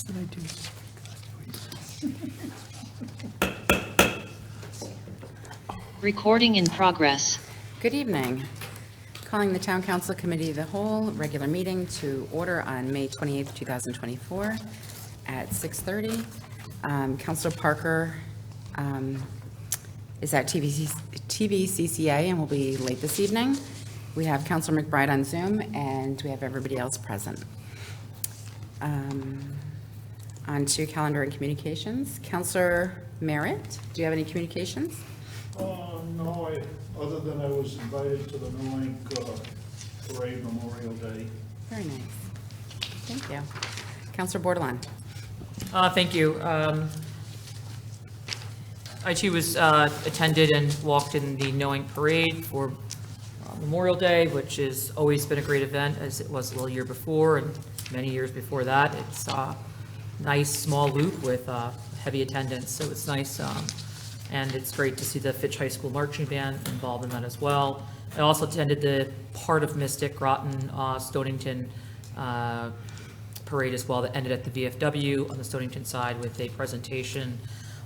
else did I do? Recording in progress. Good evening. Calling the Town Council Committee of the Whole regular meeting to order on May 28th, 2024 at 6:30. Councilor Parker is at TVCCA and will be late this evening. We have Councilor McBride on Zoom, and we have everybody else present. On to calendar and communications. Councilor Merritt, do you have any communications? No, other than I was invited to the New Parade Memorial Day. Very nice. Thank you. Councilor Bordelon. Thank you. I too was attended and walked in the Knowing Parade for Memorial Day, which has always been a great event, as it was a little year before and many years before that. It's a nice small loop with heavy attendance, so it's nice. And it's great to see the Fitch High School Marching Band involved in that as well. I also attended the part of Mystic, Groton, Stonington parade as well, that ended at the VFW on the Stonington side with a presentation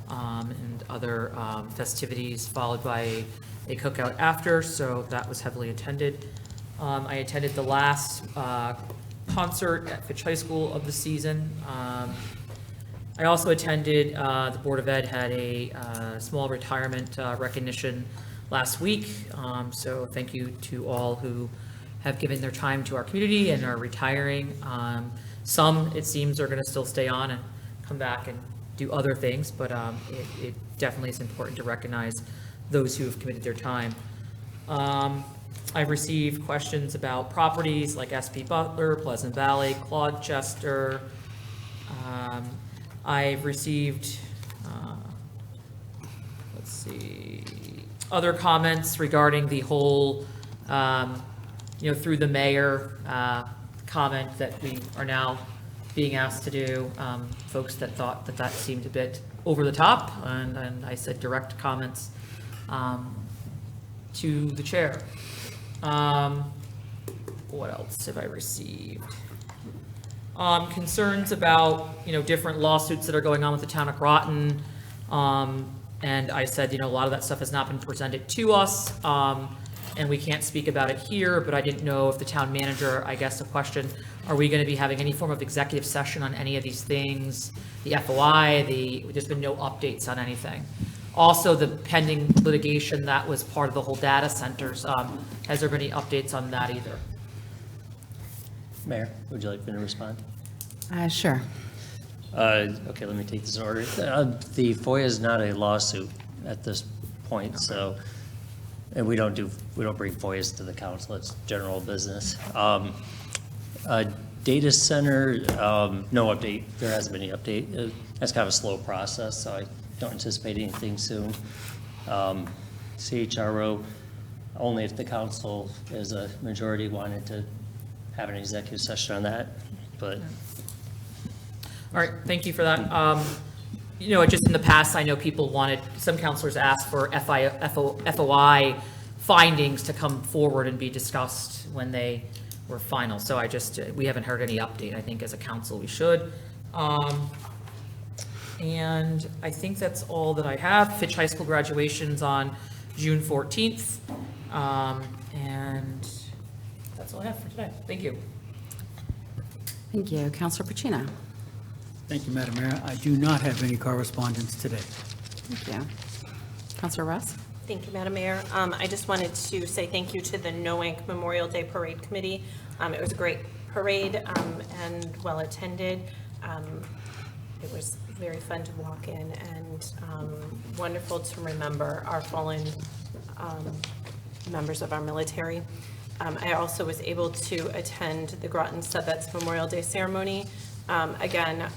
and other festivities, followed by a cookout after, so that was heavily attended. I attended the last concert at Fitch High School of the season. I also attended, the Board of Ed had a small retirement recognition last week, so thank you to all who have given their time to our community and are retiring. Some, it seems, are going to still stay on and come back and do other things, but it definitely is important to recognize those who have committed their time. I've received questions about properties like SP Butler, Pleasant Valley, Claudchester. I've received, let's see, other comments regarding the whole, through the mayor comment that we are now being asked to do. Folks that thought that that seemed a bit over the top, and I said direct comments to the chair. What else have I received? Concerns about, different lawsuits that are going on with the town of Groton. And I said, a lot of that stuff has not been presented to us, and we can't speak about it here, but I didn't know if the town manager, I guess the question, are we going to be having any form of executive session on any of these things? The FOI, there's been no updates on anything. Also, the pending litigation that was part of the whole data centers, has there been any updates on that either? Mayor, would you like me to respond? Sure. Okay, let me take this in order. The FOIA is not a lawsuit at this point, so, and we don't bring FOIAs to the council. It's general business. Data center, no update. There hasn't been any update. That's kind of a slow process, so I don't anticipate anything soon. CHRO, only if the council as a majority wanted to have an executive session on that, but. All right, thank you for that. Just in the past, I know people wanted, some counselors asked for FOI findings to come forward and be discussed when they were final. So we haven't heard any update. I think as a council we should. And I think that's all that I have. Fitch High School graduation's on June 14th. And that's all I have for today. Thank you. Thank you. Councilor Pacino. Thank you, Madam Mayor. I do not have any correspondence today. Thank you. Councilor Russ. Thank you, Madam Mayor. I just wanted to say thank you to the Knowing Memorial Day Parade Committee. It was a great parade and well attended. It was very fun to walk in and wonderful to remember our fallen members of our military. I also was able to attend the Groton Sub-Vets Memorial Day ceremony. Again,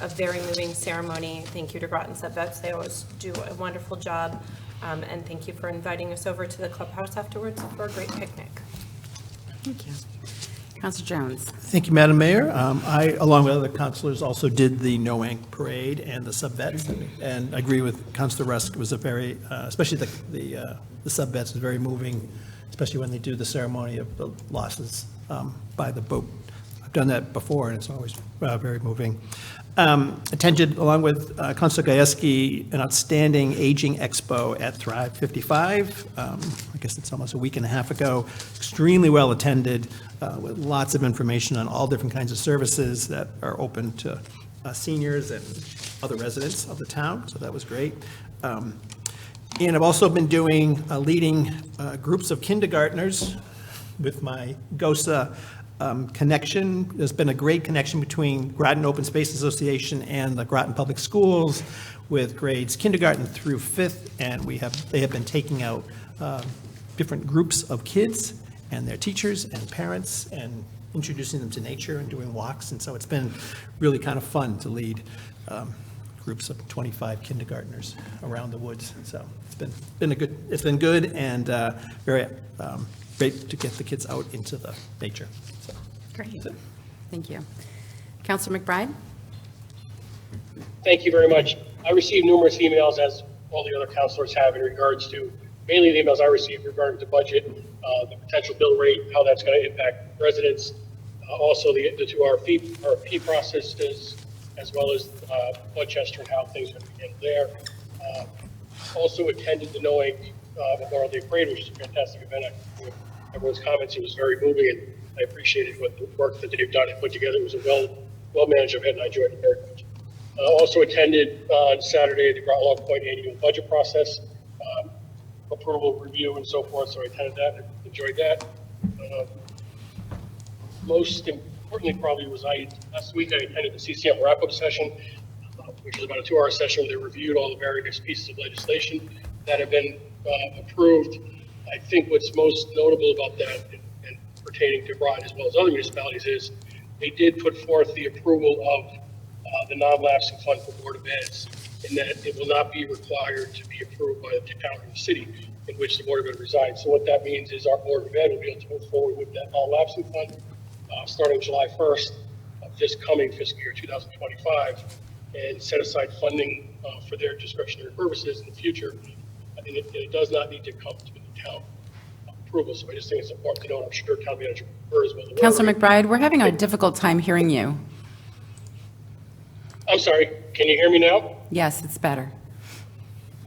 a very moving ceremony. Thank you to Groton Sub-Vets. They always do a wonderful job. And thank you for inviting us over to the clubhouse afterwards for a great picnic. Thank you. Councilor Jones. Thank you, Madam Mayor. I, along with other councilors, also did the Knowing Parade and the sub-vets, and I agree with Councilor Rusk. It was a very, especially the sub-vets, is very moving, especially when they do the ceremony of the losses by the boat I've done that before, and it's always very moving. Attended, along with Councilor Gajewski, an outstanding aging expo at Thrive 55. I guess it's almost a week and a half ago. Extremely well attended, with lots of information on all different kinds of services that are open to seniors and other residents of the town, so that was great. And I've also been leading groups of kindergartners with my GOSA connection. There's been a great connection between Groton Open Space Association and the Groton Public Schools with grades kindergarten through 5th, and they have been taking out different groups of kids and their teachers and parents and introducing them to nature and doing walks, and so it's been really kind of fun to lead groups of 25 kindergartners around the woods. So it's been good and very great to get the kids out into the nature. So, Great. Thank you. Counselor McBride? Thank you very much. I received numerous emails, as all the other counselors have, in regards to, mainly the emails I received regarding the budget, the potential bill rate, how that's going to impact residents, also the two RFP processes, as well as Manchester and how things are going to be handled there. Also attended the Knowing Memorial Day Parade, which is a fantastic event. Everyone's comments, it was very moving, and I appreciated what the work that they've done and put together. It was a well-managed event, and I enjoyed it very much. Also attended on Saturday the Groton Long Point annual budget process, approval, review, and so forth, so I attended that and enjoyed that. Most importantly, probably was last week I attended the CCM wrap-up session, which was about a 2-hour session where they reviewed all the various pieces of legislation that have been approved. I think what's most notable about that and pertaining to Groton as well as other municipalities is they did put forth the approval of the non-lapsing fund for Board of Eds, in that it will not be required to be approved by the town or the city in which the Board of Ed resides. So what that means is our Board of Ed will be able to move forward with that non-lapsing fund starting July 1st of this coming fiscal year 2025, and set aside funding for their discretionary purposes in the future. And it does not need to come to the town approval. So I just think it's important to know, and I'm sure town manager as well. Counselor McBride, we're having a difficult time hearing you. I'm sorry, can you hear me now? Yes, it's better.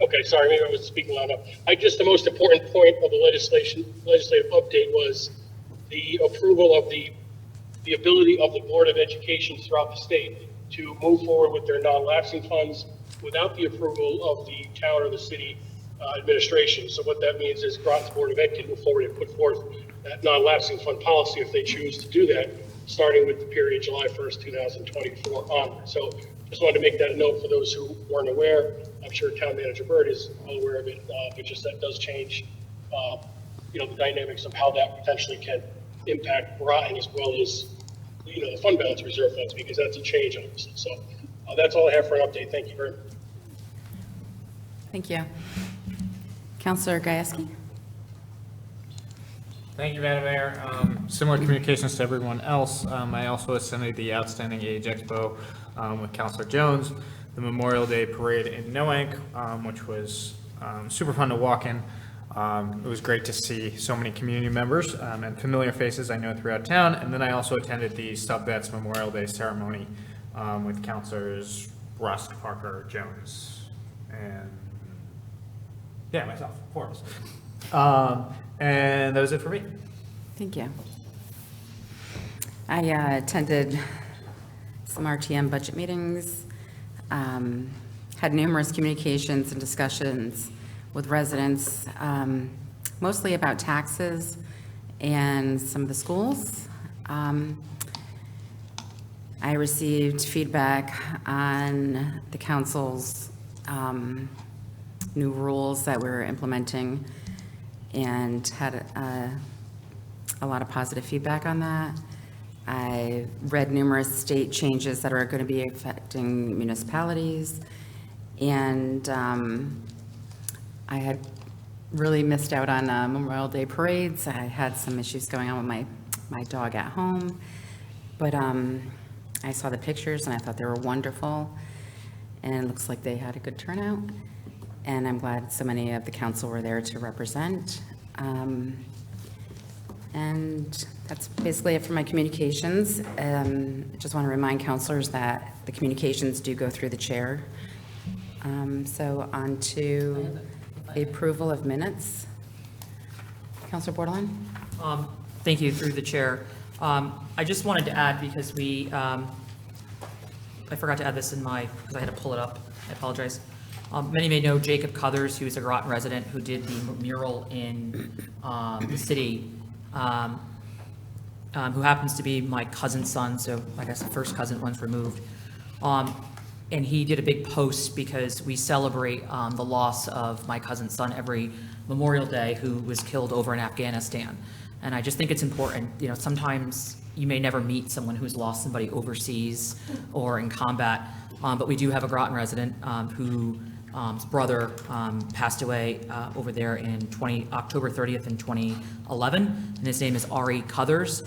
Okay, sorry, maybe I was speaking loud enough. The most important point of the legislative update was the approval of the ability of the Board of Education throughout the state to move forward with their non-lapsing funds without the approval of the town or the city administration. So what that means is Groton's Board of Ed can move forward and put forth that non-lapsing fund policy if they choose to do that, starting with the period July 1st, 2024 on. So just wanted to make that a note for those who weren't aware. I'm sure Town Manager Byrd is well aware of it, but just that does change, the dynamics of how that potentially can impact Groton as well as, the fund balance reserve funds, because that's a change, obviously. So that's all I have for an update. Thank you very much. Thank you. Counselor Gajewski? Thank you, Madam Mayor. Similar communications to everyone else. I also attended the Outstanding Age Expo with Councilor Jones, the Memorial Day Parade in Noank, which was super fun to walk in. It was great to see so many community members and familiar faces I know throughout town. And then I also attended the Sub-Vets Memorial Day ceremony with Councilors Rusk, Parker, Jones, and myself, 4 of us. And that was it for me. Thank you. I attended some RTM budget meetings, had numerous communications and discussions with residents, mostly about taxes and some of the schools. I received feedback on the council's new rules that we're implementing, and had a lot of positive feedback on that. I read numerous state changes that are going to be affecting municipalities, and I had really missed out on Memorial Day parades. I had some issues going on with my dog at home, but I saw the pictures and I thought they were wonderful, and it looks like they had a good turnout. And I'm glad so many of the council were there to represent. And that's basically it for my communications. I just want to remind counselors that the communications do go through the chair. So on to the approval of minutes. Counselor Bordelon? Thank you, through the chair. I just wanted to add, because I forgot to add this in because I had to pull it up. I apologize. Many may know Jacob Cuthers, who is a Groton resident who did the mural in the city, who happens to be my cousin's son, so I guess the first cousin once removed. And he did a big post because we celebrate the loss of my cousin's son every Memorial Day, who was killed over in Afghanistan. And I just think it's important, sometimes you may never meet someone who's lost somebody overseas or in combat, but we do have a Groton resident who his brother passed away over there in October 30th in 2011, and his name is Ari Cuthers.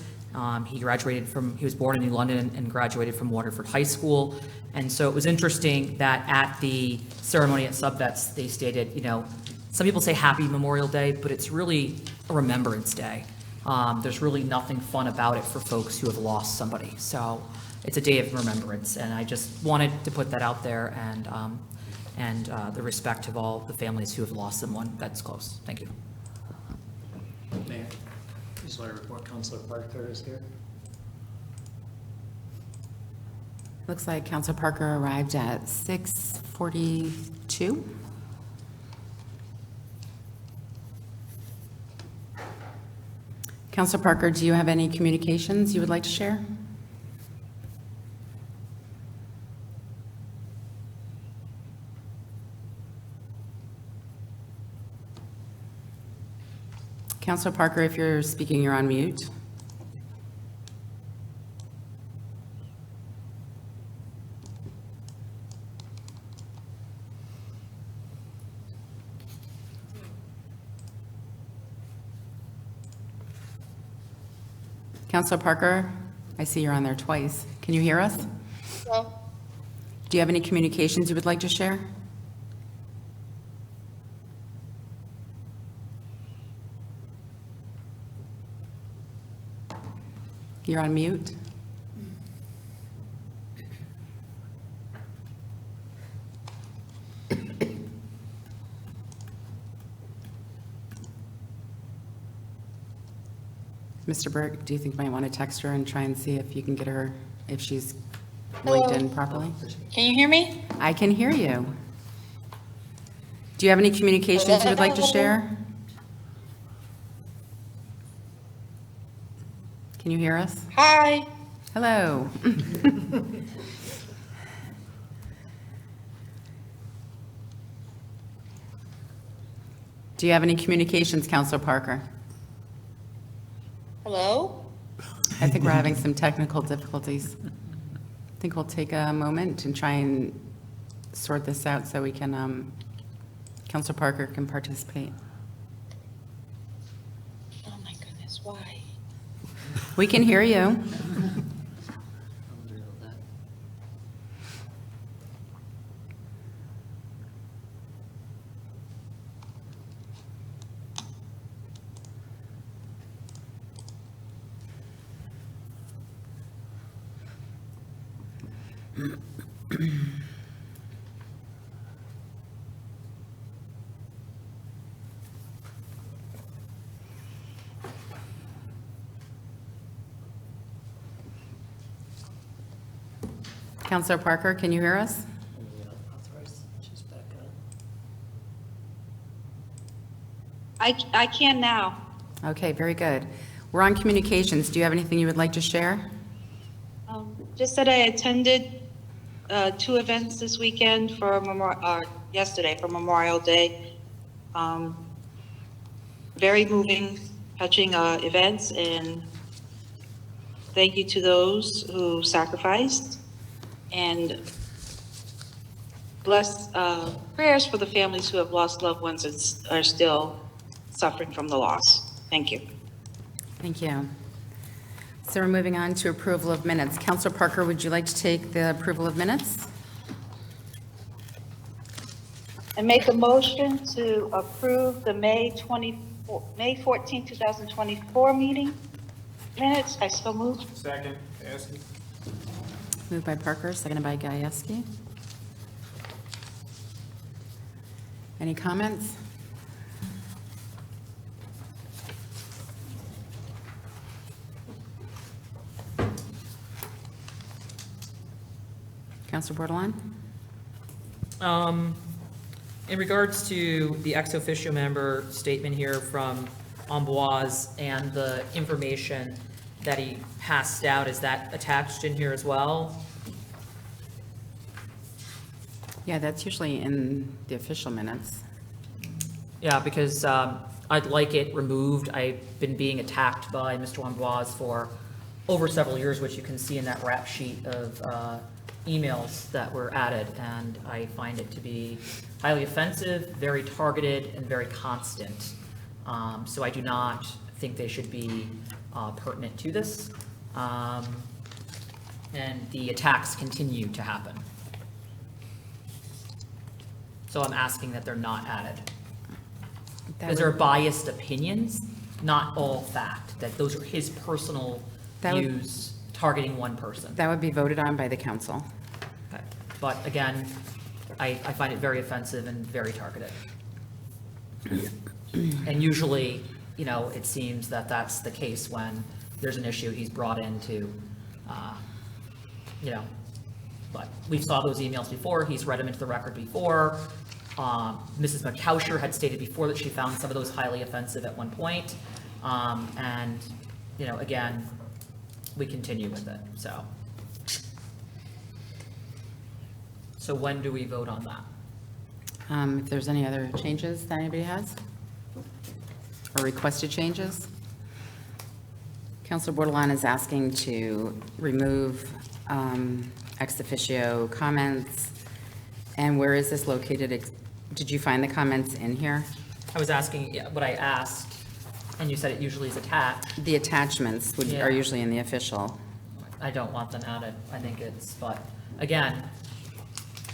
He was born in New London and graduated from Waterford High School. And so it was interesting that at the ceremony at Subvets, they stated, some people say Happy Memorial Day, but it's really a Remembrance Day. There's really nothing fun about it for folks who have lost somebody. So it's a day of remembrance, and I just wanted to put that out there and the respect of all the families who have lost someone that's close. Thank you. Mayor, just want to report Councilor Parker is here. Looks like Counselor Parker arrived at 6:42. Counselor Parker, do you have any communications you would like to share? Counselor Parker, if you're speaking, you're on mute. Counselor Parker, I see you're on there twice. Can you hear us? Hello? Do you have any communications you would like to share? You're on mute. Mr. Burke, do you think you might want to text her and try and see if you can get her, if she's linked in properly? Can you hear me? I can hear you. Do you have any communications you would like to share? Can you hear us? Hi. Hello. Do you have any communications, Counselor Parker? Hello? I think we're having some technical difficulties. I think we'll take a moment and try and sort this out so we can, Counselor Parker can participate. Oh my goodness, why? We can hear you. Counselor Parker, can you hear us? She's back on. I can now. Okay, very good. We're on communications. Do you have anything you would like to share? Just that I attended 2 events this weekend for yesterday for Memorial Day. Very moving, touching events, and thank you to those who sacrificed. And bless prayers for the families who have lost loved ones and are still suffering from the loss. Thank you. Thank you. So we're moving on to approval of minutes. Counselor Parker, would you like to take the approval of minutes? I make a motion to approve the May May 14, 2024 meeting minutes. I so moved. Second, Gajewski. Moved by Parker, seconded by Gajewski. Any comments? Counselor Bordelon? In regards to the ex officio member statement here from Amboise and the information that he passed out, is that attached in here as well? Yeah, that's usually in the official minutes. Yeah, because I'd like it removed. I've been being attacked by Mr. Amboise for over several years, which you can see in that rap sheet of emails that were added, and I find it to be highly offensive, very targeted, and very constant. So I do not think they should be pertinent to this. And the attacks continue to happen. So I'm asking that they're not added. That Because they're would- biased opinions, not all fact, that those are his personal That would- views targeting one person. That would be voted on by the council. Okay. But again, I find it very offensive and very targeted. And usually, you know, it seems that that's the case when there's an issue he's brought into, you know, but we saw those emails before, he's read them into the record before. Mrs. McCousher had stated before that she found some of those highly offensive at one point. And, you know, again, we continue with it, so. So when do we vote on that? If there's any other changes that anybody has? Or requested changes? Counselor Bordelon is asking to remove ex officio comments. And where is this located? Did you find the comments in here? I was asking, yeah, what I asked, and you said it usually is attached. The attachments Yeah. are usually in the official. I don't want them added. I think it's, but again,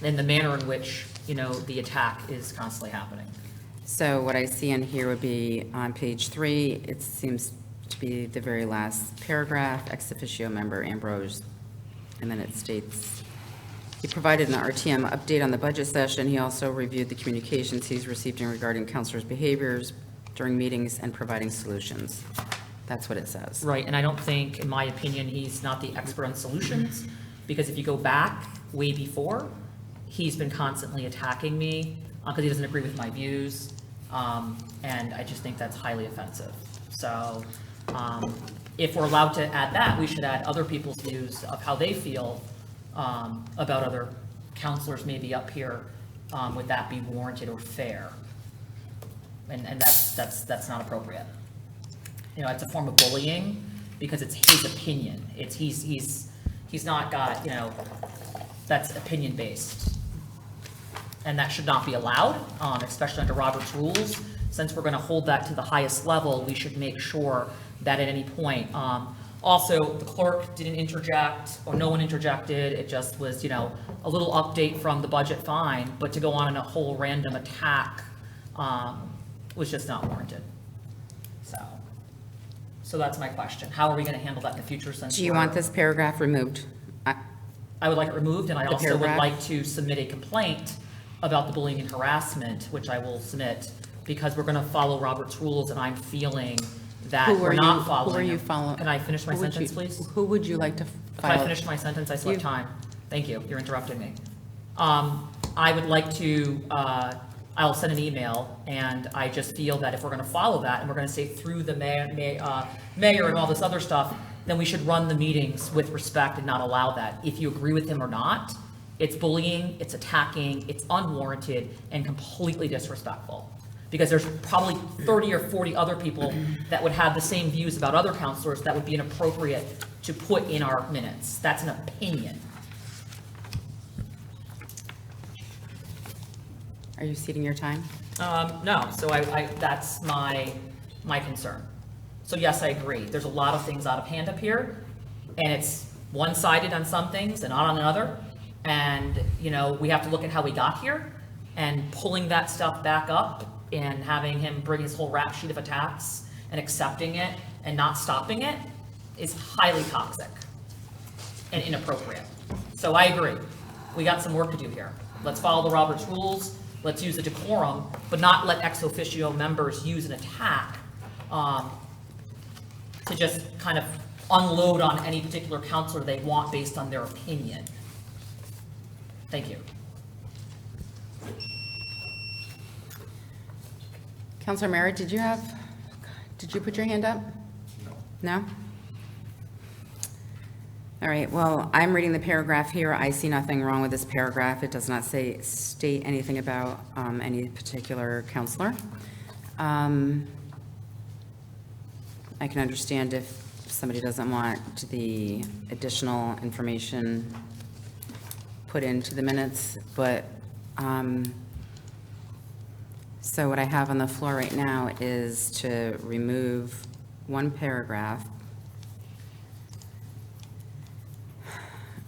in the manner in which, you know, the attack is constantly happening. So what I see in here would be on page 3, it seems to be the very last paragraph, ex officio member Ambrose, and then it states, he provided an RTM update on the budget session. He also reviewed the communications he's received regarding counselors' behaviors during meetings and providing solutions. That's what it says. Right, and I don't think, in my opinion, he's not the expert on solutions, because if you go back way before, he's been constantly attacking me, because he doesn't agree with my views, and I just think that's highly offensive. So, if we're allowed to add that, we should add other people's views of how they feel about other counselors maybe up here. Would that be warranted or fair? And that's not appropriate. You know, it's a form of bullying because it's his opinion. It's he's not got, you know, that's opinion based. And that should not be allowed, especially under Robert's rules. Since we're going to hold that to the highest level, we should make sure that at any point, also, the clerk didn't interject, or no one interjected. It just was, you know, a little update from the budget, fine, but to go on in a whole random attack was just not warranted. So that's my question. How are we going to handle that in the future since Do you want this paragraph removed? I would like it removed, and I The also would paragraph? like to submit a complaint about the bullying and harassment, which I will submit, because we're going to follow Robert's rules, and I'm feeling that Who we're are not you- following Who are you them. following? Can I finish my Who would sentence, you- please? Who would you like to If I file? finish my sentence, I still have You- time. Thank you, you're interrupting me. I would like to, I'll send an email, and I just feel that if we're gonna follow that, and we're gonna say through the mayor and all this other stuff, then we should run the meetings with respect and not allow that. If you agree with him or not, it's bullying, it's attacking, it's unwarranted, and completely disrespectful. Because there's probably 30 or 40 other people that would have the same views about other counselors that would be inappropriate to put in our minutes. That's an opinion. Are you ceding your time? No, so that's my concern. So yes, I agree. There's a lot of things out of hand up here, and it's one-sided on some things and not on another. And, you know, we have to look at how we got here, and pulling that stuff back up and having him bring his whole rap sheet of attacks and accepting it and not stopping it is highly toxic and inappropriate. So I agree. We got some work to do here. Let's follow the Robert's rules. Let's use the decorum, but not let ex officio members use an attack to just kind of unload on any particular counselor they want based on their opinion. Thank you. Counselor Merritt, did you put your hand up? No? All right, well, I'm reading the paragraph here. I see nothing wrong with this paragraph. It does not state anything about any particular counselor. I can understand if somebody doesn't want the additional information put into the minutes, but so what I have on the floor right now is to remove one paragraph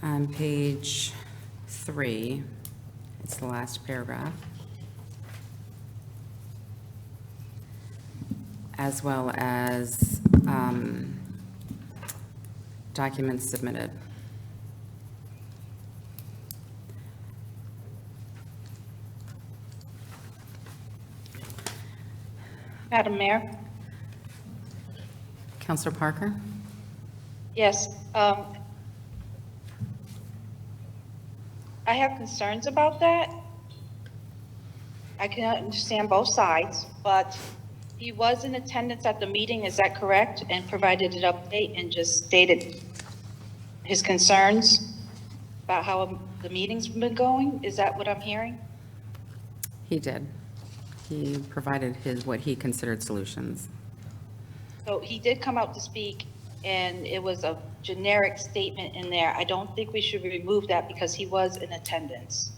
on page 3. It's the last paragraph, as well as documents submitted. Madam Mayor? Counselor Parker? Yes. I have concerns about that. I can understand both sides, but he was in attendance at the meeting, is that correct? And provided an update and just stated his concerns about how the meeting's been going? Is that what I'm hearing? He did. He provided what he considered solutions. So he did come out to speak, and it was a generic statement in there. I don't think we should remove that because he was in attendance.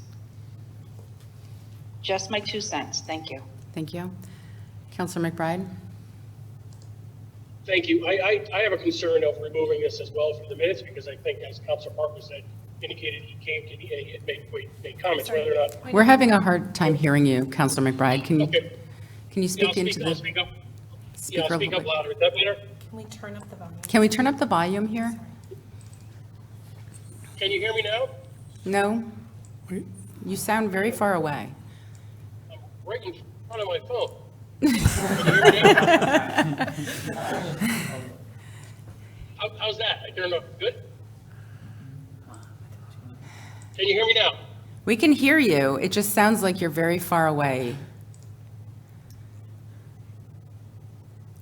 Just my 2 cents. Thank you. Thank you. Counselor McBride? Thank you. I have a concern of removing this as well from the minutes because I think, as Councilor Parker said, indicated he came to me and he had made comments, whether or not. We're having a hard time hearing you, Counselor McBride. Can you Okay. speak into I'll the speak up. speaker? I'll speak up louder. Is that better? Can we turn up the volume? Can we turn up the volume here? Can you hear me now? No? You sound very far away. I'm right in front of my phone. Can you hear me now? How's that? I turned up. Good? Can you hear me now? We can hear you. It just sounds like you're very far away.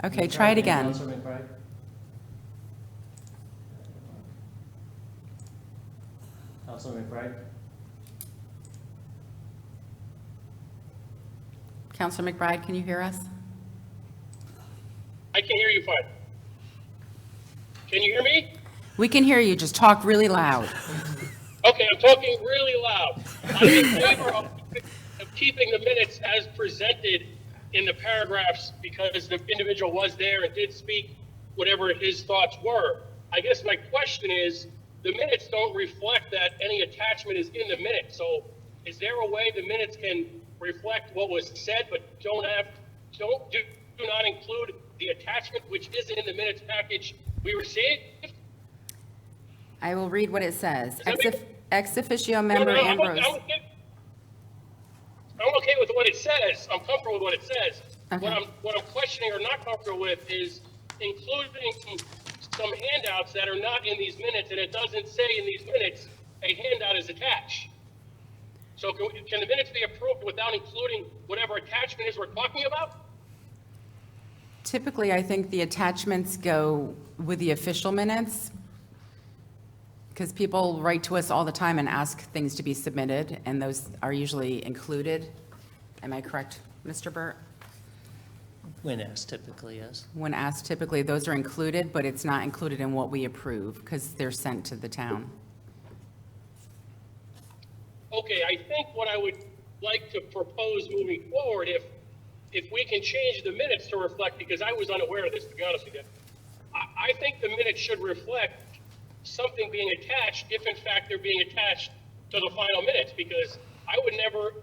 Okay, try it again. Councilor McBride? Councilor McBride? Counselor McBride, can you hear us? I can hear you fine. Can you hear me? We can hear you. Just talk really loud. Okay, I'm talking really loud. I'm in favor of keeping the minutes as presented in the paragraphs because the individual was there and did speak whatever his thoughts were. I guess my question is, the minutes don't reflect that any attachment is in the minutes. So is there a way the minutes can reflect what was said, but do not include the attachment which isn't in the minutes package we received? I will read what it says. Does that make- Ex officio member Ambrose. I'm okay with what it says. I'm comfortable with what it says. Okay. What I'm questioning or not comfortable with is including some handouts that are not in these minutes, and it doesn't say in these minutes a handout is attached. So can the minutes be approved without including whatever attachment is we're talking about? Typically, I think the attachments go with the official minutes, because people write to us all the time and ask things to be submitted, and those are usually included. Am I correct, Mr. Burt? When asked, typically, yes. When asked, typically, those are included, but it's not included in what we approve, because they're sent to the town. Okay, I think what I would like to propose moving forward, if we can change the minutes to reflect, because I was unaware of this, to be honest with you. I think the minutes should reflect something being attached, if in fact they're being attached to the final minutes, because I would never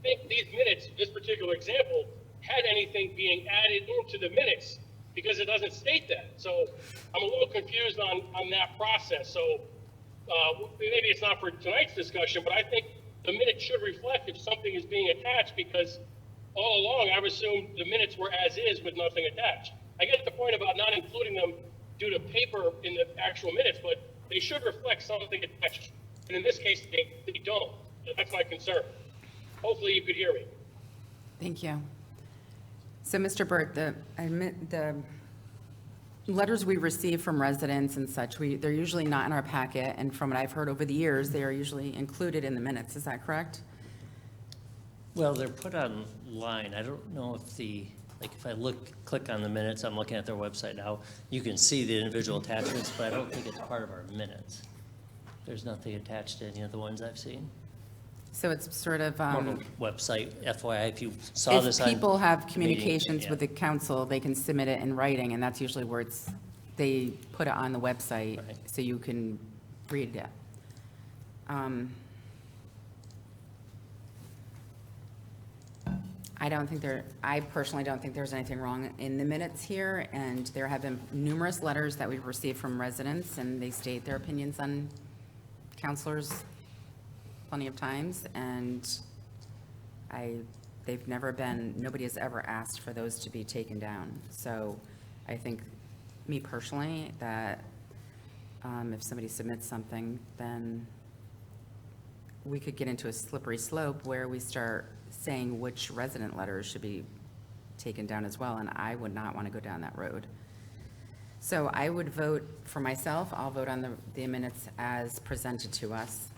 think these minutes, this particular example, had anything being added into the minutes, because it doesn't state that. So I'm a little confused on that process. So maybe it's not for tonight's discussion, but I think the minutes should reflect if something is being attached, because all along I've assumed the minutes were as is with nothing attached. I get the point about not including them due to paper in the actual minutes, but they should reflect something attached. And in this case, they don't. That's my concern. Hopefully you could hear me. Thank you. So, Mr. Burt, the letters we receive from residents and such, they're usually not in our packet, and from what I've heard over the years, they are usually included in the minutes. Is that correct? Well, they're put online. I don't know if if I click on the minutes, I'm looking at their website now, you can see the individual attachments, but I don't think it's part of our minutes. There's nothing attached to any of the ones I've seen. So it's sort of, More of a website, FYI, if you saw this if on. people have meeting, communications yeah. with the council, they can submit it in writing, and that's usually where they put it on the website, Right. so you can read it. I personally don't think there's anything wrong in the minutes here, and there have been numerous letters that we've received from residents, and they state their opinions on counselors plenty of times, and nobody has ever asked for those to be taken down. So I think, me personally, that if somebody submits something, then we could get into a slippery slope where we start saying which resident letters should be taken down as well, and I would not want to go down that road. So I would vote for myself. I'll vote on the minutes as presented to us.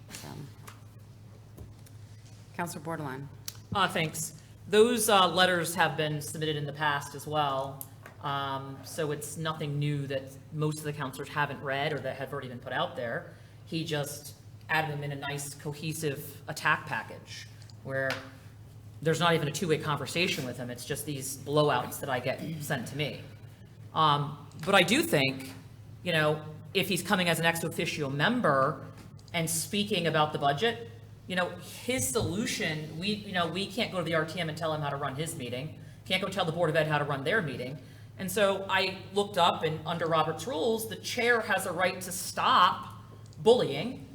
So, Counselor Bordelon. Thanks. Those letters have been submitted in the past as well. So it's nothing new that most of the counselors haven't read or that have already been put out there. He just added them in a nice cohesive attack package where there's not even a two-way conversation with him. It's just these blowouts that I get sent to me. But I do think, if he's coming as an ex officio member and speaking about the budget, his solution, we can't go to the RTM and tell him how to run his meeting, can't go tell the Board of Ed how to run their meeting. And so I looked up, and under Robert's rules, the chair has a right to stop bullying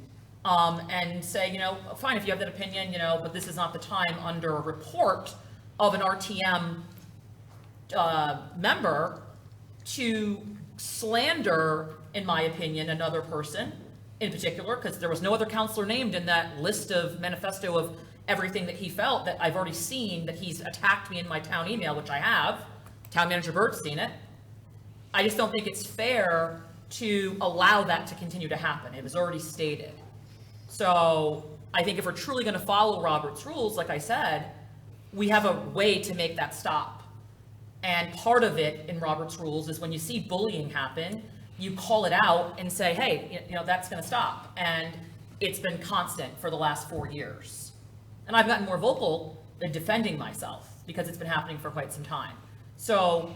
and say, fine, if you have that opinion, but this is not the time under a report of an RTM member to slander, in my opinion, another person in particular, because there was no other counselor named in that list of manifesto of everything that he felt that I've already seen that he's attacked me in my town email, which I have. Town Manager Bert's seen it. I just don't think it's fair to allow that to continue to happen. It was already stated. So I think if we're truly going to follow Robert's rules, like I said, we have a way to make that stop. And part of it in Robert's rules is when you see bullying happen, you call it out and say, hey, that's going to stop. And it's been constant for the last 4 years. And I've gotten more vocal than defending myself because it's been happening for quite some time. So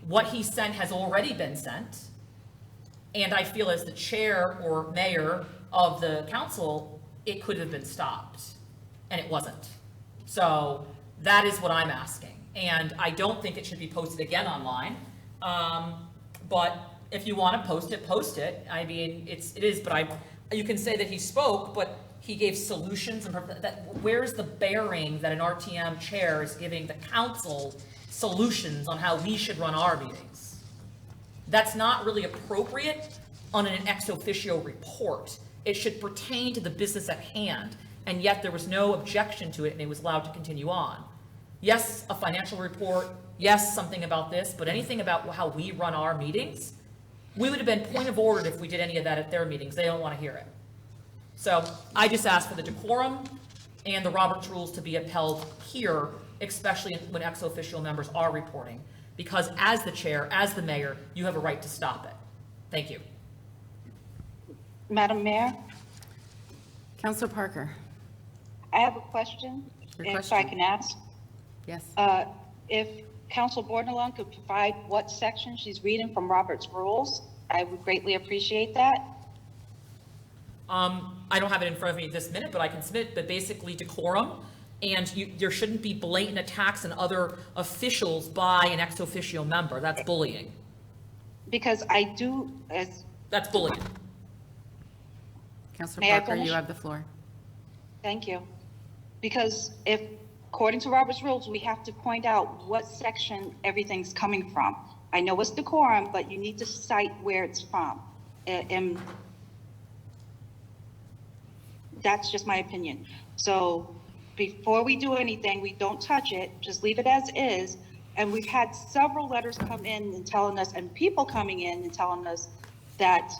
what he sent has already been sent. And I feel as the chair or mayor of the council, it could have been stopped. And it wasn't. So that is what I'm asking. And I don't think it should be posted again online. But if you want to post it. I mean, it is, but you can say that he spoke, but he gave solutions, and where's the bearing that an RTM chair is giving the council solutions on how we should run our meetings? That's not really appropriate on an ex officio report. It should pertain to the business at hand, and yet there was no objection to it, and it was allowed to continue on. Yes, a financial report, yes, something about this, but anything about how we run our meetings, we would have been point of order if we did any of that at their meetings. They don't want to hear it. So I just ask for the decorum and the Roberts rules to be upheld here, especially when ex officio members are reporting, because as the chair, as the mayor, you have a right to stop it. Thank you. Madam Mayor, Counselor Parker. I have a question, Your if question. I can ask. Yes. If Council Bordelon could provide what section she's reading from Robert's rules, I would greatly appreciate that. I don't have it in front of me this minute, but I can submit, but basically decorum And there shouldn't be blatant attacks on other officials by an ex officio member. That's bullying. Because I do, as, That's bullying. Counselor May I Parker, you finish? have the floor. thank you. Because if, according to Robert's rules, we have to point out what section everything's coming from. I know it's decorum, but you need to cite where it's from. And that's just my opinion. So before we do anything, we don't touch it, just leave it as is. And we've had several letters come in and telling us, and people coming in and telling us that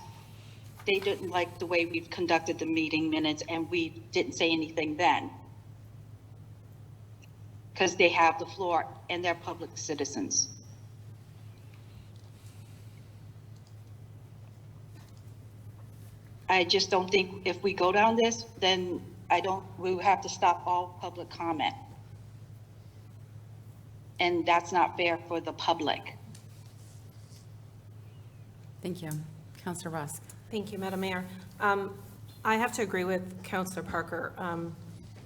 they didn't like the way we've conducted the meeting minutes, and we didn't say anything then. Because they have the floor and they're public citizens. I just don't think if we go down this, then we will have to stop all public comment. And that's not fair for the public. Thank you. Counselor Rusk. Thank you, Madam Mayor. I have to agree with Counselor Parker.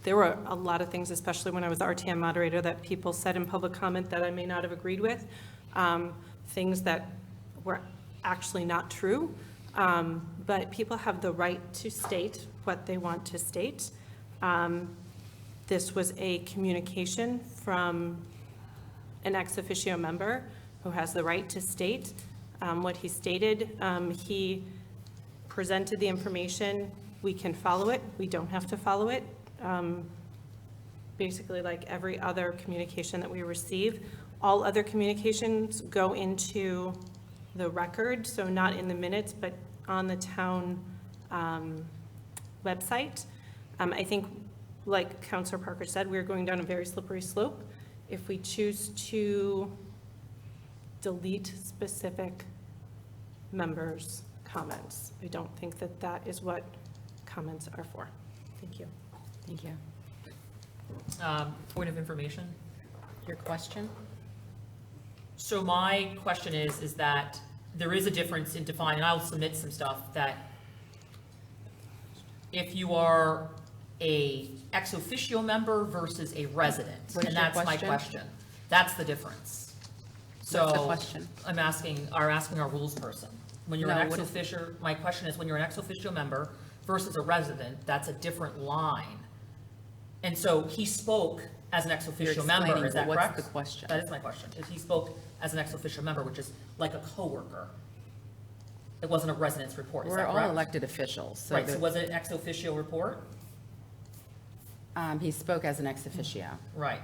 There were a lot of things, especially when I was RTM moderator, that people said in public comment that I may not have agreed with, things that were actually not true. But people have the right to state what they want to state. This was a communication from an ex officio member who has the right to state what he stated. He presented the information. We can follow it. We don't have to follow it. Basically, like every other communication that we receive, all other communications go into the record, so not in the minutes, but on the town website. I think, like Counselor Parker said, we're going down a very slippery slope. If we choose to delete specific members' comments, I don't think that that is what comments are for. Thank you. Thank you. Point of information. Your question? So my question is that there is a difference in defining, and I'll submit some stuff, that if you are a ex officio member versus a resident, What is and your that's my question? question. That's the difference. So What's the question? I'm asking our rules person. When you're No, an ex what is- officio, my question is, when you're an ex officio member versus a resident, that's a different line. And so he spoke as an ex officio member, explaining, is that but correct? what's the question? That is my question. If he spoke as an ex officio member, which is like a coworker, it wasn't a residence report, is We're that all correct? elected officials, so Right, so was it an ex officio report? he spoke as an ex officio, Right.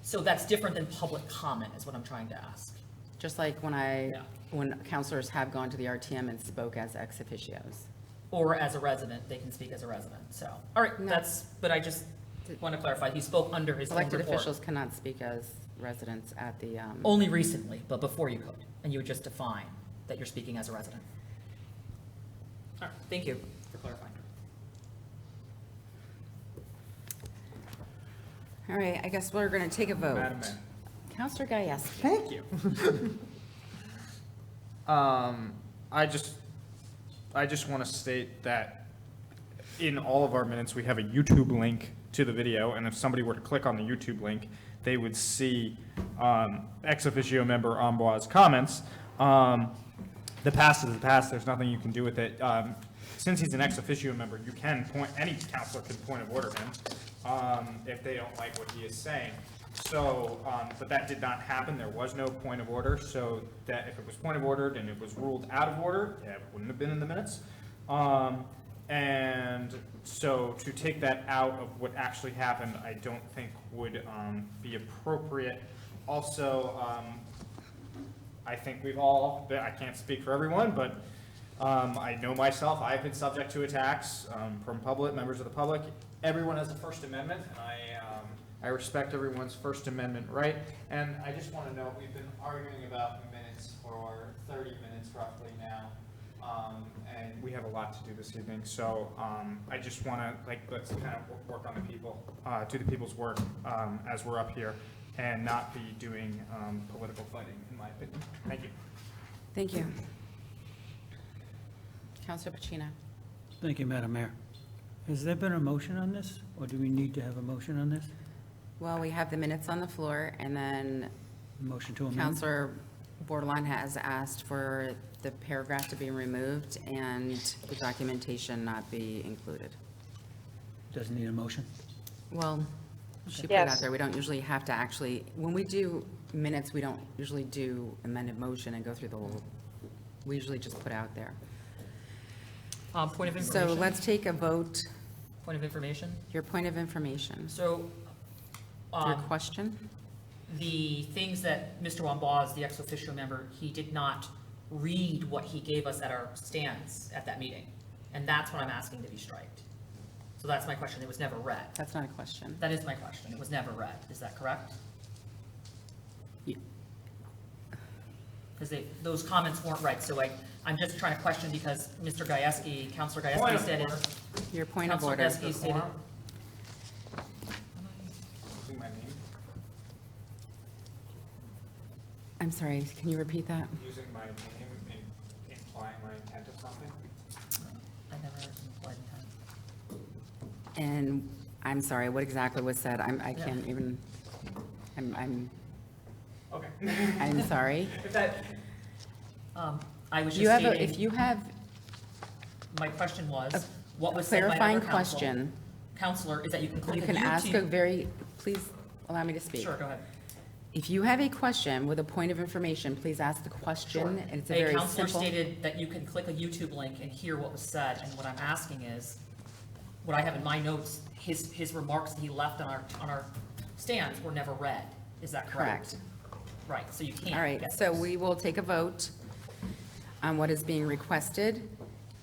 So that's different than public comment, is what I'm trying to ask. just like Yeah. when counselors have gone to the RTM and spoke as ex officios. Or as a resident, they can speak as a resident, so. All right, No. but I just want to clarify, he spoke under his own Elected report. officials cannot speak as residents at the, Only recently, but before you could, and you would just define that you're speaking as a resident. All right, thank you for clarifying. all right, I guess we're going to take a vote. Madam Mayor. Counselor Gieske. Thank you. I just want to state that in all of our minutes, we have a YouTube link to the video, and if somebody were to click on the YouTube link, they would see ex officio member Amboise comments. The past is the past, there's nothing you can do with it. Since he's an ex officio member, you can any counselor can point of order him if they don't like what he is saying. So, but that did not happen, there was no point of order, so that if it was point of ordered and it was ruled out of order, it wouldn't have been in the minutes. And so to take that out of what actually happened, I don't think would be appropriate. Also, I think we've all, I can't speak for everyone, but I know myself, I've been subject to attacks from members of the public. Everyone has a First Amendment, and I respect everyone's First Amendment right. And I just want to note, we've been arguing about minutes for 30 minutes roughly now. And we have a lot to do this evening, so I just want to, let's kind of work on the people, do the people's work as we're up here, and not be doing political fighting, in my opinion. Thank you. Thank you. Counselor Pacino. Thank you, Madam Mayor. Has there been a motion on this, or do we need to have a motion on this? Well, we have the minutes on the floor, and then Motion to amend. Counselor Bordelon has asked for the paragraph to be removed and the documentation not be included. Doesn't need a motion. Well, she put it out Yes. there, we don't usually have to actually, when we do minutes, we don't usually do amended motion and go through the whole, we usually just put out there. Point of So information, let's take a vote, point of information. your point of information, So, your question? the things that Mr. Wambaz, the ex officio member, he did not read what he gave us at our stands at that meeting. And that's what I'm asking to be striked. So that's my question. It was never read. That's not a question. That is my question. It was never read. Is that correct? You- Because those comments weren't read. So I'm just trying to question because Mr. Gajewski, Counselor Gajewski said it. Your point of Counselor order. Gajewski stated. Using my name, I'm sorry, can you repeat that? using my name and implying my intent of something? I never implied intent. And I'm sorry, what exactly was said? I can't even, I'm Okay. sorry. If that, I was You just have, stating. if you have My question was, a what was said by clarifying another counsel? question, Counselor, is that you can click you a can ask a YouTube. very, please allow me to speak. Sure, go ahead. If you have a question with a point of information, please ask the question, and it's a very counselor simple. stated that you can click a YouTube link and hear what was said, and what I'm asking is, what I have in my notes, his remarks that he left on our stands were never read. Is that correct? Correct. Right, so you can't. All right, get so those. we will take a vote on what is being requested,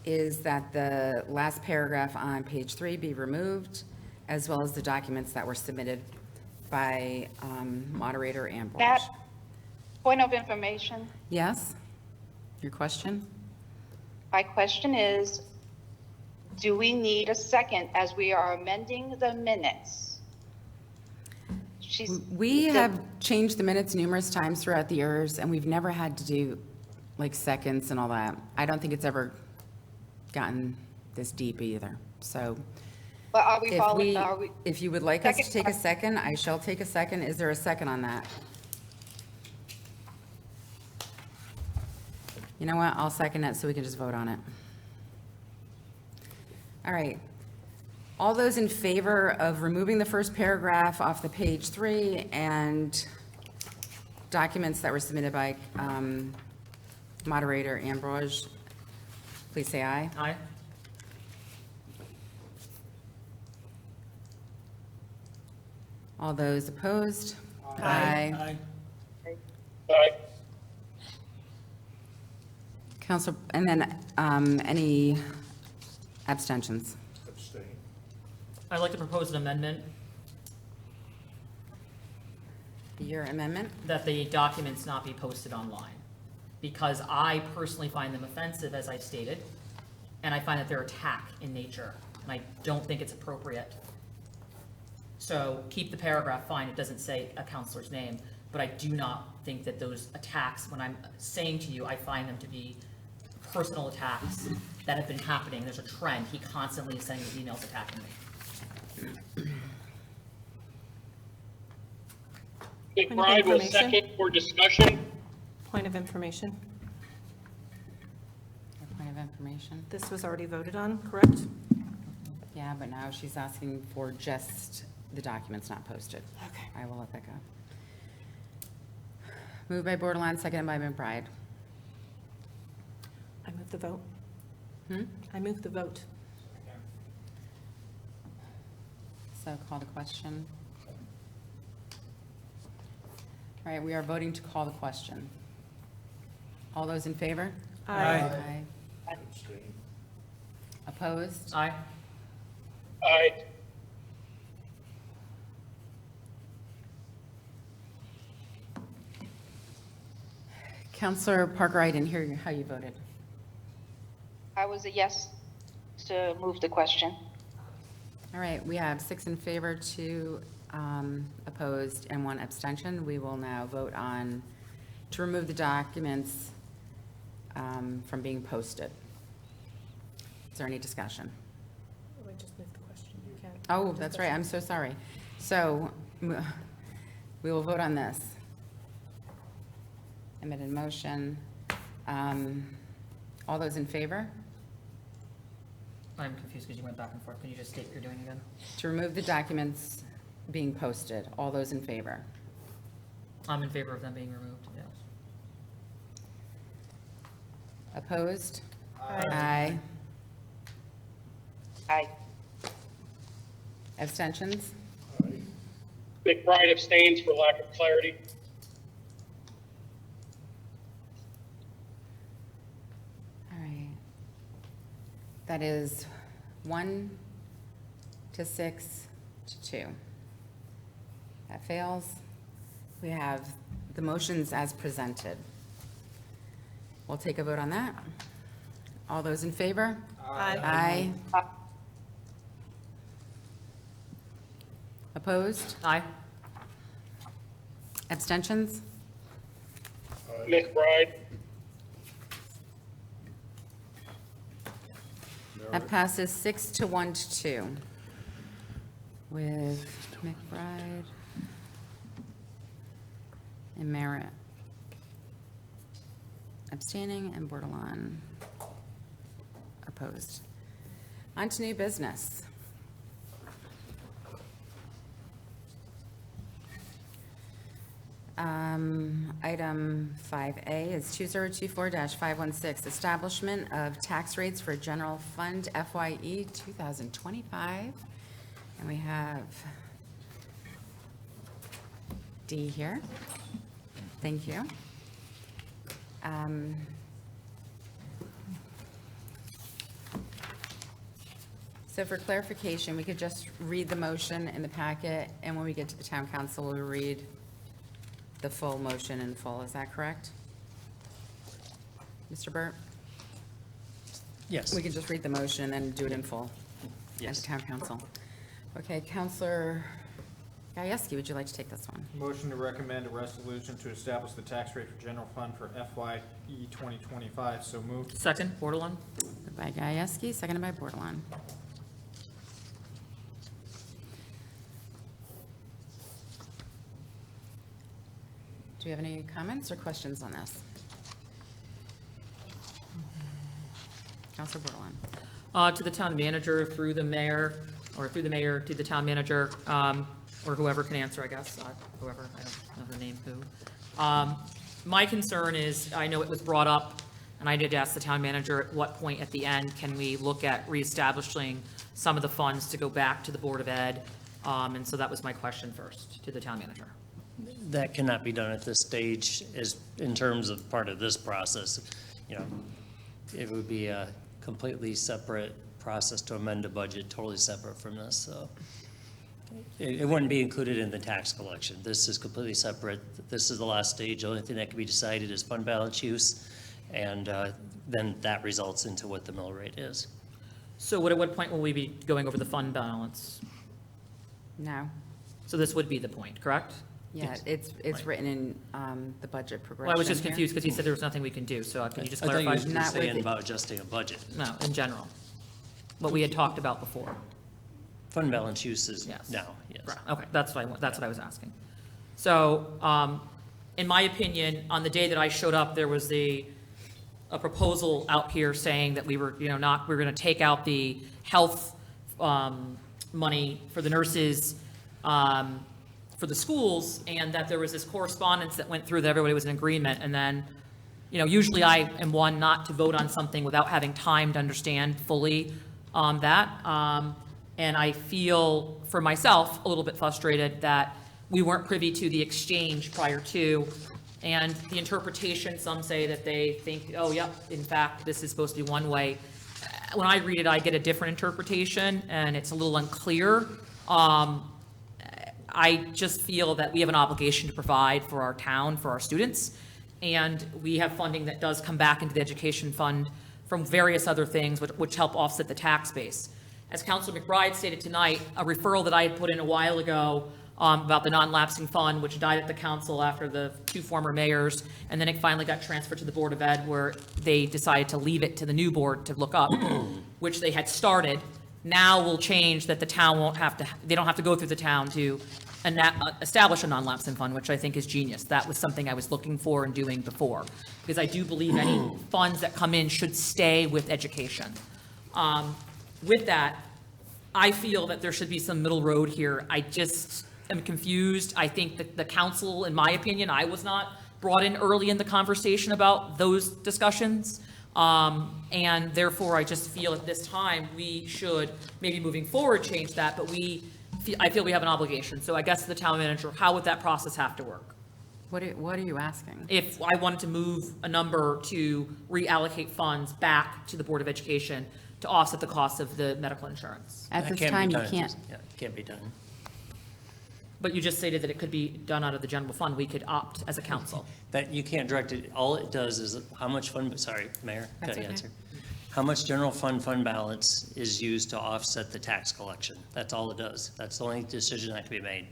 is that the last paragraph on page 3 be removed, as well as the documents that were submitted by moderator Ambrose. Matt, point of information. Yes? Your question? My question is, do we need a second as we are amending the minutes? We have changed the minutes numerous times throughout the years, and we've never had to do like seconds and all that. I don't think it's ever gotten this deep either, so. But are we If following, we, are we? if you would like us to Second. take a second, I shall take a second. Is there a second on that? You know what? I'll second it so we can just vote on it. All right. All those in favor of removing the first paragraph off the page 3 and documents that were submitted by moderator Ambrose, please say aye. Aye? All those opposed? Aye. All right. Council, and then any abstentions? Abstain. I'd like to propose an amendment Your amendment? that the documents not be posted online, because I personally find them offensive, as I stated, and I find that they're attack in nature, and I don't think it's appropriate. So keep the paragraph, fine, it doesn't say a counselor's name, but I do not think that those attacks, when I'm saying to you, I find them to be personal attacks that have been happening. There's a trend. He constantly is sending these emails attacking me. McBride will information. second for discussion. Point of information. Your point of information? This was already voted on, correct? Yeah, but now she's asking for just the documents not posted. Okay. I will let that go. Moved by Bordelon, seconded by McBride. I move the vote. Hmm? I move the vote. So call the question. All right, we are voting to call the question. All those in favor? Aye. Abstain. Opposed? Aye? Aye. Counselor Parker, I didn't hear how you voted. I was a yes to move the question. All right, we have 6 in favor, 2 opposed, and 1 abstention. We will now vote on to remove the documents from being posted. Is there any discussion? I just moved the question. You can't. Oh, that's right, I'm so sorry. So We will vote on this. Amended motion. All those in favor? I'm confused because you went back and forth. Can you just state what you're doing again? To remove the documents being posted. All those in favor? I'm in favor of them being removed, yes. Opposed? Aye. Aye. Abstentions? McBride abstains for lack of clarity. All right. That is 1 to 6 to 2. That fails. We have the motions as presented. We'll take a vote on that. All those in favor? Aye. Aye. Opposed? Aye. Abstentions? McBride, That passes 6 to 1 to 2. With McBride and Merritt abstaining and Bordelon opposed. On to new business. Item 5A is 2024-516, establishment of tax rates for general fund FYE 2025. And we have D here. Thank you. So for clarification, we could just read the motion in the packet, and when we get to the town council, we'll read the full motion in full. Is that correct? Mr. Burt? Yes. We can just read the motion and then do it in full at Yes. the town council. Okay, Counselor Gajewski, would you like to take this one? Motion to recommend a resolution to establish the tax rate for general fund for FYE 2025, so moved. Second, Bordelon? Moved by Gajewski, seconded by Bordelon. Do you have any comments or questions on this? Counselor Bordelon. To the town manager, through the mayor, or through the mayor to the town manager, or whoever can answer, I guess, whoever, I don't know the name who. My concern is, I know it was brought up, and I did ask the town manager, at what point at the end can we look at reestablishing some of the funds to go back to the Board of Ed? And so that was my question first, to the town manager. That cannot be done at this stage is in terms of part of this process. You know, it would be a completely separate process to amend a budget, totally separate from this, so. It wouldn't be included in the tax collection. This is completely separate. This is the last stage. The only thing that can be decided is fund balance use, and then that results into what the mill rate is. So at what point will we be going over the fund balance? No. So this would be the point, correct? Yeah, it's Right. written in the budget progression. Well, I was just here. confused because he said there was nothing we can do, so can you just I thought you clarify? were Not with saying it. about adjusting a budget. No, in general, what we had talked about before. Fund balance use is Yes. now, yes. Right, okay, that's what I was asking. So, in my opinion, on the day that I showed up, there was a proposal out here saying that we were, we're gonna take out the health, money for the nurses, for the schools, and that there was this correspondence that went through that everybody was in agreement, and then, usually I am one not to vote on something without having time to understand fully that. And I feel, for myself, a little bit frustrated that we weren't privy to the exchange prior to, and the interpretation, some say that they think, oh, yep, in fact, this is supposed to be one way. When I read it, I get a different interpretation, and it's a little unclear. I just feel that we have an obligation to provide for our town, for our students, and we have funding that does come back into the education fund from various other things which help offset the tax base. As Councilor McBride stated tonight, a referral that I had put in a while ago about the non-lapsing fund, which died at the council after the two former mayors, and then it finally got transferred to the Board of Ed, where they decided to leave it to the new board to look up, which they had started. Now will change that the town won't have to, they don't have to go through the town to establish a non-lapsing fund, which I think is genius. That was something I was looking for and doing before, because I do believe any funds that come in should stay with education. With that, I feel that there should be some middle road here. I just am confused. I think that the council, in my opinion, I was not brought in early in the conversation about those discussions. And therefore, I just feel at this time, we should, maybe moving forward, change that, but I feel we have an obligation. So I guess the town manager, how would that process have to work? What are you asking? If I wanted to move a number to reallocate funds back to the Board of Education to offset the cost of the medical insurance. At That this can't be time, you done. can't. Yeah, it can't be done. But you just stated that it could be done out of the general fund. We could opt as a council. That you can't direct it, all it does is how much fund, sorry, Mayor, can That's I okay. answer? How much general fund balance is used to offset the tax collection? That's all it does. That's the only decision that can be made.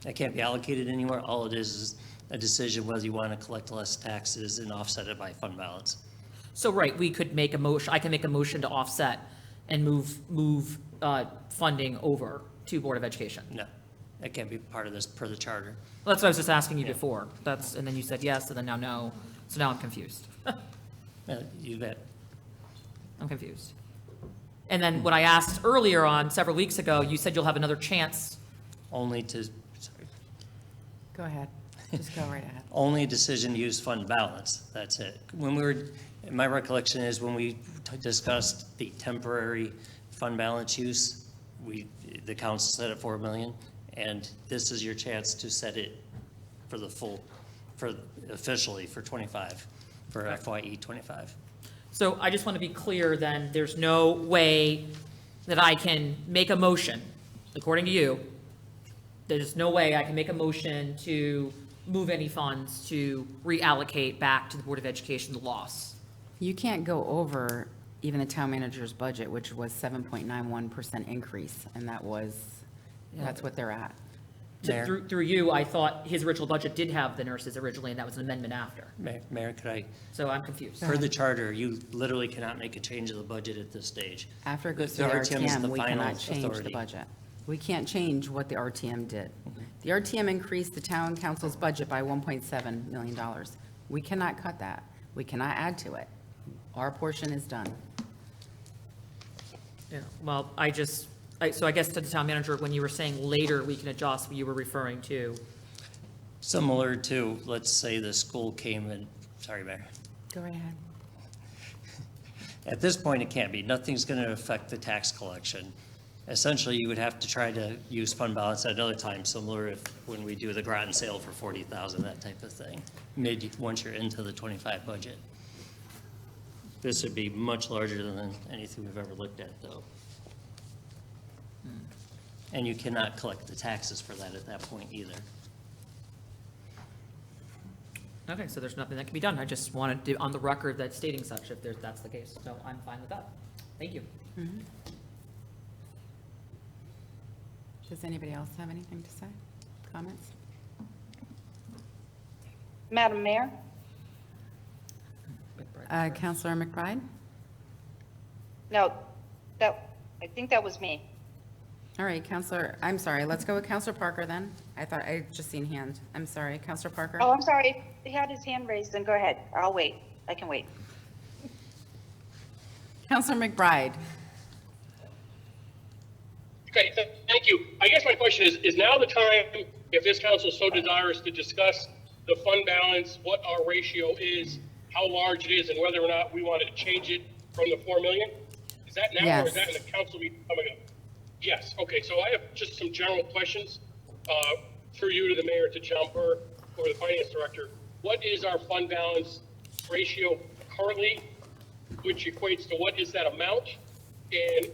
It can't be allocated anywhere. All it is a decision whether you want to collect less taxes and offset it by fund balance. So, right, we could make a motion, I can make a motion to offset and move funding over to Board of Education. No, it can't be part of this per the charter. Well, that's what I was just asking you before. And then you said yes, and then now no. So now I'm confused. You bet. I'm confused. And then what I asked earlier on, several weeks ago, you said you'll have another chance. Only to, sorry, Go ahead. Just go right ahead. only a decision to use fund balance. That's it. When we were, my recollection is when we discussed the temporary fund balance use, the council set at 4 million, and this is your chance to set it for the full, officially for 25, for FYE 25. So I just want to be clear then, there's no way that I can make a motion, according to you, there's no way I can make a motion to move any funds to reallocate back to the Board of Education the loss. You can't go over even the town manager's budget, which was 7.91% increase, and that's what they're at. Mayor? Through you, I thought his original budget did have the nurses originally, and that was an amendment after. Mayor, could I, So I'm confused. per the charter, you literally cannot make a change of the budget at this stage. After it goes The through the RTM is the RTM, we final cannot change the authority. budget. We can't change what the RTM did. The RTM increased the town council's budget by $1.7 million. We cannot cut that. We cannot add to it. Our portion is done. Yeah, well, so I guess to the town manager, when you were saying later we can adjust, you were referring to, Similar to, let's say the school came in, sorry, Mayor. Go right ahead. At this point, it can't be. Nothing's going to affect the tax collection. Essentially, you would have to try to use fund balance at another time, similar when we do the Groton sale for 40,000, that type of thing, once you're into the 25 budget. This would be much larger than anything we've ever looked at, though. And you cannot collect the taxes for that at that point either. okay, so there's nothing that can be done. I just wanted to, on the record, that stating such, if that's the case. So I'm fine with that. Thank you. Does anybody else have anything to say? Comments? Madam Mayor? Counselor McBride? No, I think that was me. All right, I'm sorry, let's go with Counselor Parker then. I thought I just seen hand. I'm sorry, Counselor Parker? Oh, I'm sorry. He had his hand raised, then go ahead. I'll wait. I can wait. Counselor McBride? Okay, thank you. I guess my question is now the time, if this council so desires, to discuss the fund balance, what our ratio is, how large it is, and whether or not we wanted to change it from the 4 million? Is that now, or is that in the council meeting coming up? Yes, okay, so I have just some general questions, through you to the mayor, to John Burr, or the finance director. What is our fund balance ratio currently, which equates to what is that amount? And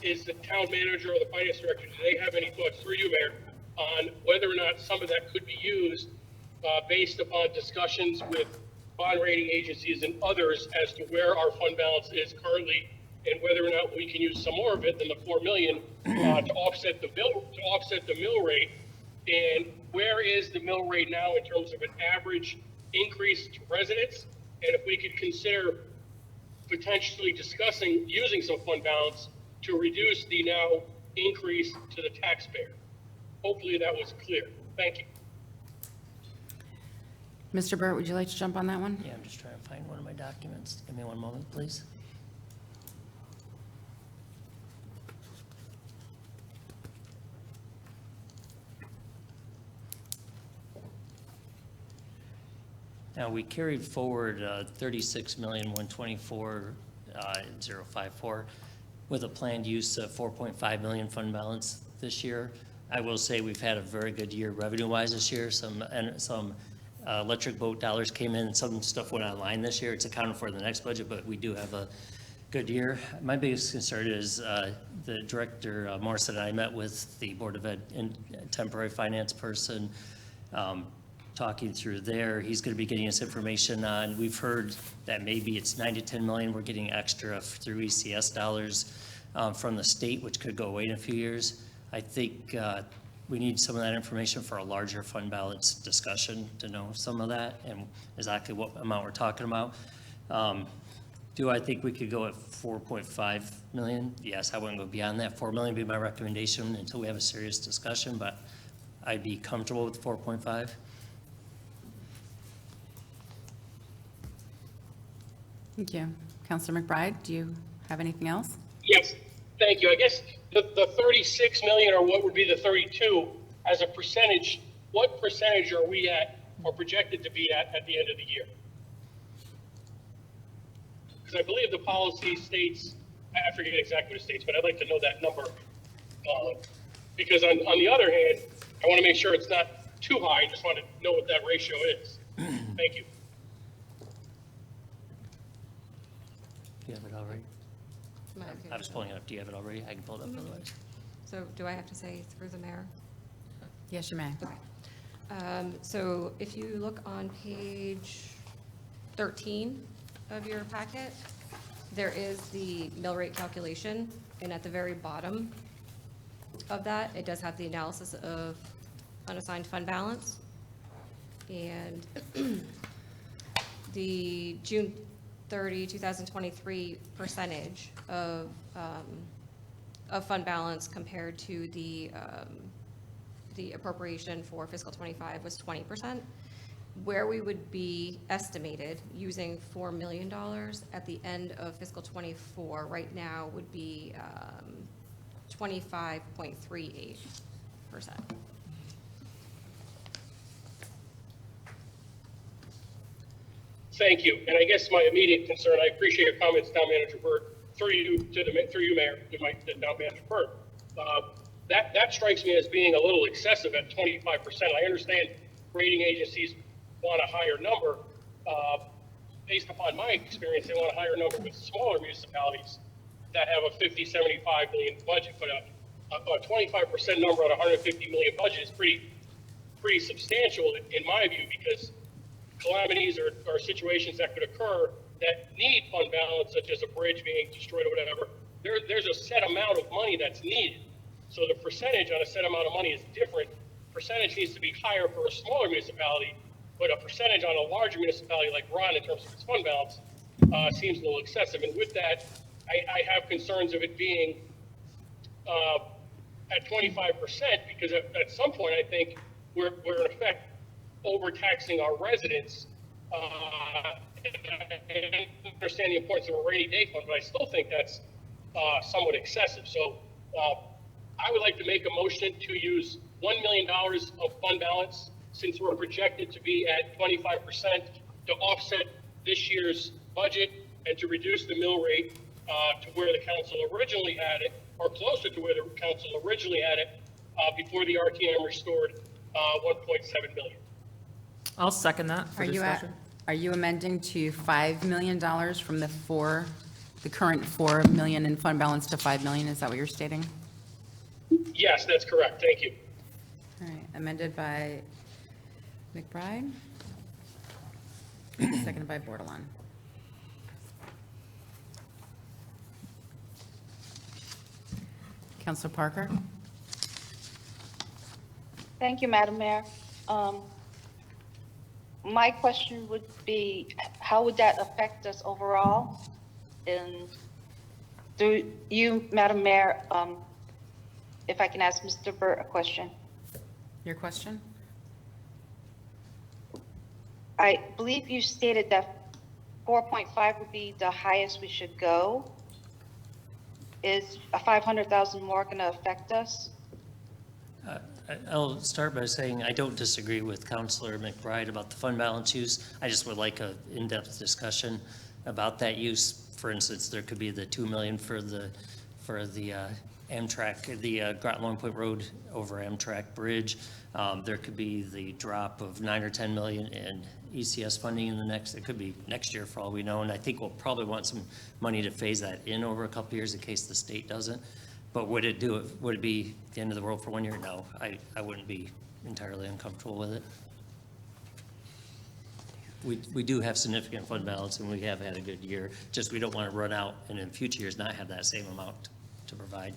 is the town manager or the finance director, do they have any thoughts, through you, Mayor, on whether or not some of that could be used based upon discussions with bond rating agencies and others as to where our fund balance is currently, and whether or not we can use some more of it than the 4 million to offset the mill rate? And where is the mill rate now in terms of an average increase to residents? And if we could consider potentially discussing using some fund balance to reduce the now increase to the taxpayer. hopefully that was clear. Thank you. Mr. Burt, would you like to jump on that one? Yeah, I'm just trying to find one of my documents. Give me one moment, please. Now, we carried forward 36,124,054 with a planned use of 4.5 million fund balance this year. I will say we've had a very good year revenue-wise this year. Some electric boat dollars came in, some stuff went online this year. It's accounted for in the next budget, but we do have a good year. My biggest concern is the director, Morrison, and I met with the Board of Ed and temporary finance person, talking through there. He's going to be getting us information on, we've heard that maybe it's 9 to 10 million we're getting extra through ECS dollars from the state, which could go away in a few years. I think we need some of that information for a larger fund balance discussion to know some of that and exactly what amount we're talking about. Do I think we could go at 4.5 million? Yes, I wouldn't go beyond that. 4 million would be my recommendation until we have a serious discussion, but I'd be comfortable with 4.5. Thank you. Councilor McBride, do you have anything else? Yes, thank you. I guess the 36 million, or what would be the 32, as a percentage, what percentage are we at or projected to be at the end of the year? Because I believe the policy states, I forget exactly what it states, but I'd like to know that number. Because on the other hand, I want to make sure it's not too high. I just want to know what that ratio is. Thank you. Do you have it already? I was pulling it up. Do you have it already? I can pull it up otherwise. So do I have to say through the mayor? Yes, you may. Okay. So if you look on page 13 of your packet, there is the mill rate calculation, and at the very bottom of that, it does have the analysis of unassigned fund balance. And the June 30, 2023 percentage of fund balance compared to the appropriation for fiscal 25 was 20%. Where we would be estimated using $4 million at the end of fiscal 24 right now would be 25.38%. Thank you. And I guess my immediate concern, I appreciate your comments, Town Manager Burt, through you, Mayor, to Town Manager Burt. That strikes me as being a little excessive at 25%. I understand rating agencies want a higher number. Based upon my experience, they want a higher number with smaller municipalities that have a 50, 75 million budget. But a 25% number on a 150 million budget is pretty substantial in my view, because calamities or situations that could occur that need fund balance, such as a bridge being destroyed or whatever, there's a set amount of money that's needed. So the percentage on a set amount of money is different. Percentage needs to be higher for a smaller municipality, but a percentage on a larger municipality like Groton in terms of its fund balance seems a little excessive. And with that, I have concerns of it being at 25%, because at some point I think we're in effect overtaxing our residents. And I understand the importance of a rainy day fund, but I still think that's somewhat excessive. So I would like to make a motion to use $1 million of fund balance, since we're projected to be at 25%, to offset this year's budget and to reduce the mill rate to where the council originally had it, or closer to where the council originally had it before the RTM restored 1.7 billion. I'll second that for discussion. Are you amending to $5 million from the current $4 million in fund balance to $5 million? Is that what you're stating? Yes, that's correct. Thank you. All right, amended by McBride, seconded by Bordelon. Councilor Parker? Thank you, Madam Mayor. My question would be, how would that affect us overall? And through you, Madam Mayor, if I can ask Mr. Burt a question. Your question? I believe you stated that 4.5 would be the highest we should go. Is a 500,000 more going to affect us? I'll start by saying I don't disagree with Counselor McBride about the fund balance use. I just would like an in-depth discussion about that use. For instance, there could be the 2 million for the Amtrak, the Groton Long Point Road over Amtrak Bridge. There could be the drop of 9 or 10 million in ECS funding in the next, it could be next year for all we know. And I think we'll probably want some money to phase that in over a couple of years in case the state doesn't. But would it be the end of the world for 1 year? No, I wouldn't be entirely uncomfortable with it. We do have significant fund balance and we have had a good year, just we don't want to run out and in future years not have that same amount to provide.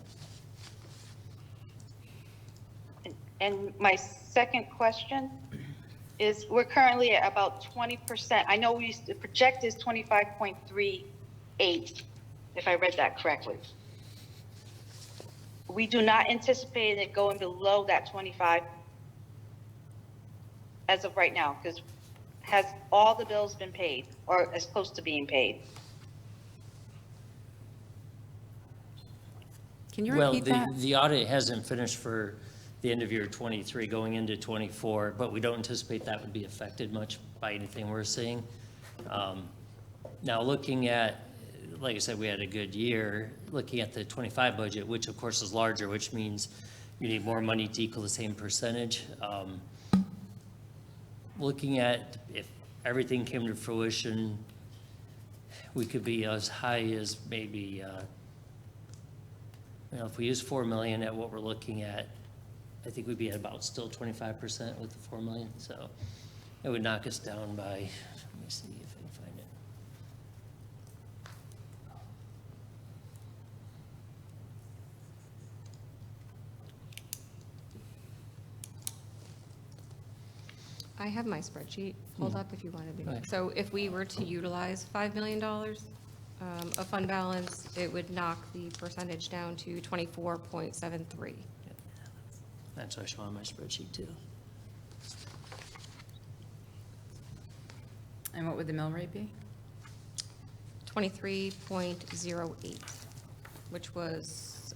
And my second question is, we're currently at about 20%. I know the project is 25.38, if I read that correctly. We do not anticipate it going below that 25 as of right now, because has all the bills been paid or as close to being paid? Can you Well, repeat that? the audit hasn't finished for the end of year 23 going into 24, but we don't anticipate that would be affected much by anything we're seeing. Now looking at, like I said, we had a good year. Looking at the 25 budget, which of course is larger, which means you need more money to equal the same percentage. Looking at if everything came to fruition, we could be as high as maybe, if we use 4 million at what we're looking at, I think we'd be at about still 25% with the 4 million. So it would knock us down by, let me see if I can find it. I have my spreadsheet pulled up if you wanted Go to. ahead. So if we were to utilize $5 million of fund balance, it would knock the percentage down to 24.73. That's what I show on my spreadsheet too. And what would the mill rate be? 23.08, which was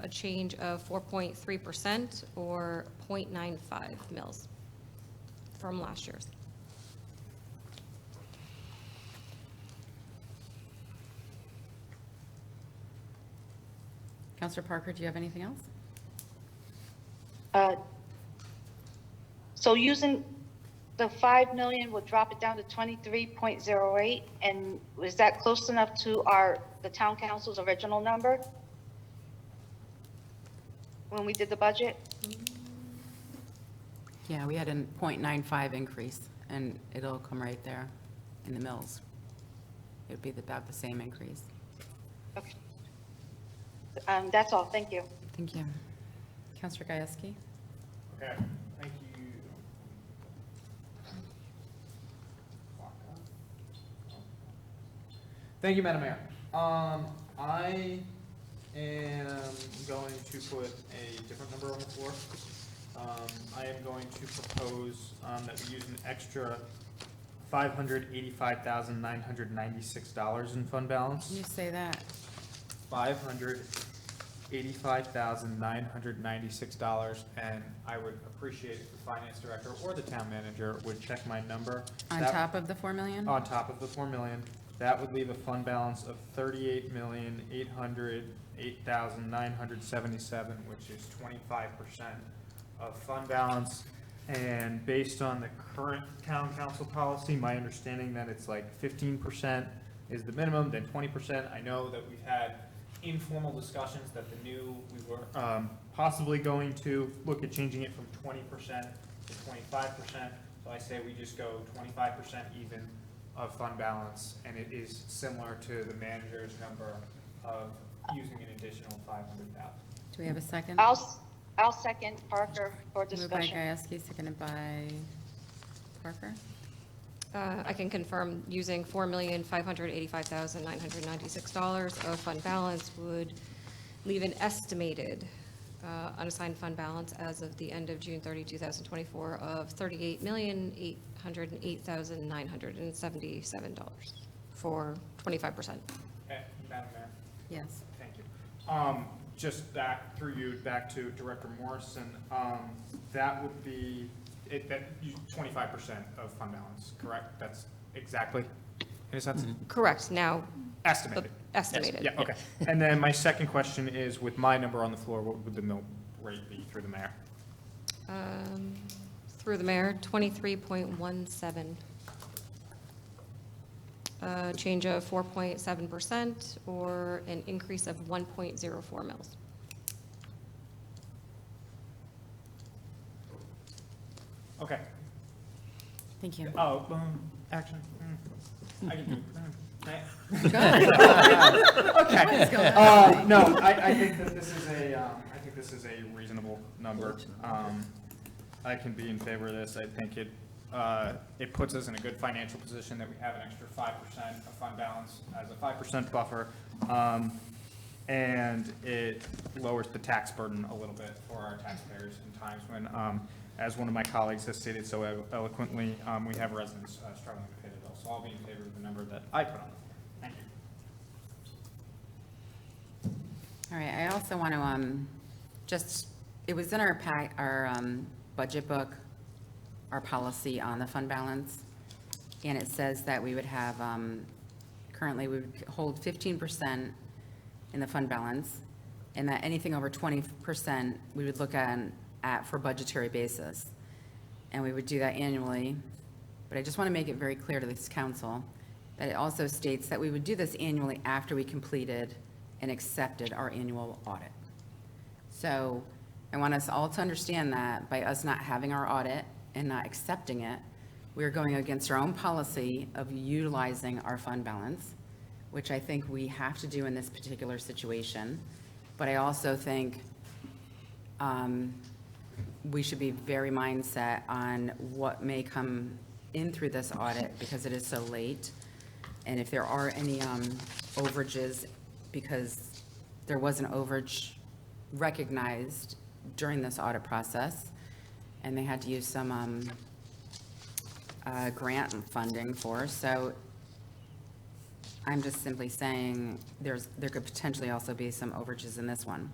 a change of 4.3% or 0.95 mils from last year's. Counselor Parker, do you have anything else? So using the 5 million would drop it down to 23.08, and is that close enough to the town council's original number when we did the budget? Yeah, we had a 0.95 increase, and it'll come right there in the mills. It would be about the same increase. Okay. That's all, thank you. Thank you. Counselor Gajewski? Okay, thank you. Thank you, Madam Mayor. I am going to put a different number on the floor. I am going to propose that we use an extra $585,996 in fund balance. Can you say that? $585,996, and I would appreciate if the finance director or the town manager would check my number. On That- top of the 4 million? On top of the 4 million, that would leave a fund balance of 38,808,977, which is 25% of fund balance. And based on the current town council policy, my understanding that it's like 15% is the minimum, then 20%. I know that we've had informal discussions that we were possibly going to look at changing it from 20% to 25%. So I say we just go 25% even of fund balance, and it is similar to the manager's number of using an additional 500,000. Do we have a second? I'll second Parker for Moved by discussion. Gajewski, seconded by Parker. I can confirm using $4,585,996 of fund balance would leave an estimated unassigned fund balance as of the end of June 30, 2024 of $38,808,977 for 25%. Madam Mayor, Yes. thank you. Just back through you, back to Director Morrison, that would be, that 25% of fund balance, correct? That's exactly, in a sense? Correct, now. Estimated. Estimated. Yeah, okay. And then my second question is, with my number on the floor, what would the mill rate be through the mayor? Through the mayor, 23.17. Change of 4.7% or an increase of 1.04 mils. Okay. Thank you. Oh, action. I can do it. Okay. No, I think that this is a reasonable number. I can be in favor of this. I think it puts us in a good financial position that we have an extra 5% of fund balance as a 5% buffer. And it lowers the tax burden a little bit for our taxpayers in times when, as one of my colleagues has stated so eloquently, we have residents struggling to pay the bill. So I'll be in favor of the number that I put on. Thank you. All right, I also want to, it was in our budget book, our policy on the fund balance, and it says that we would have, currently we would hold 15% in the fund balance, and that anything over 20% we would look at for budgetary basis. And we would do that annually, but I just want to make it very clear to this council that it also states that we would do this annually after we completed and accepted our annual audit. So I want us all to understand that by us not having our audit and not accepting it, we're going against our own policy of utilizing our fund balance, which I think we have to do in this particular situation. But I also think we should be very mindset on what may come in through this audit because it is so late. And if there are any overages, because there was an overage recognized during this audit process, and they had to use some grant funding for. So I'm just simply saying there could potentially also be some overages in this one.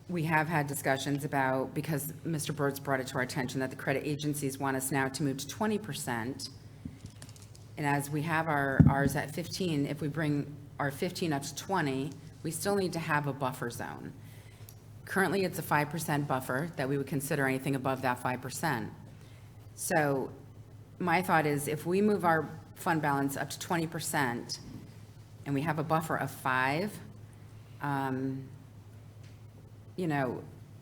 We have had discussions about, because Mr. Bird's brought it to our attention, that the credit agencies want us now to move to 20%. And as we have ours at 15, if we bring our 15 up to 20, we still need to have a buffer zone. Currently, it's a 5% buffer that we would consider anything above that 5%. So my thought is if we move our fund balance up to 20% and we have a buffer of 5,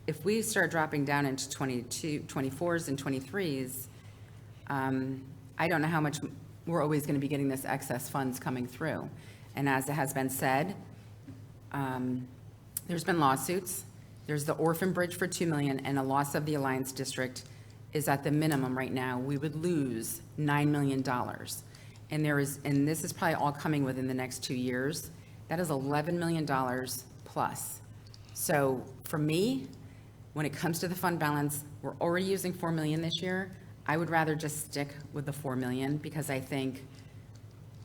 if we start dropping down into 24s and 23s, I don't know how much we're always going to be getting this excess funds coming through. And as it has been said, there's been lawsuits. There's the Orphan Bridge for $2 million, and a loss of the Alliance District is at the minimum right now. We would lose $9 million. And this is probably all coming within the next 2 years. That is $11 million plus. So for me, when it comes to the fund balance, we're already using $4 million this year. I would rather just stick with the $4 million because I think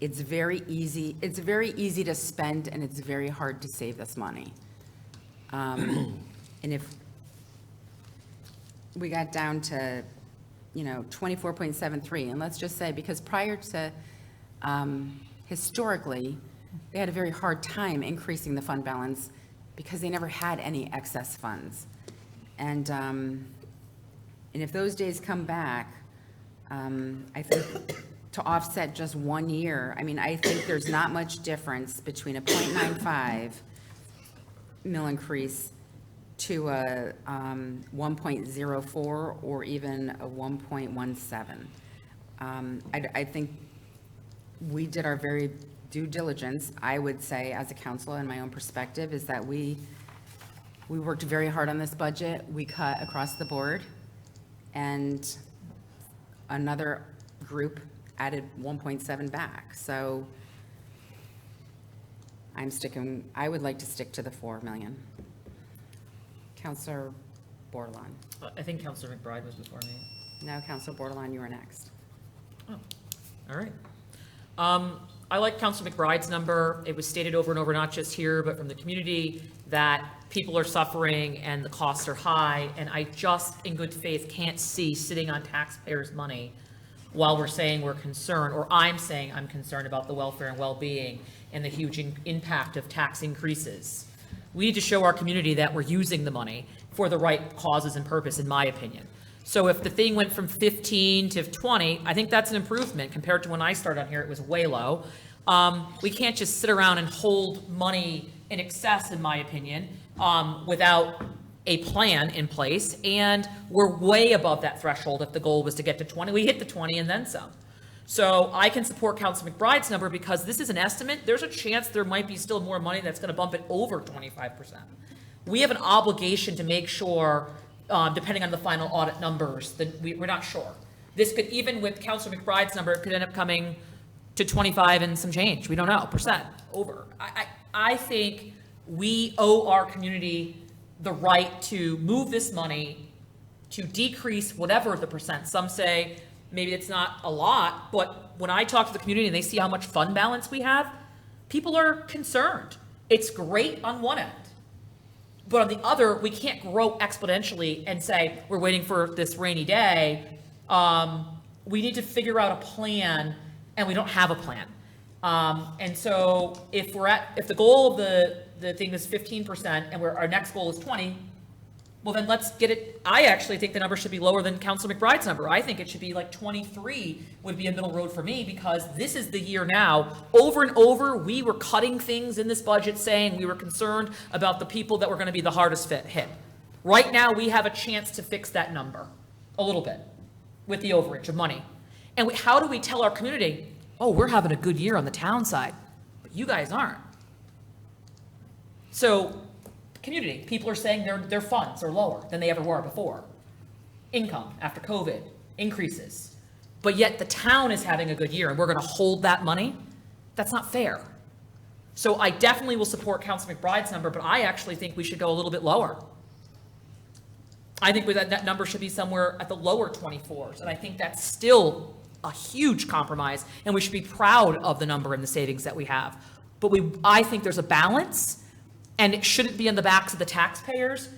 it's very easy to spend and it's very hard to save this money. And if we got down to, 24.73, and let's just say, because prior to, historically, they had a very hard time increasing the fund balance because they never had any excess funds. And if those days come back, I think to offset just 1 year, I think there's not much difference between a 0.95 mill increase to a 1.04 or even a 1.17. I think we did our very due diligence, I would say, as a council, and my own perspective, is that we worked very hard on this budget. We cut across the board, and another group added 1.7 back. So I would like to stick to the 4 million. Counselor Bordelon. I think Counselor McBride was before me. No, Counselor Bordelon, you are next. Oh, all right. I like Counselor McBride's number. It was stated over and over, not just here, but from the community, that people are suffering and the costs are high. And I just, in good faith, can't see sitting on taxpayers' money while we're saying we're concerned, or I'm saying I'm concerned about the welfare and well-being and the huge impact of tax increases. We need to show our community that we're using the money for the right causes and purpose, in my opinion. So if the thing went from 15 to 20, I think that's an improvement compared to when I started on here, it was way low. We can't just sit around and hold money in excess, in my opinion, without a plan in place. And we're way above that threshold. If the goal was to get to 20, we hit the 20 and then some. So I can support Council McBride's number because this is an estimate. There's a chance there might be still more money that's going to bump it over 25%. We have an obligation to make sure, depending on the final audit numbers, that we're not sure. This could, even with Council McBride's number, it could end up coming to 25 and some change. We don't know, percent over. I think we owe our community the right to move this money to decrease whatever the percent. Some say maybe it's not a lot, but when I talk to the community and they see how much fund balance we have, people are concerned. It's great on one end, but on the other, we can't grow exponentially and say we're waiting for this rainy day. We need to figure out a plan, and we don't have a plan. And so if the goal of the thing is 15% and our next goal is 20, well then let's get it. I actually think the number should be lower than Council McBride's number. I think it should be like 23 would be a middle road for me, because this is the year now. Over and over, we were cutting things in this budget saying we were concerned about the people that were going to be the hardest hit. Right now, we have a chance to fix that number a little bit with the overage of money. And how do we tell our community, oh, we're having a good year on the town side, but you guys aren't? So, community, people are saying their funds are lower than they ever were before. Income after COVID increases, but yet the town is having a good year and we're going to hold that money? That's not fair. So I definitely will support Council McBride's number, but I actually think we should go a little bit lower. I think that number should be somewhere at the lower 24s, and I think that's still a huge compromise, and we should be proud of the number and the savings that we have. But I think there's a balance, and it shouldn't be in the backs of the taxpayers,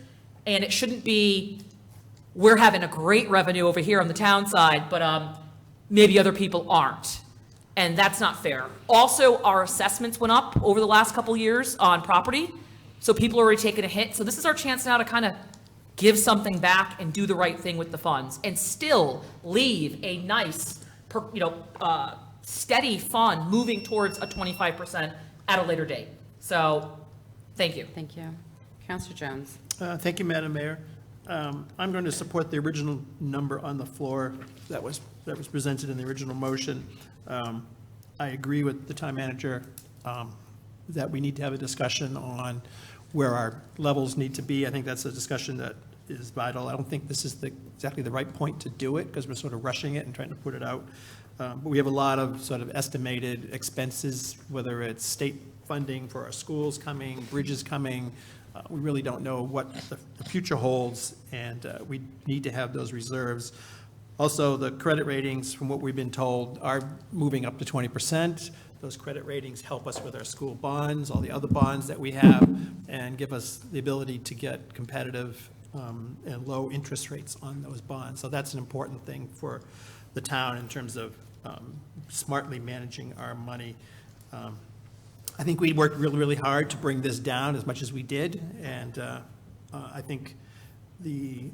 and it shouldn't be, we're having a great revenue over here on the town side, but maybe other people aren't. And that's not fair. Also, our assessments went up over the last couple years on property, so people are already taking a hit. So this is our chance now to kind of give something back and do the right thing with the funds, and still leave a nice, steady fund moving towards a 25% at a later date. So, thank you. Thank you. Counselor Jones. Thank you, Madam Mayor. I'm going to support the original number on the floor that was presented in the original motion. I agree with the town manager that we need to have a discussion on where our levels need to be. I think that's a discussion that is vital. I don't think this is exactly the right point to do it, because we're sort of rushing it and trying to put it out. But we have a lot of sort of estimated expenses, whether it's state funding for our schools coming, bridges coming. We really don't know what the future holds, and we need to have those reserves. Also, the credit ratings, from what we've been told, are moving up to 20%. Those credit ratings help us with our school bonds, all the other bonds that we have, and give us the ability to get competitive and low interest rates on those bonds. So that's an important thing for the town in terms of smartly managing our money. I think we worked really, really hard to bring this down as much as we did, and I think the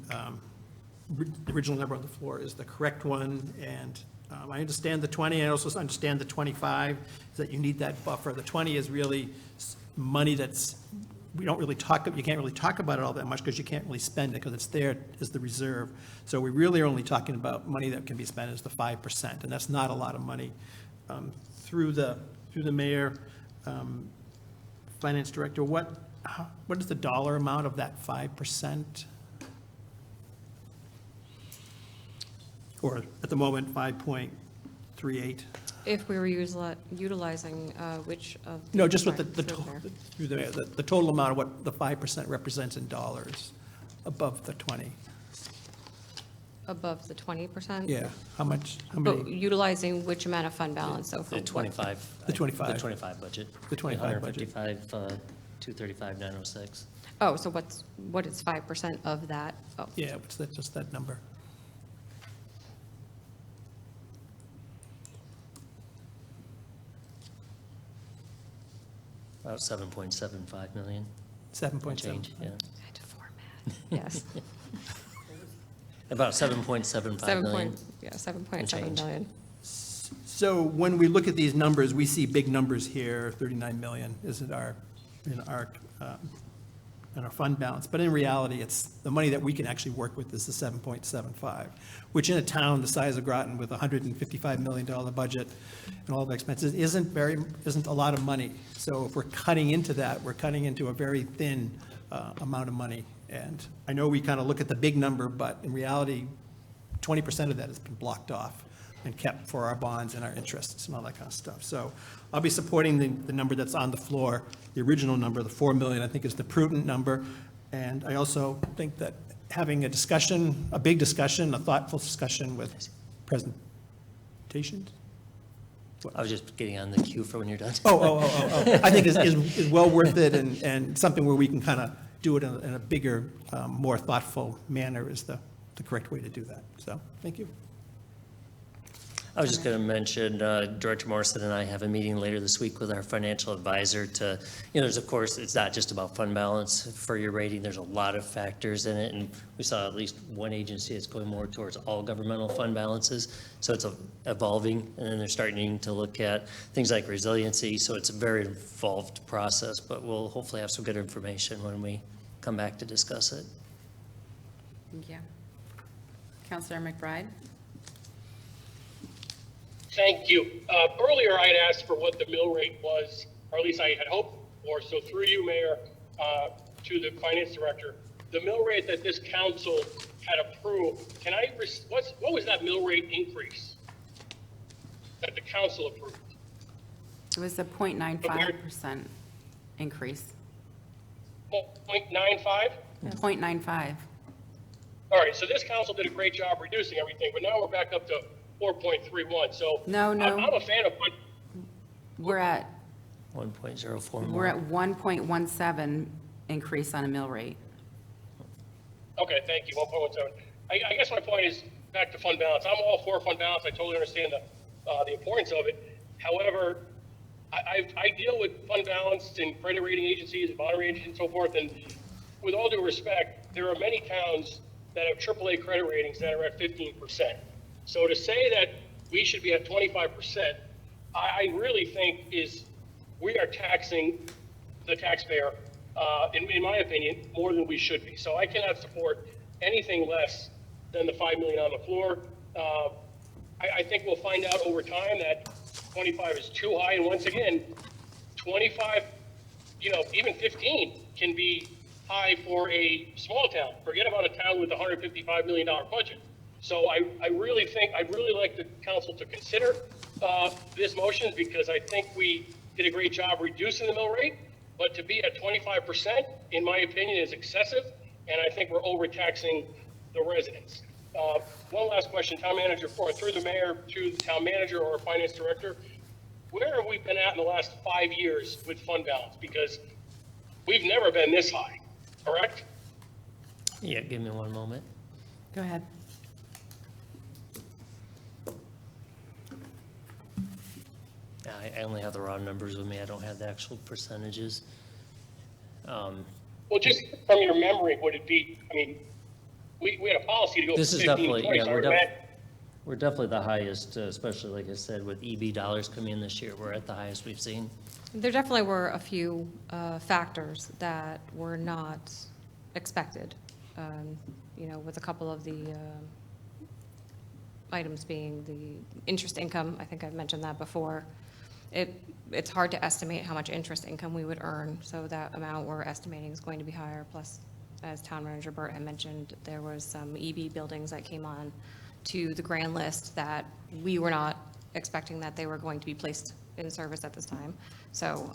original number on the floor is the correct one, and I understand the 20, I also understand the 25, is that you need that buffer. The 20 is really money that's, you can't really talk about it all that much because you can't really spend it because it's there as the reserve. So we really are only talking about money that can be spent as the 5%, and that's not a lot of money. Through the mayor, finance director, what is the dollar amount of that 5%? Or at the moment, 5.38? If we were utilizing which of? No, just what sorry, the through there. through the total amount of what the 5% represents in dollars above the 20. Above the 20%? Yeah, how much, how But many? utilizing which amount of fund balance, so for The what? 25. The 25. The 25 budget. The 25 budget. 155, 235, 906. Oh, so what is 5% of that? Oh, Yeah, what's that, just that number? About 7.75 million. 7.7. Change, yeah. I had to format, yes. About 7.75 million. 7.7 change. million. So when we look at these numbers, we see big numbers here, 39 million is in our fund balance. But in reality, it's, the money that we can actually work with is the 7.75, which in a town the size of Groton with a $155 million budget and all the expenses isn't a lot of money. So if we're cutting into that, we're cutting into a very thin amount of money. And I know we kind of look at the big number, but in reality, 20% of that has been blocked off and kept for our bonds and our interests and all that kind of stuff. So I'll be supporting the number that's on the floor, the original number, the 4 million, I think is the prudent number. And I also think that having a discussion, a big discussion, a thoughtful discussion with presentations. I was just getting on the queue for when you're done. I think is well worth it and something where we can kind of do it in a bigger, more thoughtful manner is the correct way to do that. So, thank you. I was just going to mention, Director Morrison and I have a meeting later this week with our financial advisor to, there's, of course, it's not just about fund balance for your rating. There's a lot of factors in it, and we saw at least one agency that's going more towards all governmental fund balances. So it's evolving, and then they're starting to look at things like resiliency. So it's a very involved process, but we'll hopefully have some good information when we come back to discuss it. Thank you. Counselor McBride? Thank you. Earlier, I had asked for what the mill rate was, or at least I had hoped for. So through you, Mayor, to the Finance Director, the mill rate that this council had approved, what was that mill rate increase that the council approved? It was a 0.95% increase. 0.95? 0.95. All right, so this council did a great job reducing everything, but now we're back up to 4.31. So No. I'm a fan of what. We're at 1.04 more. We're at 1.17 increase on a mill rate. Okay, thank you. 1.17. I guess my point is back to fund balance. I'm all for fund balance. I totally understand the importance of it. However, I deal with fund balance and credit rating agencies and bond rating and so forth. And with all due respect, there are many towns that have AAA credit ratings that are at 15%. So to say that we should be at 25%, I really think we are taxing the taxpayer, in my opinion, more than we should be. So I cannot support anything less than the 5 million on the floor. I think we'll find out over time that 25 is too high. And once again, 25, even 15 can be high for a small town. Forget about a town with a $155 million budget. So I really think, I'd really like the council to consider this motion because I think we did a great job reducing the mill rate, but to be at 25%, in my opinion, is excessive, and I think we're overtaxing the residents. One last question, town manager, through the mayor to the town manager or finance director, where have we been at in the last 5 years with fund balance? Because we've never been this high, correct? Yeah, give me one moment. Go ahead. I only have the raw numbers with me. I don't have the actual percentages. Well, just from your memory, would it be, we had a policy to go This from is 15 to definitely, 20. yeah, so we're definitely the highest, especially like I said, with EB dollars coming in this year, we're at the highest we've seen. There definitely were a few factors that were not expected, with a couple of the items being the interest income. I think I've mentioned that before. It's hard to estimate how much interest income we would earn, so that amount we're estimating is going to be higher. Plus, as Town Manager Burt had mentioned, there was some EB buildings that came on to the grand list that we were not expecting that they were going to be placed in service at this time. So,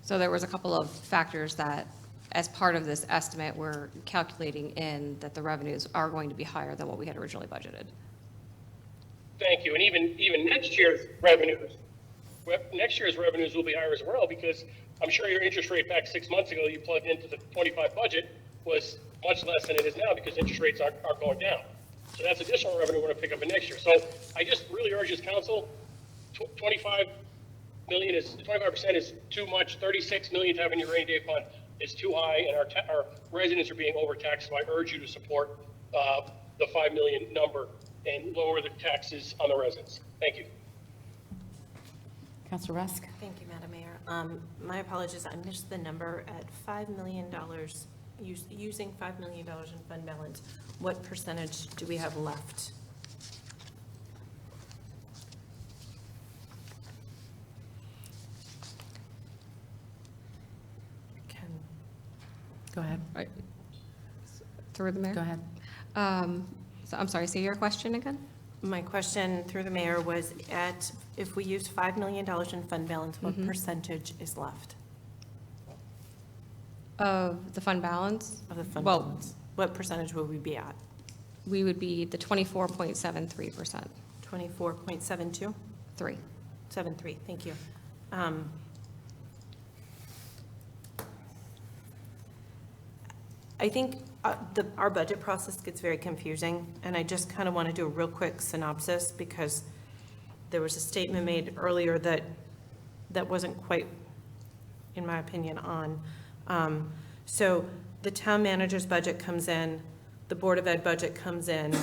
so there was a couple of factors that, as part of this estimate, we're calculating in that the revenues are going to be higher than what we had originally budgeted. Thank you. And even next year's revenues will be higher as well, because I'm sure your interest rate back 6 months ago you plugged into the 25 budget was much less than it is now because interest rates are going down. So that's additional revenue we're going to pick up in next year. So I just really urge this council, 25% is too much. 36 million to have in your rainy day fund is too high, and our residents are being overtaxed. So I urge you to support the 5 million number and lower the taxes on the residents. Thank you. Counselor Rusk? Thank you, Madam Mayor. My apologies, I missed the number at $5 million, using $5 million in fund balance. What percentage do we have left? Ken? Go ahead. Through the mayor? Go ahead. So I'm sorry, say your question again? My question through the mayor was if we use $5 million in fund balance, what percentage is left Of the fund balance? of the fund Well, balance? What percentage would we be at? we would be the 24.73%. 24.72? 3. 73, thank you. I think our budget process gets very confusing, and I just kind of want to do a real quick synopsis because there was a statement made earlier that wasn't quite, in my opinion, on. So the town manager's budget comes in, the Board of Ed budget comes in,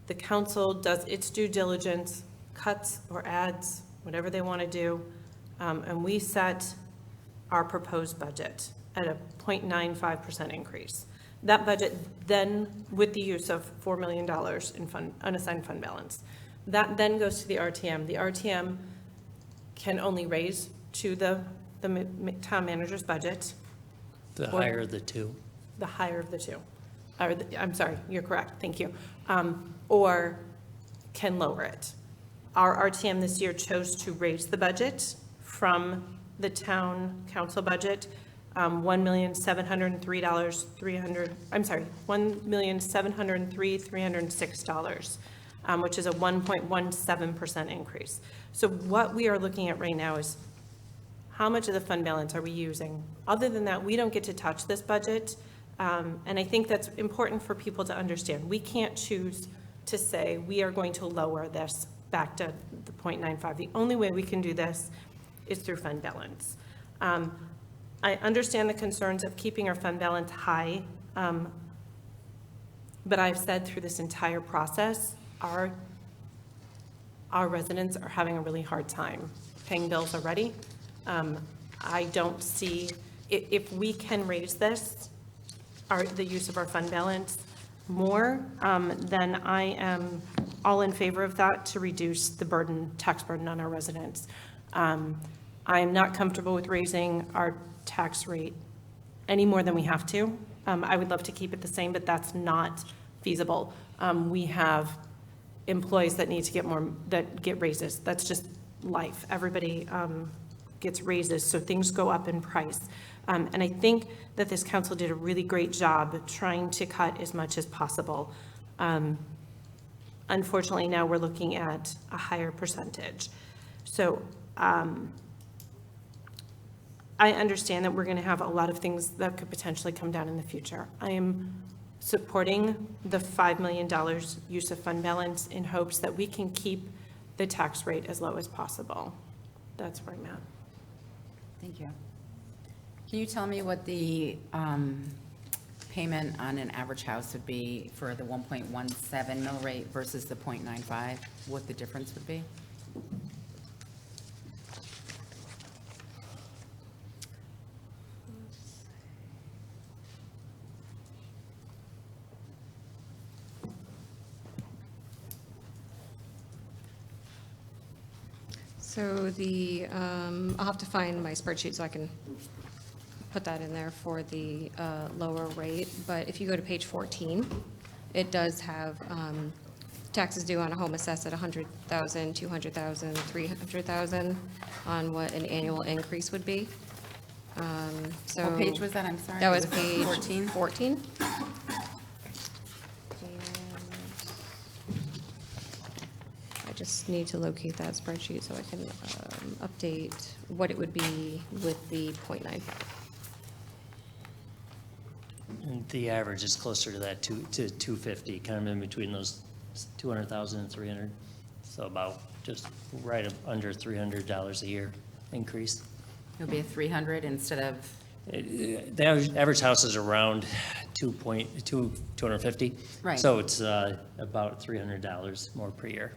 the council does its due diligence, cuts or adds, whatever they want to do, and we set our proposed budget at a 0.95% increase. That budget then, with the use of $4 million in unassigned fund balance, that then goes to the RTM. The RTM can only raise to the town manager's budget. The higher of the two. The higher of the two. I'm sorry, you're correct, thank you. Or can lower it. Our RTM this year chose to raise the budget from the town council budget, $1,703,306, which is a 1.17% increase. So what we are looking at right now is how much of the fund balance are we using? Other than that, we don't get to touch this budget. And I think that's important for people to understand. We can't choose to say we are going to lower this back to the 0.95. The only way we can do this is through fund balance. I understand the concerns of keeping our fund balance high, but I've said through this entire process, our residents are having a really hard time paying bills already. I don't see, if we can raise this, the use of our fund balance more, then I am all in favor of that to reduce the tax burden on our residents. I am not comfortable with raising our tax rate any more than we have to. I would love to keep it the same, but that's not feasible. We have employees that need to get raises. That's just life. Everybody gets raises, so things go up in price. And I think that this council did a really great job trying to cut as much as possible. Unfortunately, now we're looking at a higher percentage. So I understand that we're going to have a lot of things that could potentially come down in the future. I am supporting the $5 million use of fund balance in hopes that we can keep the tax rate as low as possible. That's where I'm at. Thank you. Can you tell me what the payment on an average house would be for the 1.17 mill rate versus the 0.95? What the difference would be? So I'll have to find my spreadsheet so I can put that in there for the lower rate. But if you go to page 14, it does have taxes due on a home assessed at 100,000, 200,000, 300,000 on what an annual increase would be. So What page was that? I'm sorry. That was it page 14? 14. I just need to locate that spreadsheet so I can update what it would be with the .95. And the average is closer to that to 250, kind of in between those 200,000 and 300. So about just right under $300 a year increase. It'll be a 300 instead of, The average house is around 250. Right. So it's about $300 more per year.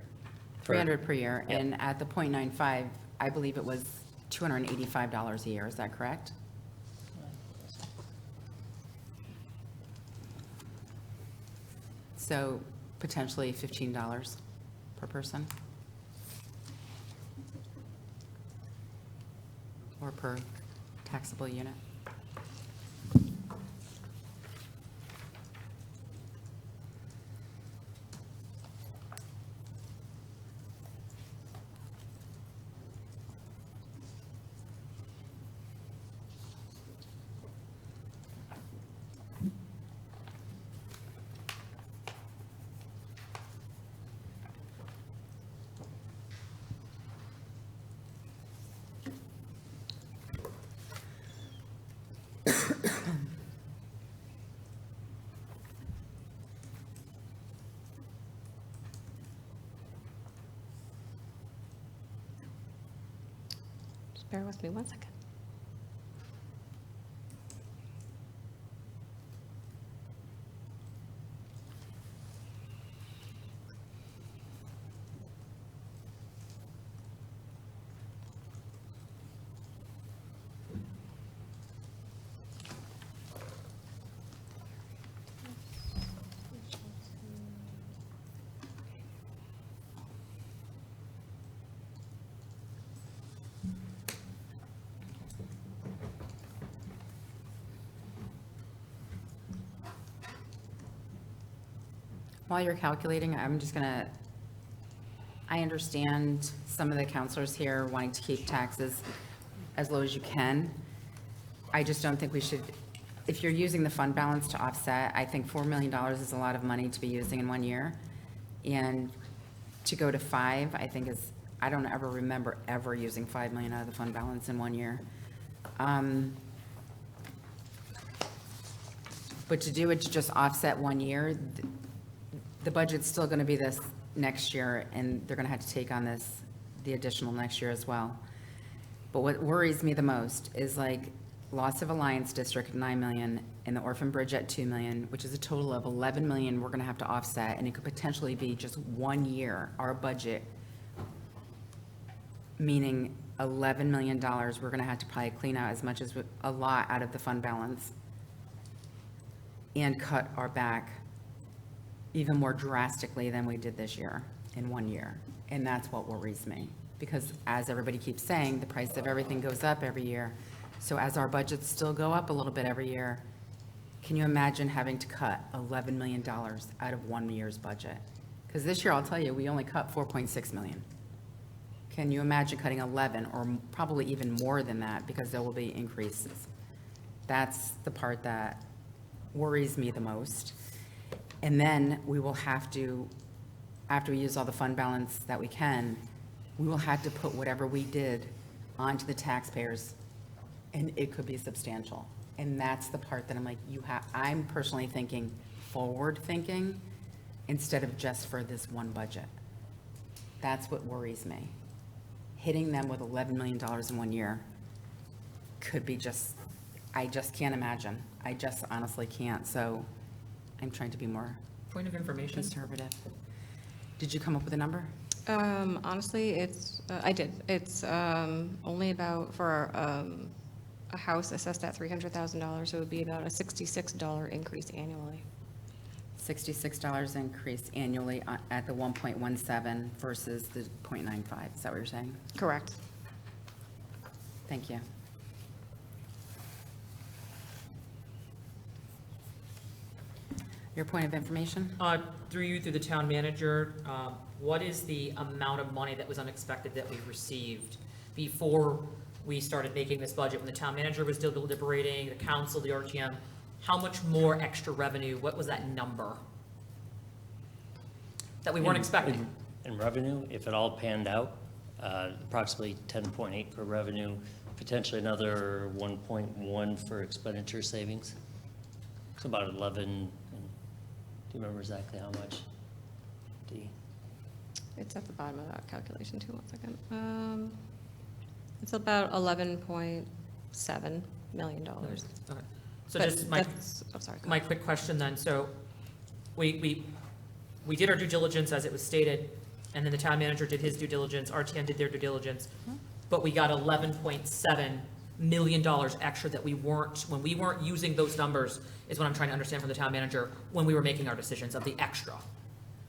300 per year. Yep. And at the .95, I believe it was $285 a year. Is that correct? So potentially $15 per person? Or per taxable unit? Just bear with me 1 second. While you're calculating, I'm just gonna, I understand some of the counselors here wanting to keep taxes as low as you can. I just don't think we should, if you're using the fund balance to offset, I think $4 million is a lot of money to be using in 1 year. And to go to 5, I think is, I don't ever remember ever using 5 million out of the fund balance in 1 year. But to do it to just offset 1 year, the budget's still going to be this next year, and they're going to have to take on this, the additional next year as well. But what worries me the most is like loss of Alliance District, 9 million, and the Orphan Bridge at 2 million, which is a total of 11 million we're going to have to offset, and it could potentially be just 1 year, our budget, meaning $11 million, we're going to have to probably clean out as much as, a lot out of the fund balance and cut our back even more drastically than we did this year, in 1 year. And that's what worries me, because as everybody keeps saying, the price of everything goes up every year. So as our budgets still go up a little bit every year, can you imagine having to cut $11 million out of 1 year's budget? Because this year, I'll tell you, we only cut 4.6 million. Can you imagine cutting 11, or probably even more than that, because there will be increases? That's the part that worries me the most. And then we will have to, after we use all the fund balance that we can, we will have to put whatever we did onto the taxpayers, and it could be substantial. And that's the part that I'm like, I'm personally thinking forward thinking instead of just for this one budget. That's what worries me. Hitting them with $11 million in 1 year could be just, I just can't imagine. I just honestly can't. So I'm trying to be more Point of information. conservative. Did you come up with a number? Honestly, I did. It's only about, for a house assessed at $300,000, it would be about a $66 increase annually. $66 increase annually at the 1.17 versus the 0.95. Is that what you're saying? Correct. Thank you. Your point of information? Through you, through the town manager, what is the amount of money that was unexpected that we received before we started making this budget? When the town manager was still deliberating, the council, the RTM, how much more extra revenue, what was that number that we weren't expecting? In revenue, if it all panned out, approximately 10.8 for revenue, potentially another 1.1 for expenditure savings. It's about 11, do you remember exactly how much? D. It's at the bottom of that calculation too, 1 second. It's about $11.7 million. Okay. So But just I'm sorry. go my ahead. quick question then, so we did our due diligence as it was stated, and then the town manager did his due diligence, RTM did their due diligence, but we got $11.7 million extra that we weren't, when we weren't using those numbers, is what I'm trying to understand from the town manager, when we were making our decisions of the extra.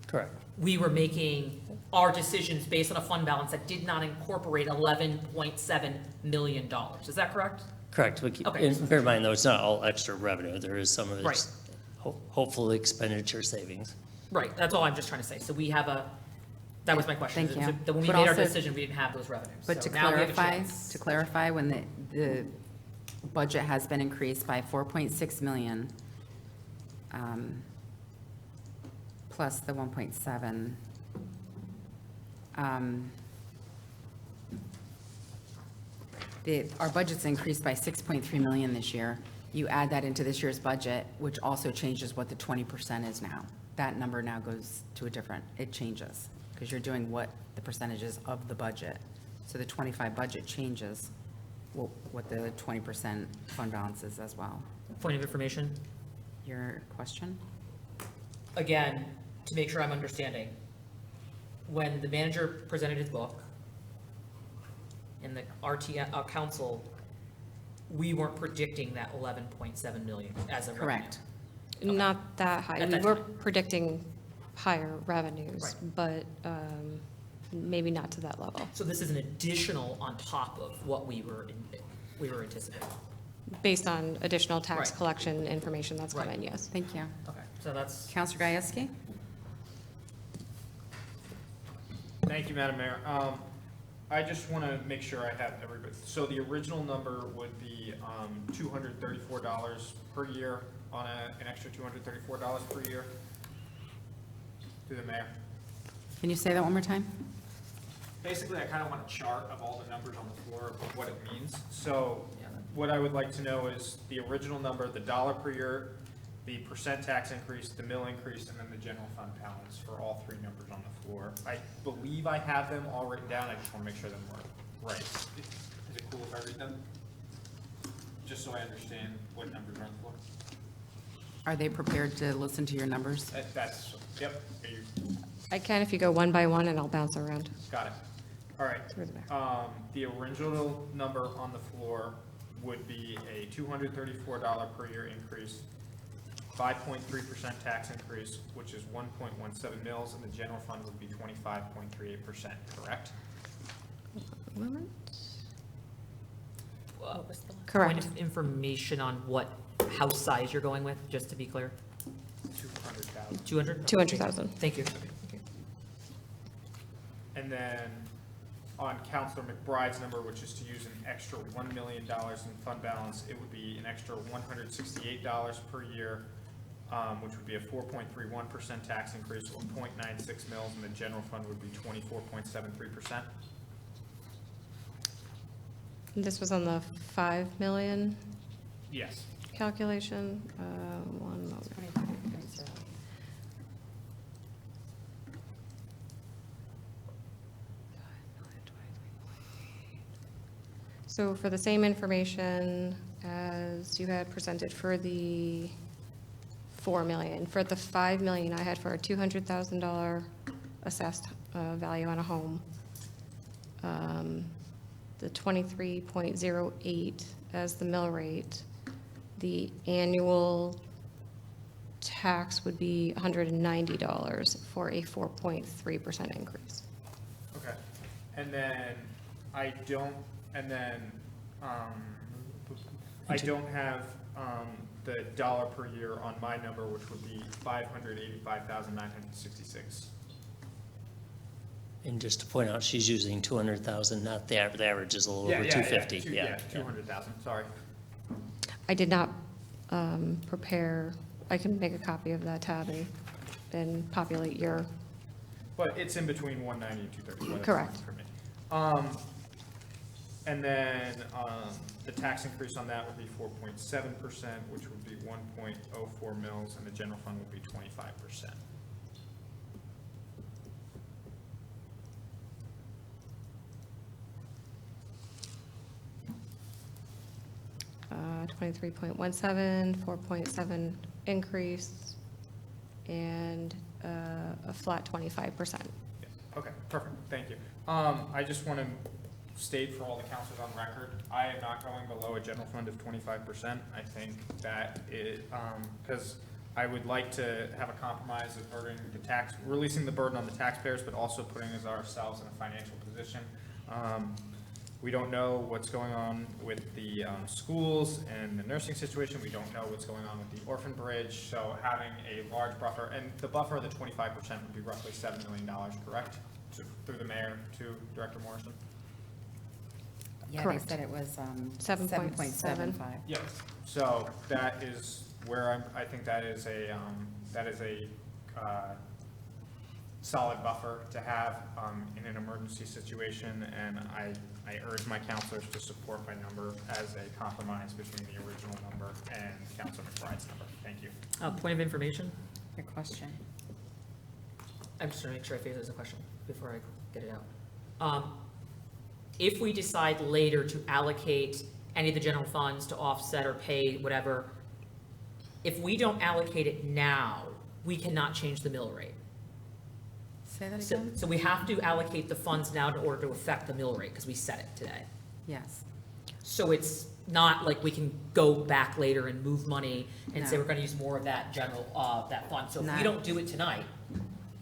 Correct. We were making our decisions based on a fund balance that did not incorporate $11.7 million. Is that correct? Correct. Okay. And bear in mind, though, it's not all extra revenue. There is some of Right. it's hopefully expenditure savings. Right, that's all I'm just trying to say. So we have that was my question. Thank you. So when we But made our also- decision, we didn't have those revenues. But So to now we have a clarify, chance. when the budget has been increased by 4.6 million, plus the 1.7, our budget's increased by 6.3 million this year. You add that into this year's budget, which also changes what the 20% is now. That number now goes to it changes, because you're doing what the percentage is of the budget. So the 25 budget changes what the 20% fund balance is as well. Point of information, Your question? again, to make sure I'm understanding. When the manager presented his book in the RTM council, we weren't predicting that 11.7 million as a revenue. Correct. Not that high. At We that were time. predicting higher revenues, Right. but maybe not to that level, So this is an additional on top of what we were anticipating. based on additional tax Right. collection information that's come Right. in, yes. Thank you. Okay, so that's, Counselor Gieske? Thank you, Madam Mayor. I just want to make sure I have everybody, so the original number would be $234 per year on an extra $234 per year to the mayor. Can you say that one more time? Basically, I kind of want a chart of all the numbers on the floor of what it means. So what I would like to know is the original number, the dollar per year, the percent tax increase, the mill increase, and then the general fund balance for all three numbers on the floor. I believe I have them all written down. I just want to make sure them were right. Is it cool if I read them? Just so I understand what numbers are on the floor. Are they prepared to listen to your numbers? That's, yep, I can if you go one by one, and I'll bounce around. got it. All right. Through the back. The original number on the floor would be a $234 per year increase, 5.3% tax increase, which is 1.17 mils, and the general fund would be 25.38%, correct? Moment. what was the Correct. point of information on what house size you're going with, just to be clear? 200,000. 200? 200,000. Thank you. And then on Councilor McBride's number, which is to use an extra $1 million in fund balance, it would be an extra $168 per year, which would be a 4.31% tax increase, or 0.96 mils, and the general fund would be 24.73%. This was on the 5 million Yes. calculation. One moment. So for the same information as you had presented for the 4 million, for the 5 million I had for a $200,000 assessed value on a home, the 23.08 as the mill rate, the annual tax would be $190 for a 4.3% increase. Okay. And then I don't have, the dollar per year on my number, which would be 585,966. And just to point out, she's using 200,000, not the average is a little over 250. Yeah, 200,000, sorry. I did not prepare, I can make a copy of that tab and populate your, But it's in between 190 and 230. Correct. For me. And then the tax increase on that would be 4.7%, which would be 1.04 mils, and the general fund would be 25%. uh, 23.17, 4.7 increase, and a flat 25%. Yes. Okay, perfect, thank you. I just want to state for all the councilors on record, I am not going below a general fund of 25%. I think that it, because I would like to have a compromise of releasing the burden on the taxpayers, but also putting ourselves in a financial position. We don't know what's going on with the schools and the nursing situation. We don't know what's going on with the orphan bridge. So having a large buffer, and the buffer of the 25% would be roughly $7 million, correct? Through the mayor to Director Morrison? Yeah, they Correct. said it was 7.75. Yes. So that is where I think that is a solid buffer to have in an emergency situation, and I urge my counselors to support my number as a compromise between the original number and Councilor McBride's number. Thank you. Point of information, Your question. I'm just trying to make sure I phrase it as a question before I get it out. If we decide later to allocate any of the general funds to offset or pay whatever, if we don't allocate it now, we cannot change the mill rate. Say that again? So we have to allocate the funds now in order to affect the mill rate, because we set it today. Yes. So it's not like we can go back later and move money and say No. we're gonna use more of that general, that fund. So if we Not- don't do it tonight,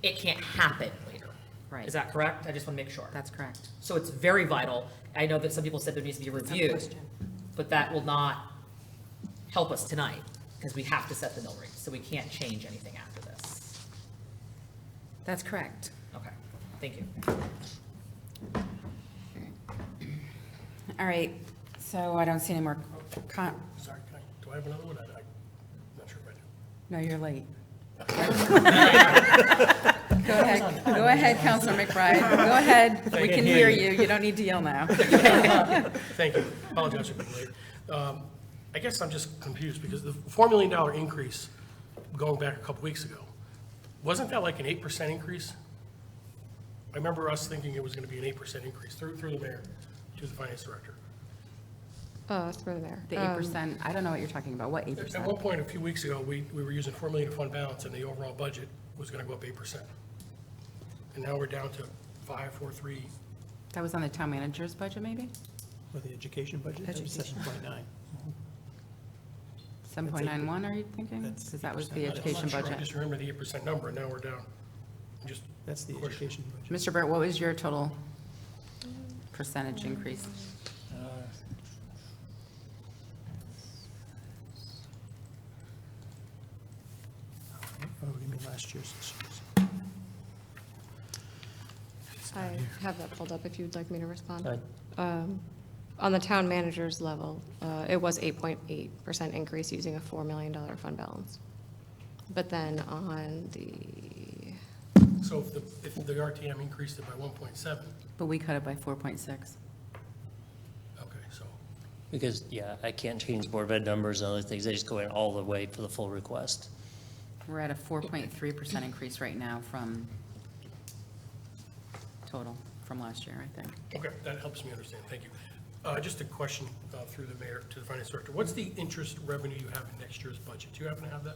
it can't happen later. Right. Is that correct? I just wanna make sure. That's correct. So it's very vital. I know that some people said there needs to be a review, but that will not help us tonight, because we have to set the mill rate, so we can't change anything after this. That's correct. Okay, thank you. All right, so I don't see any more Sorry, do I have another one? I'm not sure if I do. no, you're late. Go ahead, Councilor McBride. Go ahead. We can hear you. You don't need to yell now. Thank you. Apologize for being late. I guess I'm just confused because the $4 million increase going back a couple weeks ago, wasn't that like an 8% increase? I remember us thinking it was going to be an 8% increase through the mayor to the finance director. Through the mayor. The 8%, I don't know what you're talking about. What At one 8%? point, a few weeks ago, we were using $4 million of fund balance and the overall budget was going to go up 8%. And now we're down to 543. That was on the town manager's budget, maybe? For the education budget, that was Education. 7.9. 7.91, are you thinking? That's Because that was 8%. the I'm not education I budget. just remember the 8% number and now we're down. Just That's the question. education budget. Mr. Burt, what was your total percentage increase? Oh, you mean last year's? This year's. I have that pulled up if you'd like me to respond. Go On the town manager's level, it was 8.8% increase using a $4 million fund balance. But then on the, So if the RTM increased it by 1.7, But we cut it by 4.6. okay, so, Because, yeah, I can't change board of ed numbers and other things. They just go in all the way for the full request. We're at a 4.3% increase right now from total from last year, I think. okay, that helps me understand, thank you. Just a question through the mayor to the finance director. What's the interest revenue you have in next year's budget? Do you happen to have that?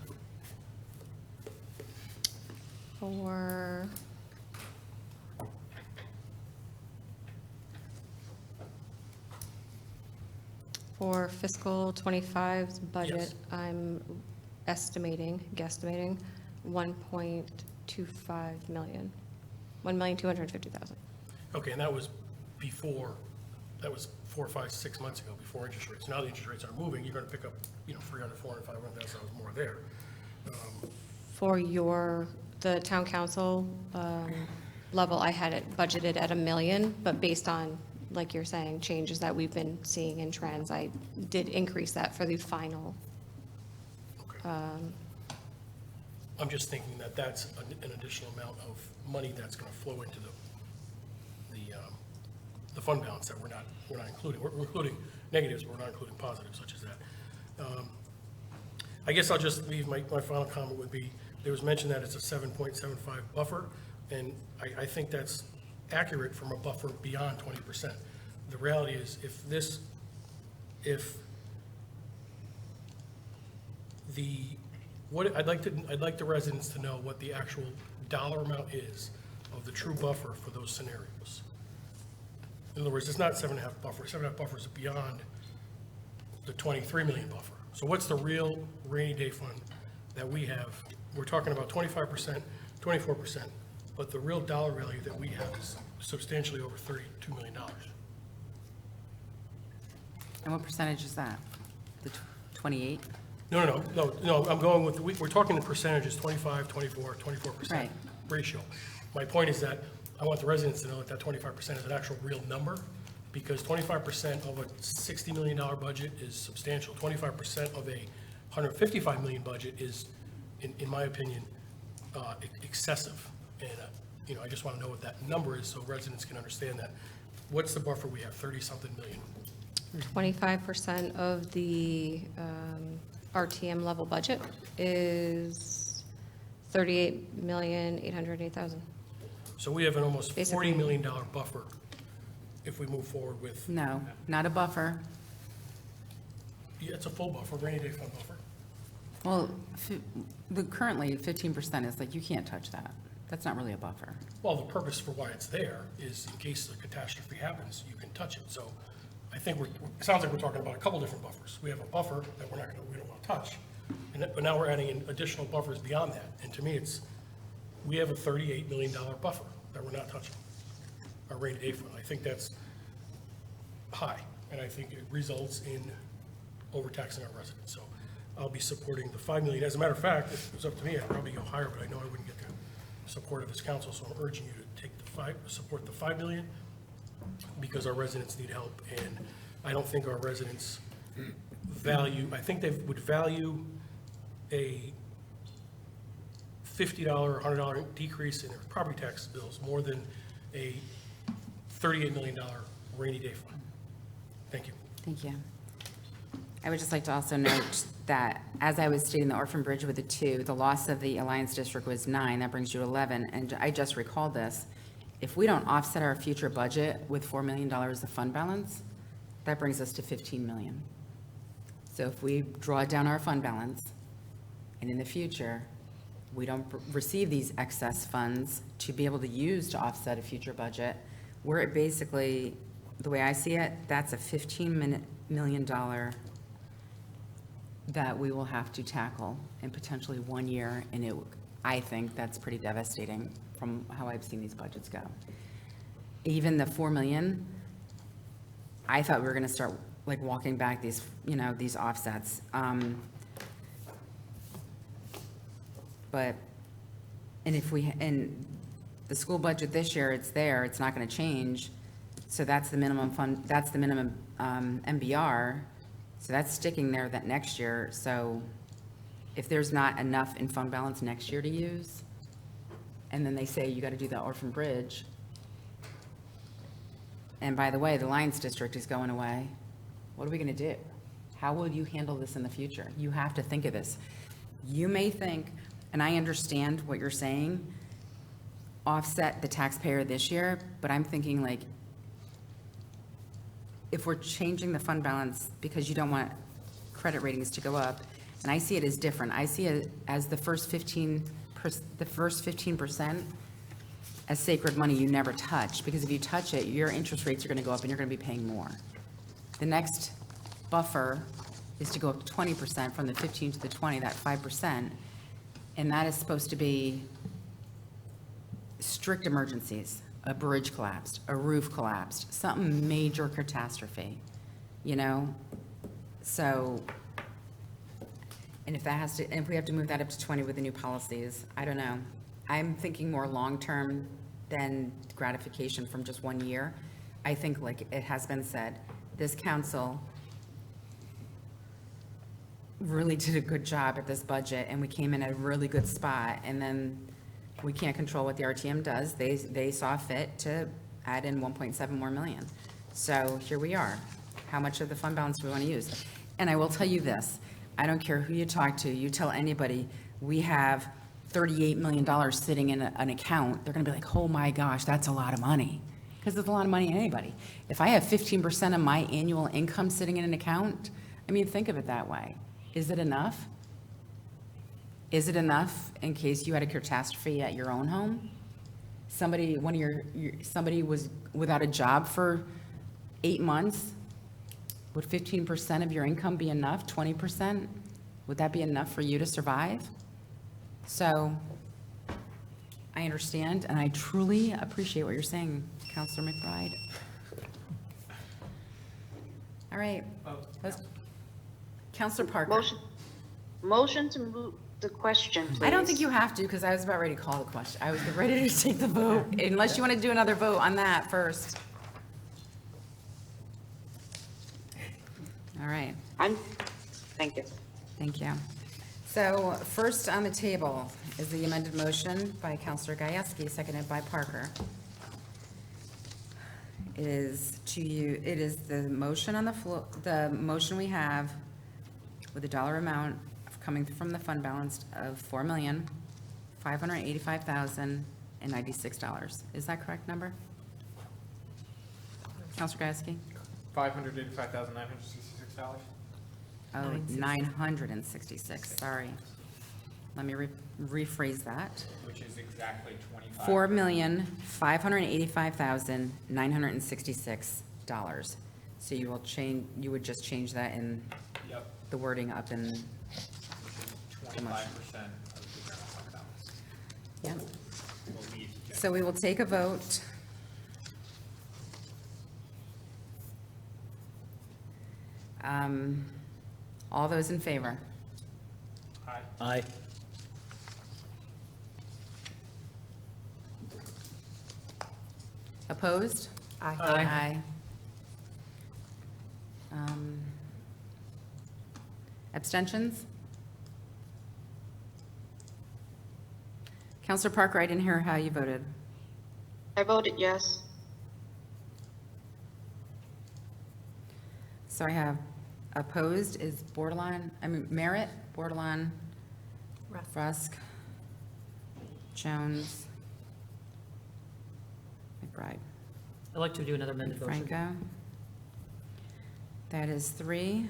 for fiscal '25's budget, Yes. I'm guesstimating 1.25 million, 1,250,000. Okay, and that was before, that was 4, 5, 6 months ago before interest rates. Now the interest rates are moving, you're gonna pick up, you know, 300, 400, 500,000 more there. For the town council level, I had it budgeted at $1 million, but based on, like you're saying, changes that we've been seeing in trends, I did increase that for the final. Okay. I'm just thinking that that's an additional amount of money that's gonna flow into the fund balance that we're not including. We're including negatives, but we're not including positives such as that. I guess I'll just leave, my final comment would be, there was mention that it's a 7.75 buffer, and I think that's accurate from a buffer beyond 20%. The reality is, I'd like the residents to know what the actual dollar amount is of the true buffer for those scenarios. In other words, it's not 7.5 buffer. 7.5 buffer is beyond the 23 million buffer. So what's the real rainy day fund that we have? We're talking about 25%, 24%, but the real dollar value that we have is substantially over $32 million. And what percentage is that? The 28? No, I'm going with, we're talking in percentages, 25, 24, 24% Right. ratio. My point is that I want the residents to know that 25% is an actual real number, because 25% of a $60 million budget is substantial. 25% of a $155 million budget is, in my opinion, excessive. And, I just want to know what that number is so residents can understand that. What's the buffer we have, 30-something million? 25% of the RTM level budget is $38,808,000. So we have an almost Basically. $40 million buffer if we move forward with, No, not a buffer. yeah, it's a full buffer, rainy day fund buffer. Well, currently 15% is like, you can't touch that. That's not really a buffer. Well, the purpose for why it's there is in case a catastrophe happens, you can touch it. So I think it sounds like we're talking about a couple different buffers. We have a buffer that we don't want to touch, but now we're adding in additional buffers beyond that. And to me, we have a $38 million buffer that we're not touching, our rainy day fund. I think that's high, and I think it results in overtaxing our residents. So I'll be supporting the $5 million. As a matter of fact, if it was up to me, I'd probably go higher, but I know I wouldn't get the support of this council, so I'm urging you to support the $5 million, because our residents need help, and I don't think our residents I think they would value a $50 or $100 decrease in their property tax bills more than a $38 million rainy day fund. Thank you. Thank you. I would just like to also note that, as I was stating, the Orphan Bridge with the 2, the loss of the Alliance District was 9, that brings you to 11, and I just recalled this. If we don't offset our future budget with $4 million of fund balance, that brings us to 15 million. So if we draw down our fund balance, and in the future, we don't receive these excess funds to be able to use to offset a future budget, we're at basically, the way I see it, that's a $15 million that we will have to tackle in potentially 1 year, and I think that's pretty devastating from how I've seen these budgets go. Even the 4 million, I thought we were gonna start like walking back these, these offsets. But, and the school budget this year, it's there, it's not gonna change. So that's the minimum fund, that's the minimum MBR. So that's sticking there that next year. So if there's not enough in fund balance next year to use, and then they say you got to do the Orphan Bridge, and by the way, the Alliance District is going away, what are we going to do? How will you handle this in the future? You have to think of this. You may think, and I understand what you're saying, offset the taxpayer this year, but I'm thinking like, if we're changing the fund balance because you don't want credit ratings to go up, and I see it as different. I see it as the first 15% as sacred money you never touch, because if you touch it, your interest rates are going to go up and you're going to be paying more. The next buffer is to go up to 20% from the 15 to the 20, that 5%, and that is supposed to be strict emergencies, a bridge collapsed, a roof collapsed, something major catastrophe, you know? So, and if that has to, and if we have to move that up to 20 with the new policies, I don't know. I'm thinking more long-term than gratification from just 1 year. I think, like it has been said, this council really did a good job at this budget, and we came in at a really good spot, and then we can't control what the RTM does. They saw fit to add in 1.7 more million. So here we are. How much of the fund balance do we want to use? And I will tell you this, I don't care who you talk to, you tell anybody, we have $38 million sitting in an account, they're going to be like, oh my gosh, that's a lot of money. Because there's a lot of money in anybody. If I have 15% of my annual income sitting in an account, I mean, think of it that way. Is it enough? Is it enough in case you had a catastrophe at your own home? Somebody was without a job for 8 months? Would 15% of your income be enough? 20%? Would that be enough for you to survive? So I understand, and I truly appreciate what you're saying, Counselor McBride. All right. Counselor Parker. Motion to move the question, please. I don't think you have to, because I was about ready to call the question. I was ready to take the vote, unless you want to do another vote on that first. All right. Thank you. Thank you. So first on the table is the amended motion by Counselor Gajewski, seconded by Parker. It is the motion on the floor, the motion we have with a dollar amount coming from the fund balance of $4,585,096. Is that correct number? Counselor Gajewski? $585,966. Oh, 966, sorry. Let me rephrase that. Which is exactly 25. $4,585,966. So you would just change that in Yep. the wording up in, Which is 25% of the general fund balance. yeah. Will leave to So we will take a vote. All those in favor? Aye. Aye. Opposed? Aye. Aye. Abstentions? Counselor Parker, I didn't hear how you voted. I voted yes. So I have opposed is Merritt, Bordelon, Rusk, Jones, McBride, I'd like to do another amended motion. Franco. That is 3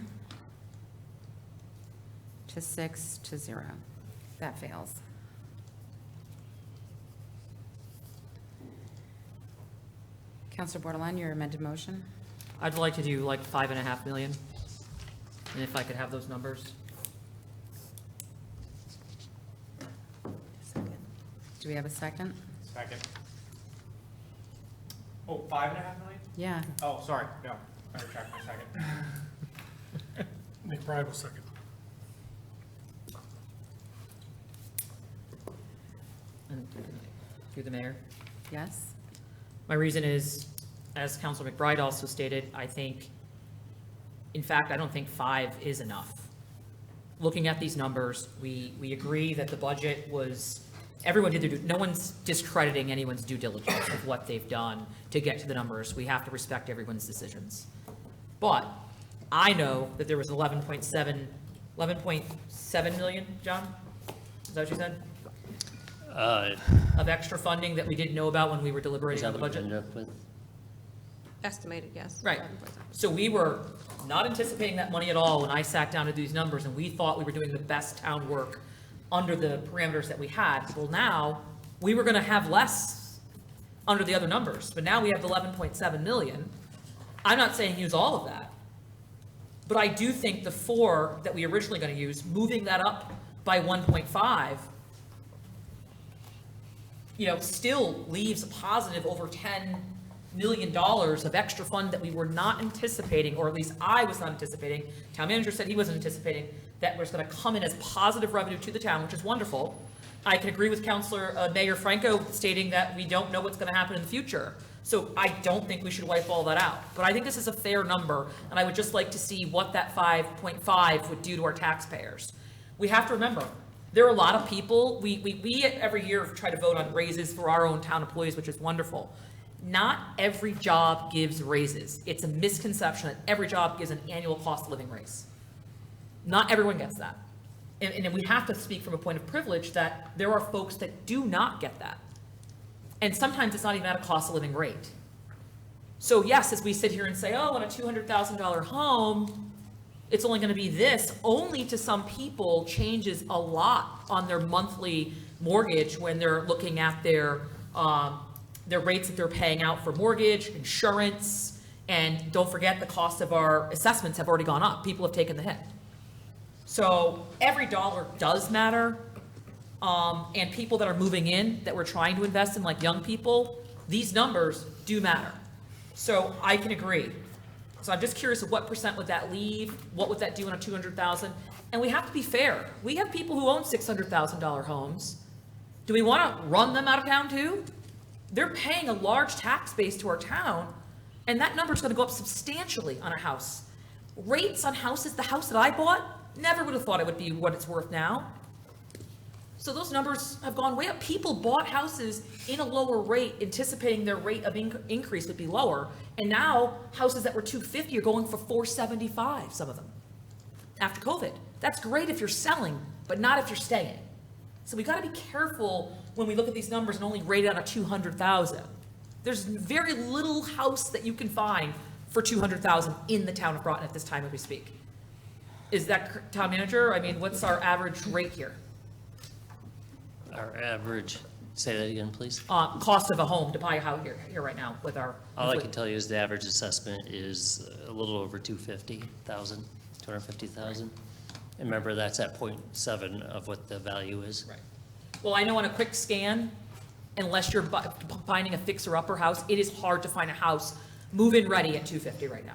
to 6 to 0. That fails. Counselor Bordelon, your amended motion? I'd like to do like 5.5 million, and if I could have those numbers. Do we have a second? Second. Oh, 5.5 million? Yeah. Oh, sorry, no, I retract my second. McBride will second. And through the mayor. Yes? My reason is, as Councilor McBride also stated, I think, in fact, I don't think 5 is enough. Looking at these numbers, we agree that the budget was, everyone did no one's discrediting anyone's due diligence of what they've done to get to the numbers. We have to respect everyone's decisions. But I know that there was 11.7 million, John? Is that what you said? Of extra funding that we didn't know about when we were Is deliberating that on the what you budget? ended up with? Estimated, yes. Right. 11.7. So we were not anticipating that money at all when I sat down to do these numbers, and we thought we were doing the best town work under the parameters that we had. Well, now, we were gonna have less under the other numbers, but now we have 11.7 million. I'm not saying use all of that, but I do think the 4 that we originally gonna use, moving that up by 1.5 still leaves a positive over $10 million of extra fund that we were not anticipating, or at least I was not anticipating. Town manager said he wasn't anticipating that was going to come in as positive revenue to the town, which is wonderful. I can agree with Mayor Franco stating that we don't know what's going to happen in the future. So I don't think we should wipe all that out. But I think this is a fair number, and I would just like to see what that 5.5 would do to our taxpayers. We have to remember, there are a lot of people, we every year try to vote on raises for our own town employees, which is wonderful. Not every job gives raises. It's a misconception that every job gives an annual cost of living raise. Not everyone gets that. And we have to speak from a point of privilege that there are folks that do not get that. And sometimes it's not even at a cost of living rate. So yes, as we sit here and say, oh, on a $200,000 home, it's only going to be this, only to some people changes a lot on their monthly mortgage when they're looking at their rates that they're paying out for mortgage, insurance, and don't forget the cost of our assessments have already gone up. People have taken the hit. So every dollar does matter. And people that are moving in, that we're trying to invest in, like young people, these numbers do matter. So I can agree. So I'm just curious of what percent would that leave? What would that do on a 200,000? And we have to be fair. We have people who own $600,000 homes. Do we want to run them out of town too? They're paying a large tax base to our town, and that number is going to go up substantially on a house. Rates on houses, the house that I bought, never would have thought it would be what it's worth now. So those numbers have gone way up. People bought houses in a lower rate, anticipating their rate of increase would be lower. And now houses that were $250 are going for $475, some of them, after COVID. That's great if you're selling, but not if you're staying. So we got to be careful when we look at these numbers and only rate it on a 200,000. There's very little house that you can find for 200,000 in the town of Groton at this time as we speak. Is that, town manager? I mean, what's our average rate here? Our average, say that again, please. Cost of a home to buy a house here right now with our. All I can tell you is the average assessment is a little over 250,000. And remember, that's at 0.7 of what the value is. Right. Well, I know on a quick scan, unless you're finding a fixer-upper house, it is hard to find a house move-in ready at 250 right now.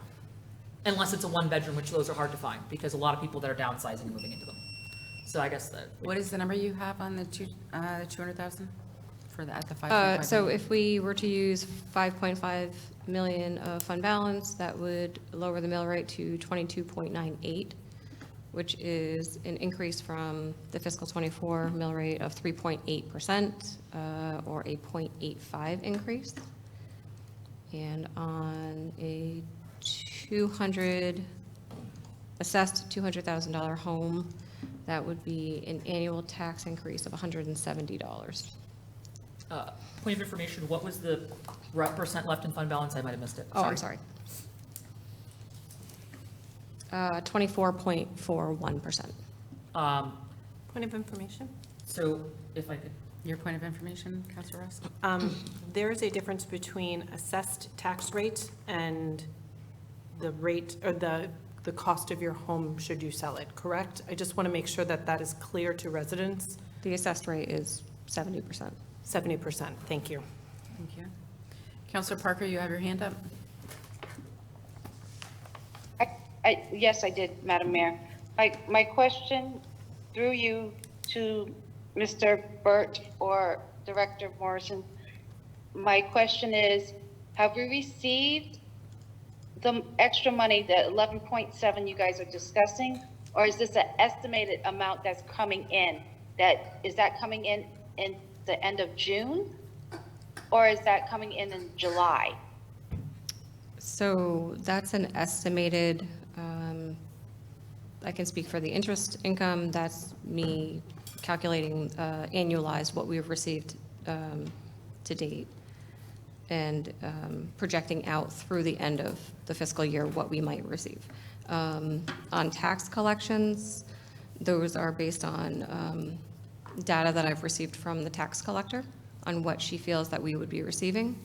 Unless it's a one-bedroom, which those are hard to find, because a lot of people that are downsizing and moving into them. So I guess that. What is the number you have on the 200,000 for the, at the 5.5? So if we were to use 5.5 million of fund balance, that would lower the mill rate to 22.98, which is an increase from the fiscal 24 mill rate of 3.8%, or a 0.85 increase. And on a assessed $200,000 home, that would be an annual tax increase of $170. Point of information, what was the percent left in fund balance? I might have missed it. Oh, I'm sorry. 24.41%. Point of information? So if I could. Your point of information, Councilor Ross? There is a difference between assessed tax rate and the rate, or the cost of your home should you sell it, correct? I just want to make sure that that is clear to residents. The assessed rate is 70%. 70%, thank you. Thank you. Councilor Parker, you have your hand up. Yes, I did, Madam Mayor. My question through you to Mr. Burt or Director Morrison, my question is, have we received the extra money, the 11.7 you guys are discussing, or is this an estimated amount that's coming in? Is that coming in the end of June, or is that coming in July? So that's an estimated, I can speak for the interest income. That's me calculating annualized what we've received to date, and projecting out through the end of the fiscal year what we might receive. On tax collections, those are based on data that I've received from the tax collector on what she feels that we would be receiving.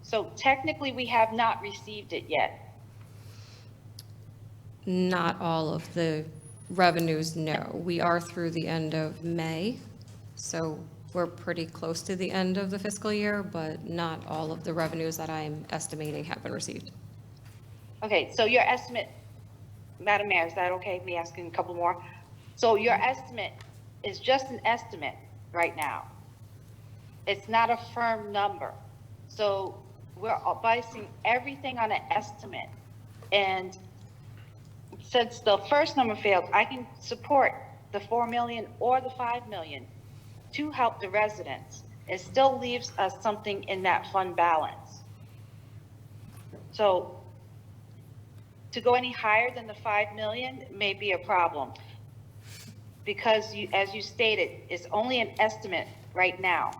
So technically, we have not received it yet. Not all of the revenues, no. We are through the end of May, So we're pretty close to the end of the fiscal year, but not all of the revenues that I'm estimating have been received. Okay, so your estimate, Madam Mayor, is that okay, me asking a couple more? So your estimate is just an estimate right now. It's not a firm number. So we're basing everything on an estimate. And since the first number failed, I can support the 4 million or the 5 million to help the residents. It still leaves us something in that fund balance. So to go any higher than the 5 million may be a problem. Because you, as you stated, it's only an estimate right now.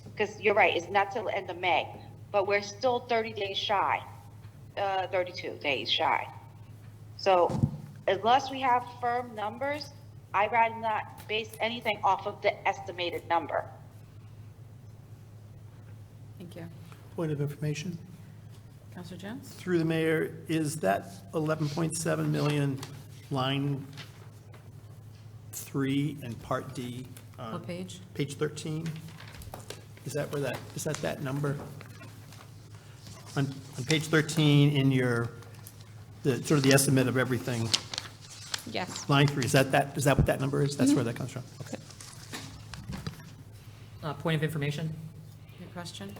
Because you're right, it's not till the end of May, but we're still 30 days shy, 32 days shy. So unless we have firm numbers, I'd rather not base anything off of the estimated number. Thank you. Point of information, Counselor Jones? through the mayor, is that 11.7 million line 3 and part D? What page? Page 13? Is that where is that number? On page 13 in your, sort of the estimate of everything, Yes. line 3, is that what that number is? That's where that comes from? Okay. Point of information, Your question?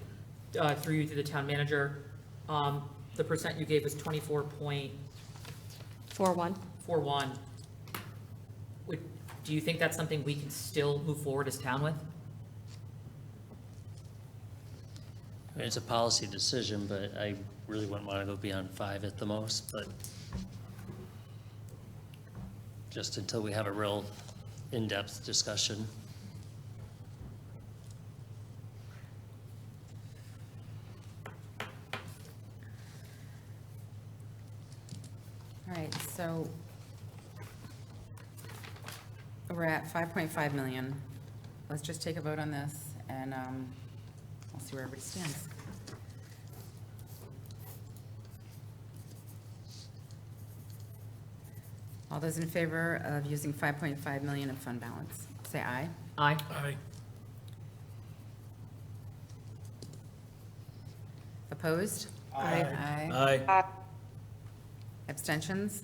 through you to the town manager. The percent you gave was 24.41. 4-1. Do you think that's something we can still move forward as town with? I mean, it's a policy decision, but I really wouldn't want to go beyond 5 at the most, but just until we have a real in-depth discussion. All right, so we're at 5.5 million. Let's just take a vote on this, and we'll see where everybody stands. All those in favor of using 5.5 million of fund balance, say aye. Aye. Aye. Opposed? Aye. Aye. Abstentions?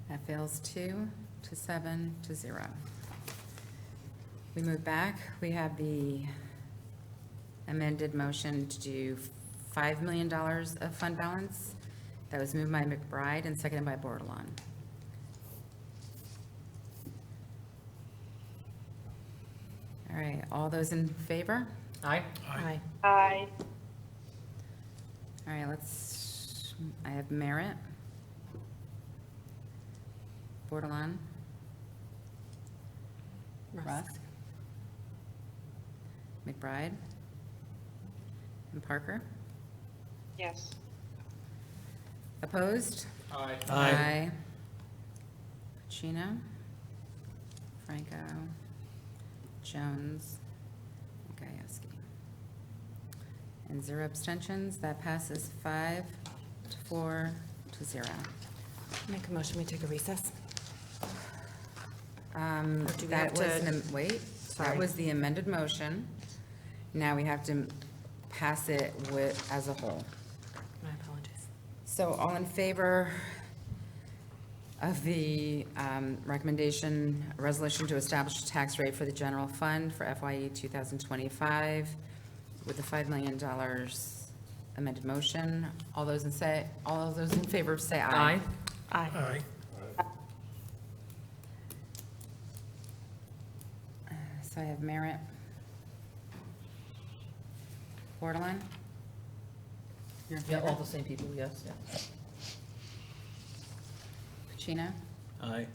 That fails 2 to 7 to 0. We move back. We have the amended motion to do $5 million of fund balance. That was moved by McBride and seconded by Bordelon. All right, all those in favor? Aye. Aye. Aye. All right, I have Merritt. Bordelon. Rusk. McBride. And Parker. Yes. Opposed? Aye. Aye. Pacino. Franco. Jones. and Gajewski. And 0 abstentions. That passes 5 to 4 to 0. Make a motion, we take a recess. do we That have was, to- wait, that Sorry. was the amended motion. Now we have to pass it as a whole. My apologies. So all in favor of the recommendation, resolution to establish a tax rate for the general fund for FYE 2025 with the $5 million amended motion, all those in favor say aye. Aye. Aye. So I have Merritt. Bordelon? You're in Yeah, all favor? the same people, yes, yeah. Pacino? Aye.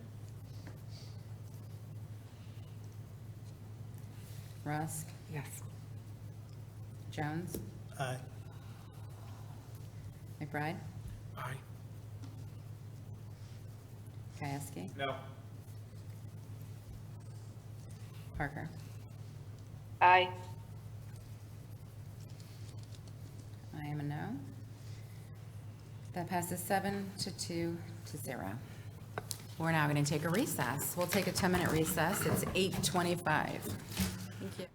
Rusk? Yes. Jones? Aye. McBride? Aye. Gajewski? No. Parker? Aye. I am a no. That passes 7 to 2 to 0. we're now going to take a recess. We'll take a 10-minute recess. It's 8:25. Thank you.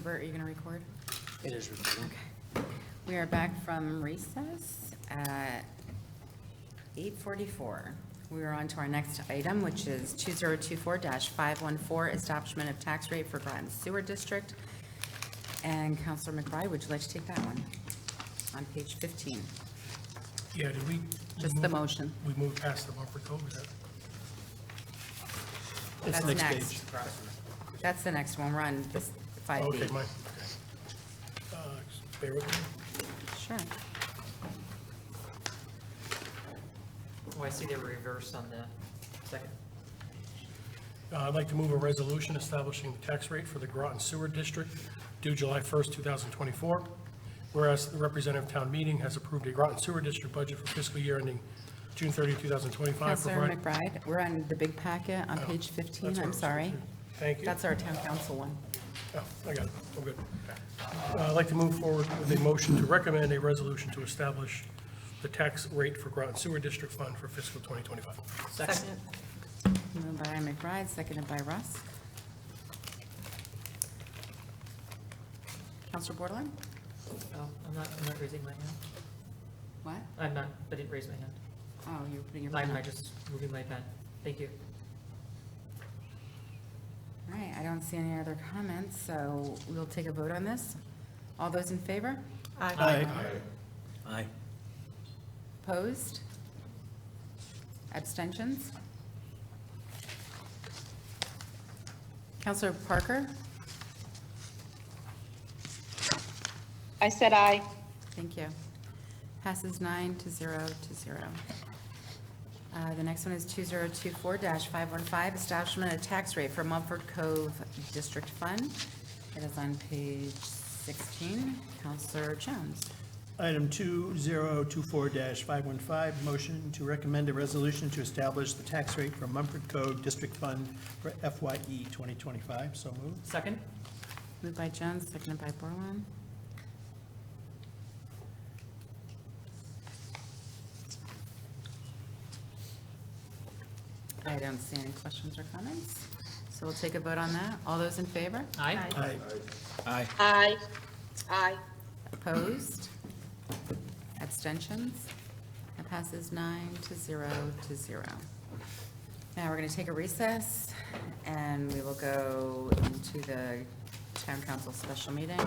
Bert, are you going to record? It is recording. We are back from recess at 8:44. We are on to our next item, which is 2024-514, Establishment of Tax Rate for Groton Sewer District. And Counselor McBride, would you like to take that one? On page 15. Yeah, did we? Just the motion. We moved past the buffer code, is that? It's That's the next next. page. That's the next one. We're on this 5B. Okay, mine, okay. Just bear with me. Sure. Oh, I see they were reversed on the second. I'd like to move a resolution establishing the tax rate for the Groton Sewer District due July 1st, 2024. Whereas the representative town meeting has approved a Groton Sewer District budget for fiscal year ending June 30, 2025. Counselor McBride, we're on the big packet on page 15. That's what I I'm was sorry. looking for. Thank you. That's our town council one. Oh, I got it. I'm good. I'd like to move forward with a motion to recommend a resolution to establish the tax rate for Groton Sewer District Fund for fiscal 2025. Second. Moved by McBride, seconded by Russ. Counselor Borderline? Oh, I'm not raising my hand. What? I didn't raise my hand. Oh, you're putting your. I'm pen up. just moving my pen. Thank you. All right, I don't see any other comments, so we'll take a vote on this. All those in favor? Aye. Aye. Opposed? Abstentions? Counselor Parker? I said aye. Thank you. Passes 9-0. The next one is 2024-515, Establishment of Tax Rate for Mumford Cove District Fund. It is on page 16. Counselor Jones. Item 2024-515, motion to recommend a resolution to establish the tax rate for Mumford Cove District Fund for FYE 2025. So moved. Second? Moved by Jones, seconded by Borland. I don't see any questions or comments, so we'll take a vote on that. All those in favor? Aye. Aye. Aye. Aye. Opposed? Abstentions? That passes 9-0. Now we're going to take a recess, and we will go into the town council special meeting.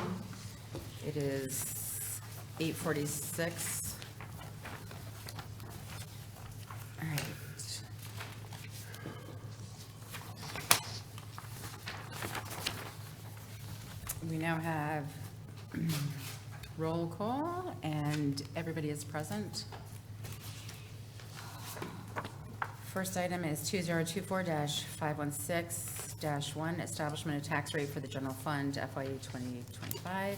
It is 8:46. All right. We now have roll call, and everybody is present. First item is 2024-516-1, Establishment of Tax Rate for the General Fund FYE 2025.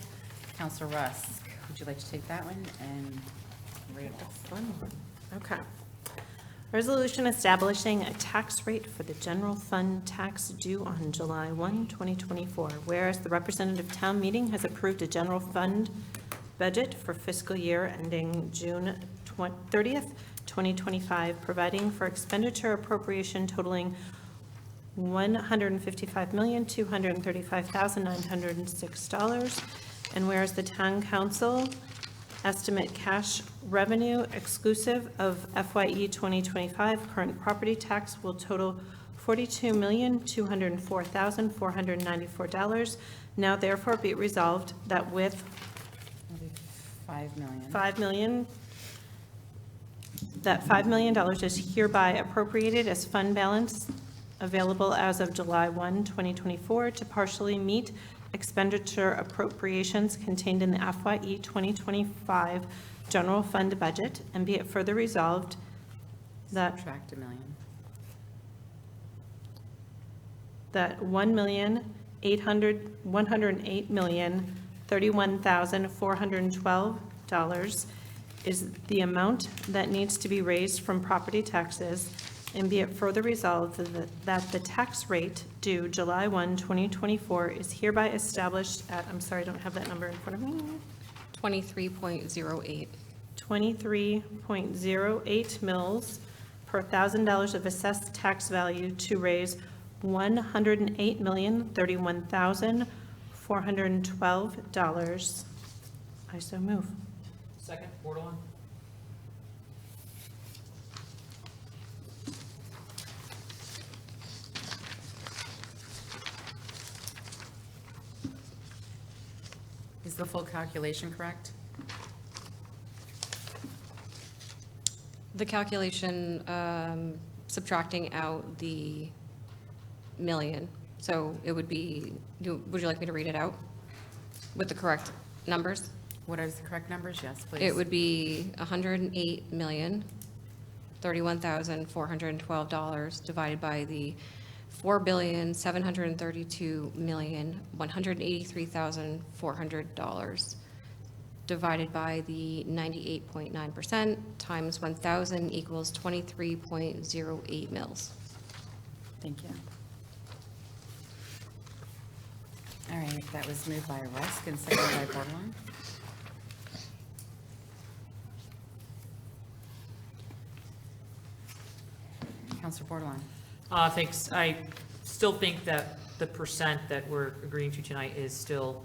Counselor Rusk, would you like to take that one and read this one? Okay. Resolution establishing a tax rate for the general fund tax due on July 1, 2024. Whereas the representative town meeting has approved a general fund budget for fiscal year ending June 30th, 2025, providing for expenditure appropriation totaling $155,235,906. And whereas the town council estimate cash revenue exclusive of FYE 2025 current property tax will total $42,204,494. Now therefore be it resolved that with 5 million. $5 million, that $5 million is hereby appropriated as fund balance available as of July 1, 2024 to partially meet expenditure appropriations contained in the FYE 2025 general fund budget, and be it further resolved that Subtract $1 million. that $1,108,031,412 is the amount that needs to be raised from property taxes, and be it further resolved that the tax rate due July 1, 2024 is hereby established at, I'm sorry, I don't have that number in front of me, 23.08. 23.08 mils per $1,000 of assessed tax value to raise $108,031,412 $412. I so move. Second, Bordelon? Is the full calculation correct? The calculation, subtracting out the million, so it would be, would you like me to read it out with the correct numbers? What are the correct numbers? Yes, please. It would be $108,031,412 divided by the $4,732,183,400 divided by the 98.9% times 1,000 equals 23.08 mils. Thank you. All right, that was moved by Rusk and seconded by Bordelon. Counselor Bordelon. Thanks. I still think that the percent that we're agreeing to tonight is still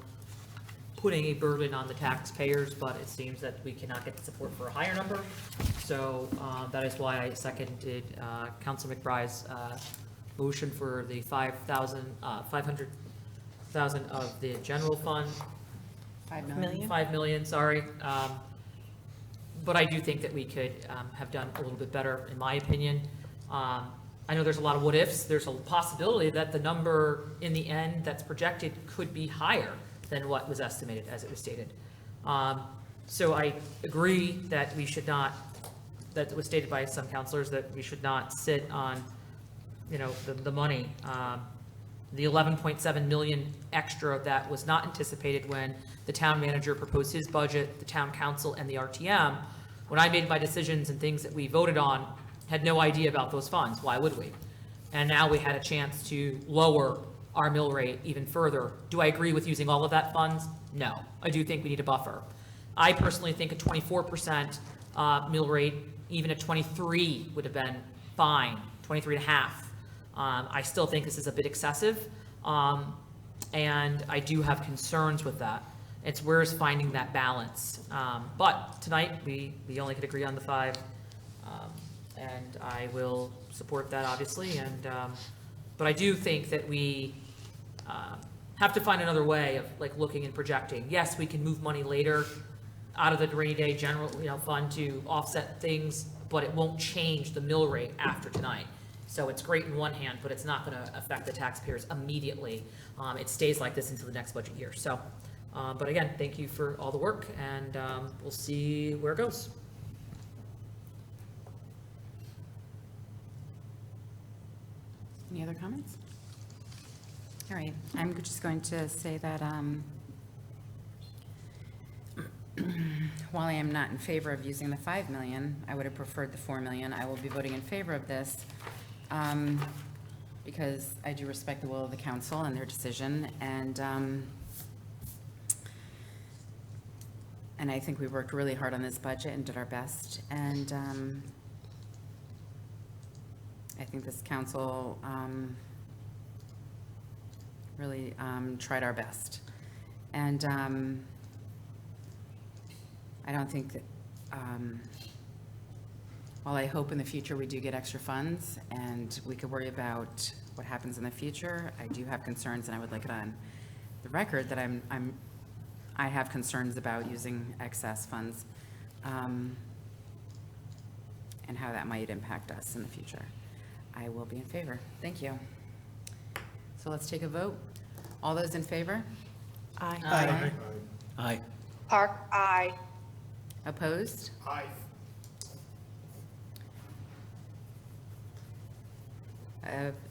putting a burden on the taxpayers, but it seems that we cannot get the support for a higher number. So that is why I seconded Council McBride's motion for the 500,000 of the general fund. 5 million. 5 million, sorry. But I do think that we could have done a little bit better, in my opinion. I know there's a lot of what-ifs. There's a possibility that the number in the end that's projected could be higher than what was estimated as it was stated. So I agree that we should not, that was stated by some counselors, that we should not sit on, you know, the money. The 11.7 million extra that was not anticipated when the town manager proposed his budget, the town council, and the RTM. When I made my decisions and things that we voted on, had no idea about those funds. Why would we? And now we had a chance to lower our mill rate even further. Do I agree with using all of that funds? No. I do think we need a buffer. I personally think a 24% mill rate, even a 23 would have been fine, 23 and a half. I still think this is a bit excessive, and I do have concerns with that. It's where's finding that balance. But tonight, we only could agree on the 5, and I will support that, obviously. And but I do think that we have to find another way of like looking and projecting. Yes, we can move money later out of the rainy day general, fund to offset things, but it won't change the mill rate after tonight. So it's great in one hand, but it's not going to affect the taxpayers immediately. It stays like this until the next budget year. So, but again, thank you for all the work, and we'll see where it goes. Any other comments? All right, I'm just going to say that while I am not in favor of using the 5 million, I would have preferred the 4 million. I will be voting in favor of this because I do respect the will of the council and their decision, and I think we worked really hard on this budget and did our best, and I think this council really tried our best. And I don't think that, while I hope in the future we do get extra funds and we could worry about what happens in the future, I do have concerns, and I would like it on the record that I have concerns about using excess funds and how that might impact us in the future. I will be in favor. Thank you. So let's take a vote. All those in favor? Aye. Aye. Aye. Park, aye. Opposed? Aye.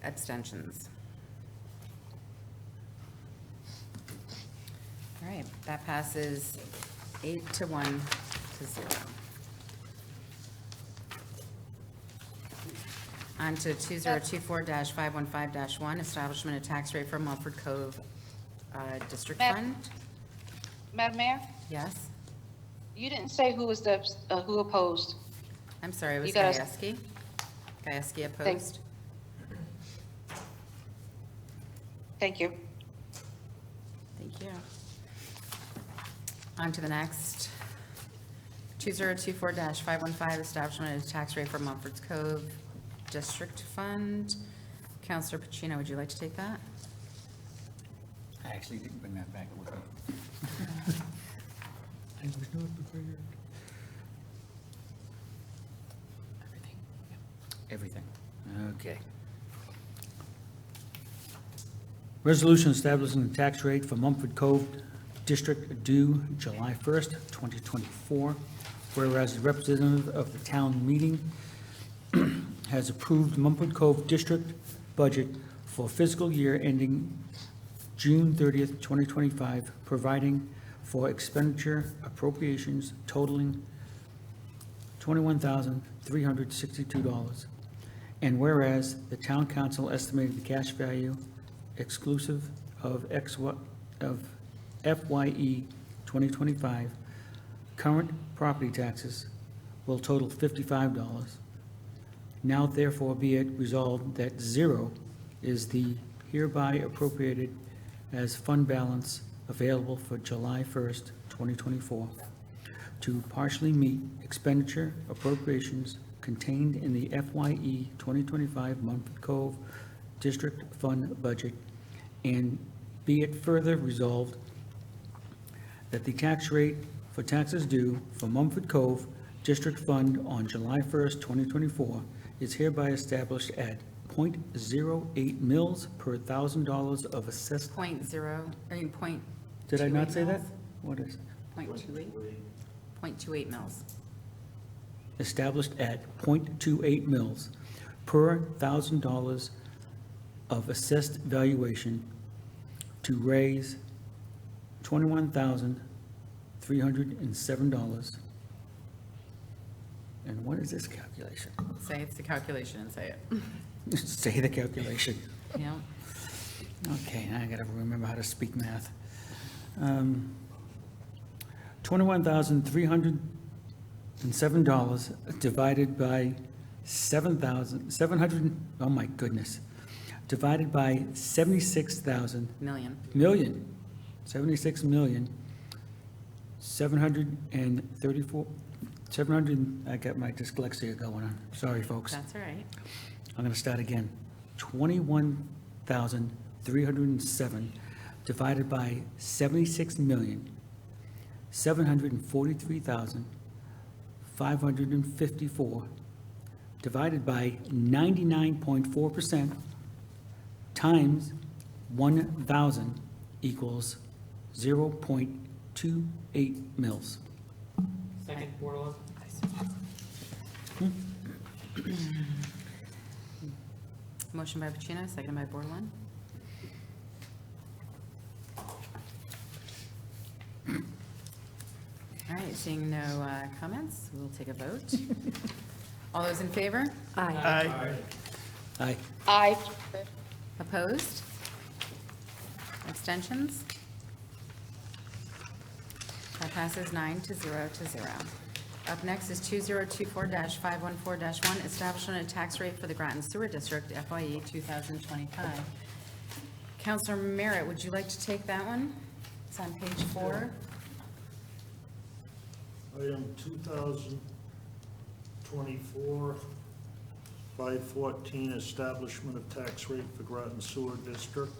Abstentions? All right, that passes 8 to 1 to 0. On to 2024-515-1, establishment of tax rate for Milford Cove District Madam- Fund. Madam Mayor, Yes, you didn't say who was who opposed. I'm sorry, it was You gotta- Gajewski. Gajewski opposed. Thank you. Thank you. On to the next. 2024-515, establishment of tax rate for Mumford's Cove District Fund. Counselor Pacino, would you like to take that? I actually didn't bring that back with me. I was not prepared. Everything? Yep. Everything. Okay. Resolution establishing the tax rate for Mumford Cove District due July 1st, 2024. Whereas the representative of the town meeting has approved Mumford Cove District budget for fiscal year ending June 30th, 2025, providing for expenditure appropriations totaling $21,362. And whereas the town council estimated the cash value exclusive of FYE 2025 current property taxes will total $55. Now therefore be it resolved that zero is the hereby appropriated as fund balance available for July 1st, 2024, to partially meet expenditure appropriations contained in the FYE 2025 Mumford Cove District Fund budget, and be it further resolved that the tax rate for taxes due for Mumford Cove District Fund on July 1st, 2024 is hereby established at .08 mils per $1,000 of assessed. Point. Did I not say that? mils? What is it? 0.28? 0.28 mils. Established at .28 mils per $1,000 of assessed valuation to raise $21,307. And what is this calculation? Say it's the calculation and say it. Say the calculation. Yeah. Okay, now I gotta remember how to speak math. $21,307 divided by 7,700, oh my goodness, divided by 76,000 Million. 76 million, 734, 700, I got my dyslexia going on. Sorry, folks. That's all right. I'm going to start again. 21,307 divided by 76,743,554 divided by 99.4% times 1,000 equals 0.28 mils. Second, Board 11. Motion by Pacino, seconded by Board 1. All right, seeing no comments, we'll take a vote. All those in favor? Aye. Aye. Aye. Opposed? Abstentions? That passes 9-0. Up next is 2024-514-1, establishment of tax rate for the Groton Sewer District, FYE 2025. Counselor Merritt, would you like to take that one? It's on page 4. Item 2024-514, establishment of tax rate for Groton Sewer District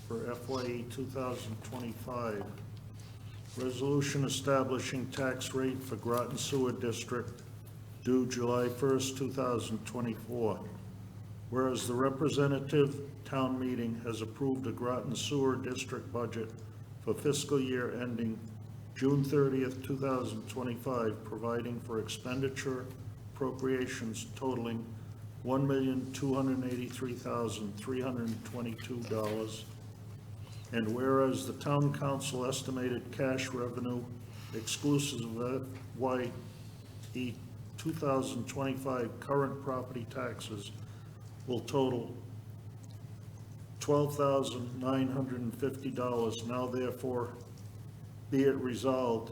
for FYE 2025. Resolution establishing tax rate for Groton Sewer District due July 1st, 2024. Whereas the representative town meeting has approved a Groton Sewer District budget for fiscal year ending June 30th, 2025, providing for expenditure appropriations totaling $1,283,322. And whereas the town council estimated cash revenue exclusive of FYE 2025 current property taxes will total $12,950. Now therefore be it resolved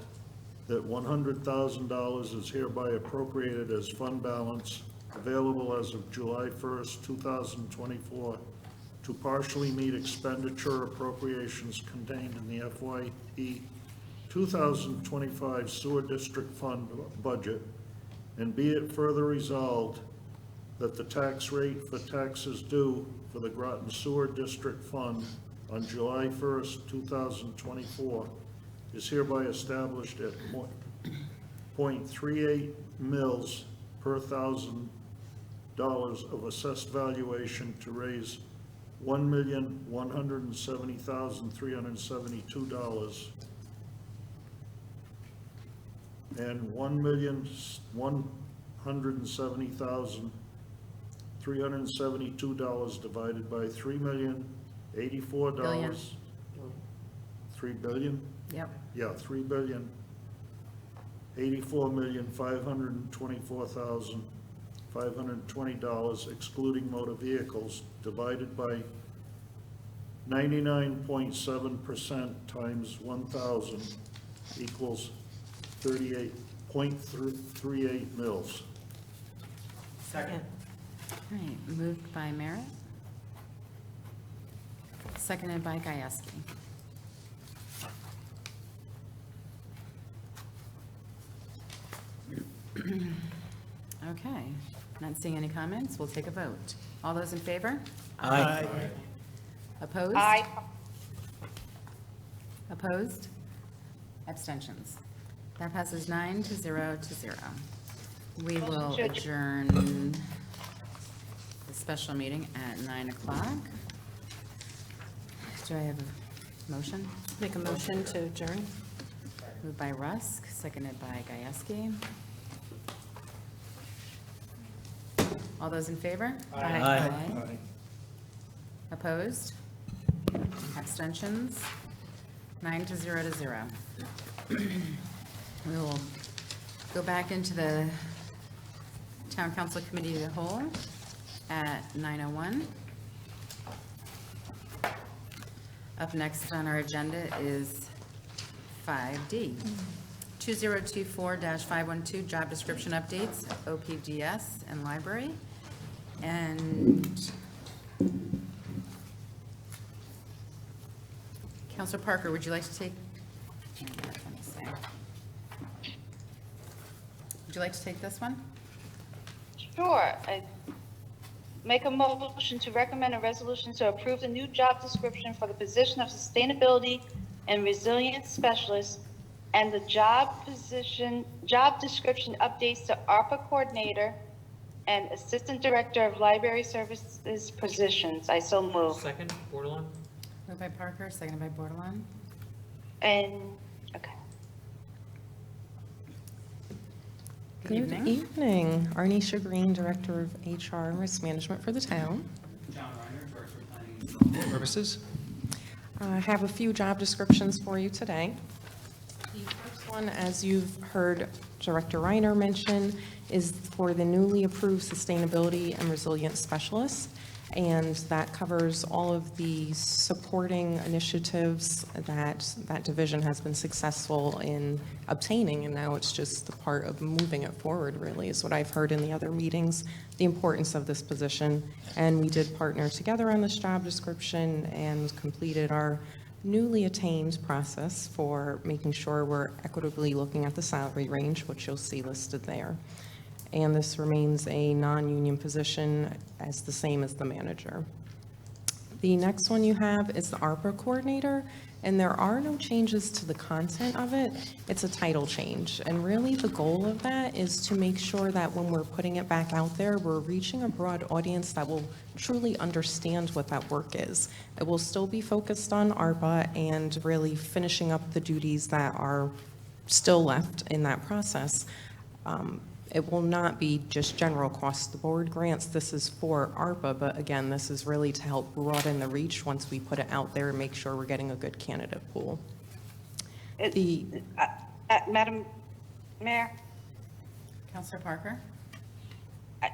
that $100,000 is hereby appropriated as fund balance available as of July 1st, 2024, to partially meet expenditure appropriations contained in the FYE 2025 Sewer District Fund budget, and be it further resolved that the tax rate for taxes due for the Groton Sewer District Fund on July 1st, 2024 is hereby established at .38 mils per $1,000 of assessed valuation to raise $1,170,372 and $1,170,372 divided by $3,084. Billion. 3 billion? Yep. Yeah, $3,084,524,520 excluding motor vehicles divided by 99.7% times 1,000 equals 38.38 mils. Second. All right, moved by Merritt. Seconded by Gieske. Okay, not seeing any comments, we'll take a vote. All those in favor? Aye. Opposed? Aye. Opposed? Abstentions? That passes 9-0. We will adjourn the special meeting at 9 o'clock. Do I have a motion? Make a motion to adjourn. Moved by Rusk, seconded by Gieske. All those in favor? Aye. Opposed? Abstentions? 9-0. We will go back into the Town Council Committee of the Whole at 9:01. Up next on our agenda is 5D. 2024-512 job description updates, OPDS and library. And Counselor Parker, would you like to take? Would you like to take this one? Sure. I make a motion to recommend a resolution to approve the new job description for the position of Sustainability and Resilience Specialist and the job description updates to ARPA Coordinator and Assistant Director of Library Services positions. I so move. Second, Bordelon? Moved by Parker, seconded by Bordelon. And, okay. Good evening. Evening. Arnisha Green, Director of HR and Risk Management for the town. John Reiner, Director of Planning and Purposes. I have a few job descriptions for you today. The first one, as you've heard Director Reiner mention, is for the newly approved Sustainability and Resilience Specialist, and that covers all of the supporting initiatives that that division has been successful in obtaining, and now it's just the part of moving it forward, really, is what I've heard in the other meetings, the importance of this position. And we did partner together on this job description and completed our newly attained process for making sure we're equitably looking at the salary range, which you'll see listed there. And this remains a non-union position as the same as the manager. The next one you have is the ARPA Coordinator, and there are no changes to the content of it. It's a title change, and really the goal of that is to make sure that when we're putting it back out there, we're reaching a broad audience that will truly understand what that work is. It will still be focused on ARPA and really finishing up the duties that are still left in that process. It will not be just general across the board grants. This is for ARPA, but again, this is really to help broaden the reach once we put it out there and make sure we're getting a good candidate pool. Madam Mayor, Counselor Parker?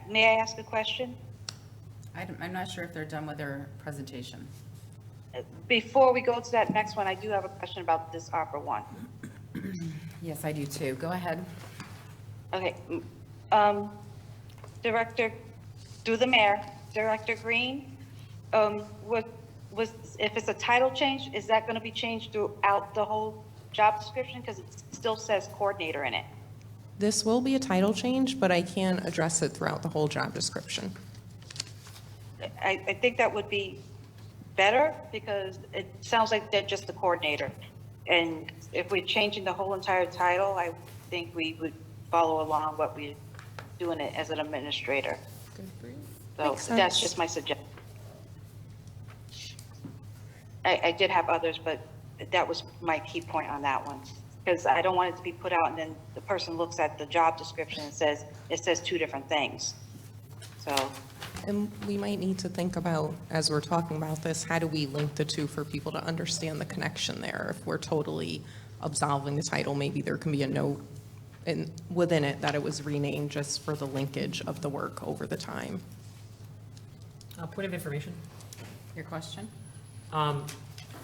may I ask a question? I'm not sure if they're done with their presentation. Before we go to that next one, I do have a question about this ARPA one. Yes, I do too. Go ahead. Okay, Director, through the mayor, Director Green, if it's a title change, is that going to be changed throughout the whole job description? Because it still says coordinator in it. This will be a title change, but I can address it throughout the whole job description. I think that would be better because it sounds like they're just the coordinator. And if we're changing the whole entire title, I think we would follow along what we're doing it as an administrator. So Makes that's sense. just my suggestion. I did have others, but that was my key point on that one. Because I don't want it to be put out and then the person looks at the job description and says, it says two different things. So, And we might need to think about, as we're talking about this, how do we link the two for people to understand the connection there? If we're totally absolving the title, maybe there can be a note within it that it was renamed just for the linkage of the work over the time. Point of information. Your question? I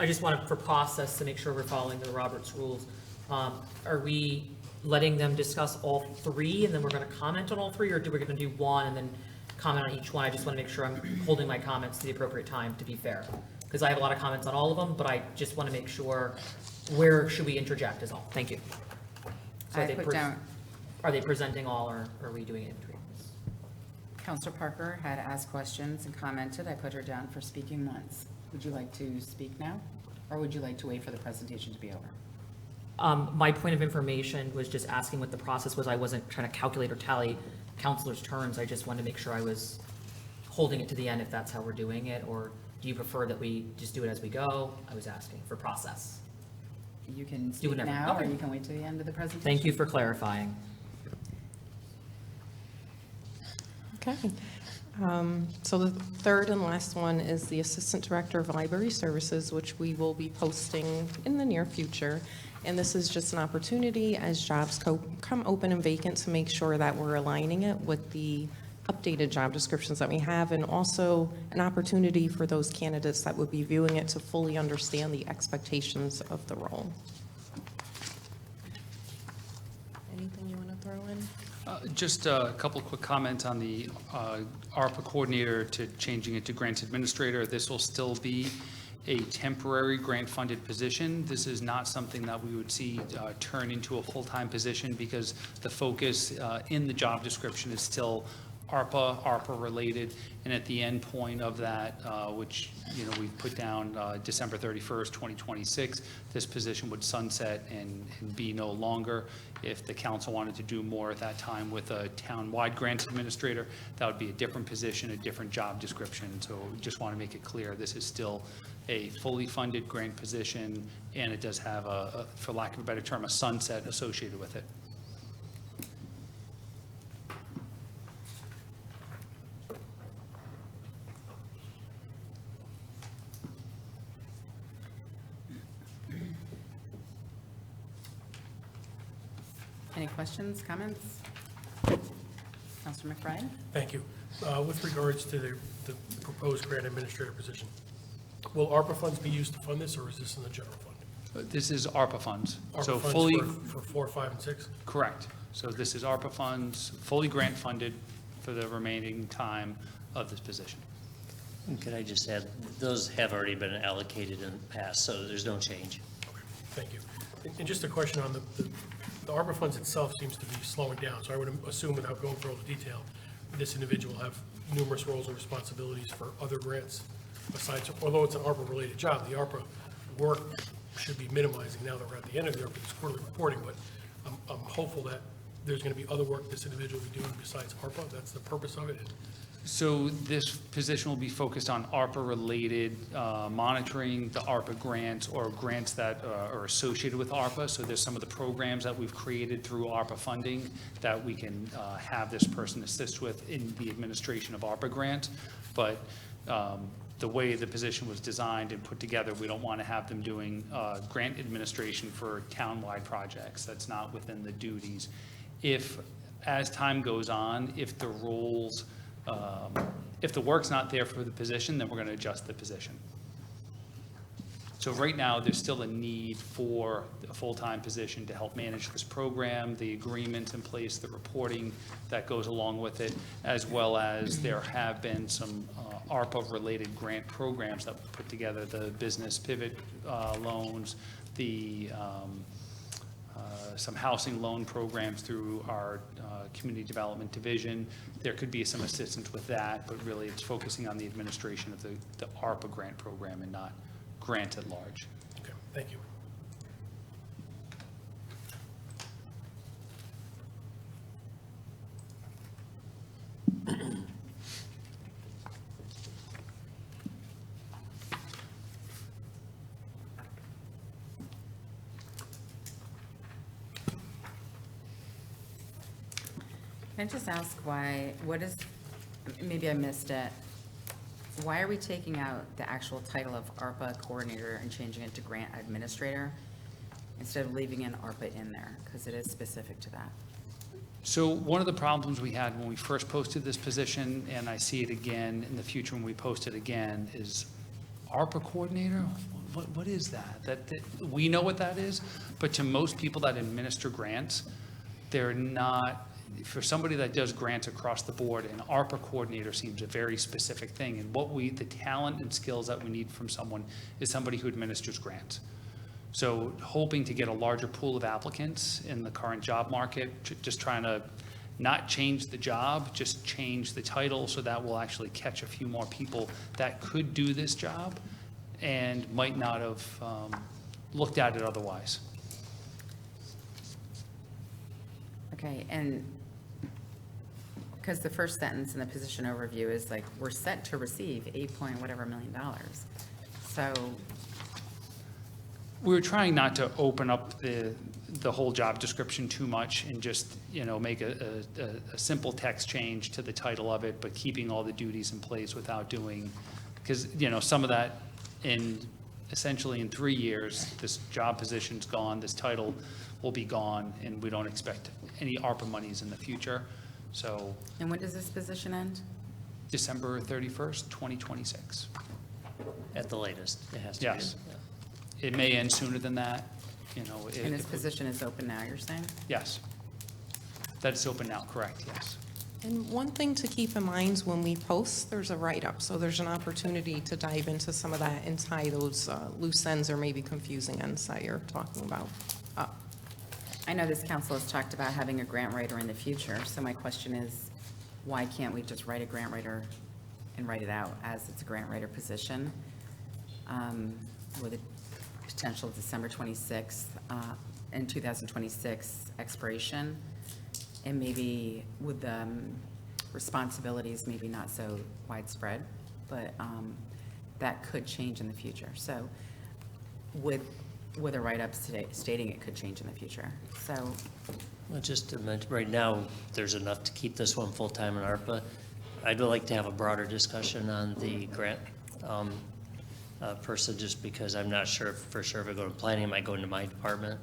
just wanted, for process, to make sure we're following the Roberts rules. Are we letting them discuss all three and then we're going to comment on all three, or we're going to do one and then comment on each one? I just want to make sure I'm holding my comments to the appropriate time, to be fair. Because I have a lot of comments on all of them, but I just want to make sure where should we interject is all. Thank you. So I put down, Are they presenting all, or are we doing it in between? Counselor Parker had asked questions and commented. I put her down for speaking once. Would you like to speak now, or would you like to wait for the presentation to be over? My point of information was just asking what the process was. I wasn't trying to calculate or tally counselors' turns. I just wanted to make sure I was holding it to the end if that's how we're doing it, or do you prefer that we just do it as we go? I was asking for process. You can speak whatever. now, or Okay. you can wait to the end of the presentation. Thank you for clarifying. Okay. So the third and last one is the Assistant Director of Library Services, which we will be posting in the near future. And this is just an opportunity as jobs come open and vacant to make sure that we're aligning it with the updated job descriptions that we have, and also an opportunity for those candidates that would be viewing it to fully understand the expectations of the role. Anything you want to throw in? Just a couple quick comments on the ARPA coordinator to changing it to grant administrator. This will still be a temporary grant-funded position. This is not something that we would see turn into a full-time position, because the focus in the job description is still ARPA-related, and at the end point of that, which, you know, we've put down December 31st, 2026, this position would sunset and be no longer. If the council wanted to do more at that time with a town-wide grants administrator, that would be a different position, a different job description. So just want to make it clear, this is still a fully funded grant position, and it does have for lack of a better term, a sunset associated with it. Any questions, comments? Counselor McBride? Thank you. With regards to the proposed grant administrator position, will ARPA funds be used to fund this, or is this in the general fund? This is ARPA funds. So ARPA fully, funds for 4, 5, and 6? correct. So this is ARPA funds, fully grant funded for the remaining time of this position. And could I just add, those have already been allocated in the past, so there's no change. Okay, thank you. And just a question on the ARPA funds itself seems to be slowing down, so I would assume, without going through all the detail, this individual will have numerous roles and responsibilities for other grants besides, although it's an ARPA-related job, the ARPA work should be minimizing now that we're at the end of the ARPA, this quarterly reporting, but I'm hopeful that there's going to be other work this individual will be doing besides ARPA. That's the purpose of it. So this position will be focused on ARPA-related monitoring, the ARPA grants or grants that are associated with ARPA. So there's some of the programs that we've created through ARPA funding that we can have this person assist with in the administration of ARPA grants. But the way the position was designed and put together, we don't want to have them doing grant administration for town-wide projects. That's not within the duties. If, as time goes on, if the roles, if the work's not there for the position, then we're going to adjust the position. So right now, there's still a need for a full-time position to help manage this program, the agreements in place, the reporting that goes along with it, as well as there have been some ARPA-related grant programs that we put together, the business pivot loans, the some housing loan programs through our community development division. There could be some assistance with that, but really it's focusing on the administration of the ARPA grant program and not grant at large. Okay, thank you. Can I just ask why, maybe I missed it, why are we taking out the actual title of ARPA coordinator and changing it to grant administrator instead of leaving in ARPA in there? Because it is specific to that. So one of the problems we had when we first posted this position, and I see it again in the future when we post it again, is ARPA coordinator? What is that? That we know what that is, but to most people that administer grants, they're not, for somebody that does grants across the board, an ARPA coordinator seems a very specific thing. And the talent and skills that we need from someone is somebody who administers grants. So hoping to get a larger pool of applicants in the current job market, just trying to not change the job, just change the title so that will actually catch a few more people that could do this job and might not have looked at it otherwise. Okay, and because the first sentence in the position overview is like, we're set to receive $8 million. So We were trying not to open up the whole job description too much and just, make a simple text change to the title of it, but keeping all the duties in place without doing, because, some of that essentially in 3 years, this job position's gone, this title will be gone, and we don't expect any ARPA monies in the future. So and when does this position end? December 31st, 2026. At the latest, it has to be. Yes. It may end sooner than that, And this position is open now, you're saying? Yes. That's open now, correct, yes. And one thing to keep in mind when we post, there's a write-up, so there's an opportunity to dive into some of that and tie those loose ends or maybe confusing ends that you're talking about up. I know this council has talked about having a grant writer in the future, so my question is, why can't we just write a grant writer and write it out as it's a grant writer position with a potential December 26th and 2026 expiration, and maybe with responsibilities maybe not so widespread, but that could change in the future. So with a write-up stating it could change in the future. So Well, just to mention, right now, there's enough to keep this one full-time in ARPA. I'd like to have a broader discussion on the grant person, just because I'm not sure for sure if I go to planning, it might go into my department.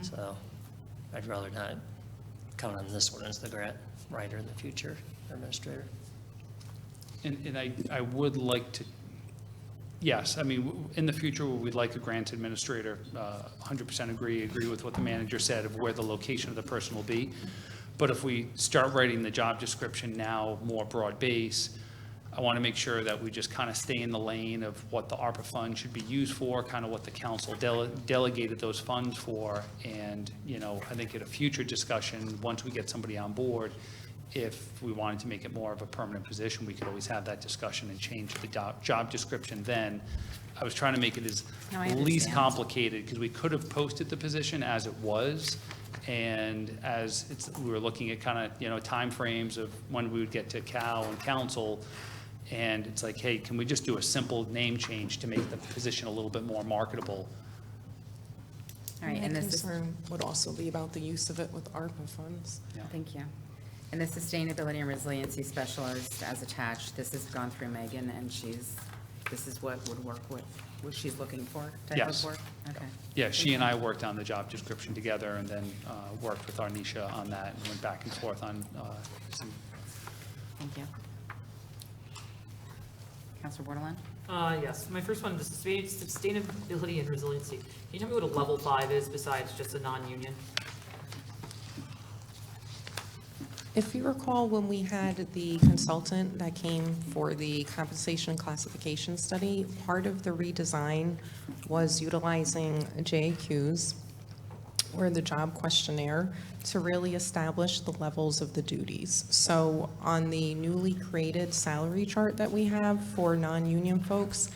So I'd rather not count on this one as the grant writer in the future, administrator. And I would like to, yes, I mean, in the future, we'd like a grant administrator, 100% agree with what the manager said of where the location of the person will be. But if we start writing the job description now more broad base, I want to make sure that we just kind of stay in the lane of what the ARPA fund should be used for, kind of what the council delegated those funds for. And, I think at a future discussion, once we get somebody on board, if we wanted to make it more of a permanent position, we could always have that discussion and change the job description then. I was trying to make it as No, I least understand. complicated, because we could have posted the position as it was. And as we were looking at kind of, timeframes of when we would get to Cal and council. And it's like, hey, can we just do a simple name change to make the position a little bit more marketable? all right, My and this is, concern would also be about the use of it with ARPA funds. thank you. And the Sustainability and Resiliency Specialist as attached, this has gone through Megan, and this is what would work with what she's looking for, type Yes. of work? Okay. Yeah, she and I worked on the job description together, and then worked with Arnisha on that, and went back and forth on some. Thank you. Counselor Bordelon? Yes, my first one, the sustainability and resiliency. Can you tell me what a level 5 is besides just a non-union? If you recall, when we had the consultant that came for the compensation classification study, part of the redesign was utilizing JAQs, or the job questionnaire, to really establish the levels of the duties. So on the newly created salary chart that we have for non-union folks,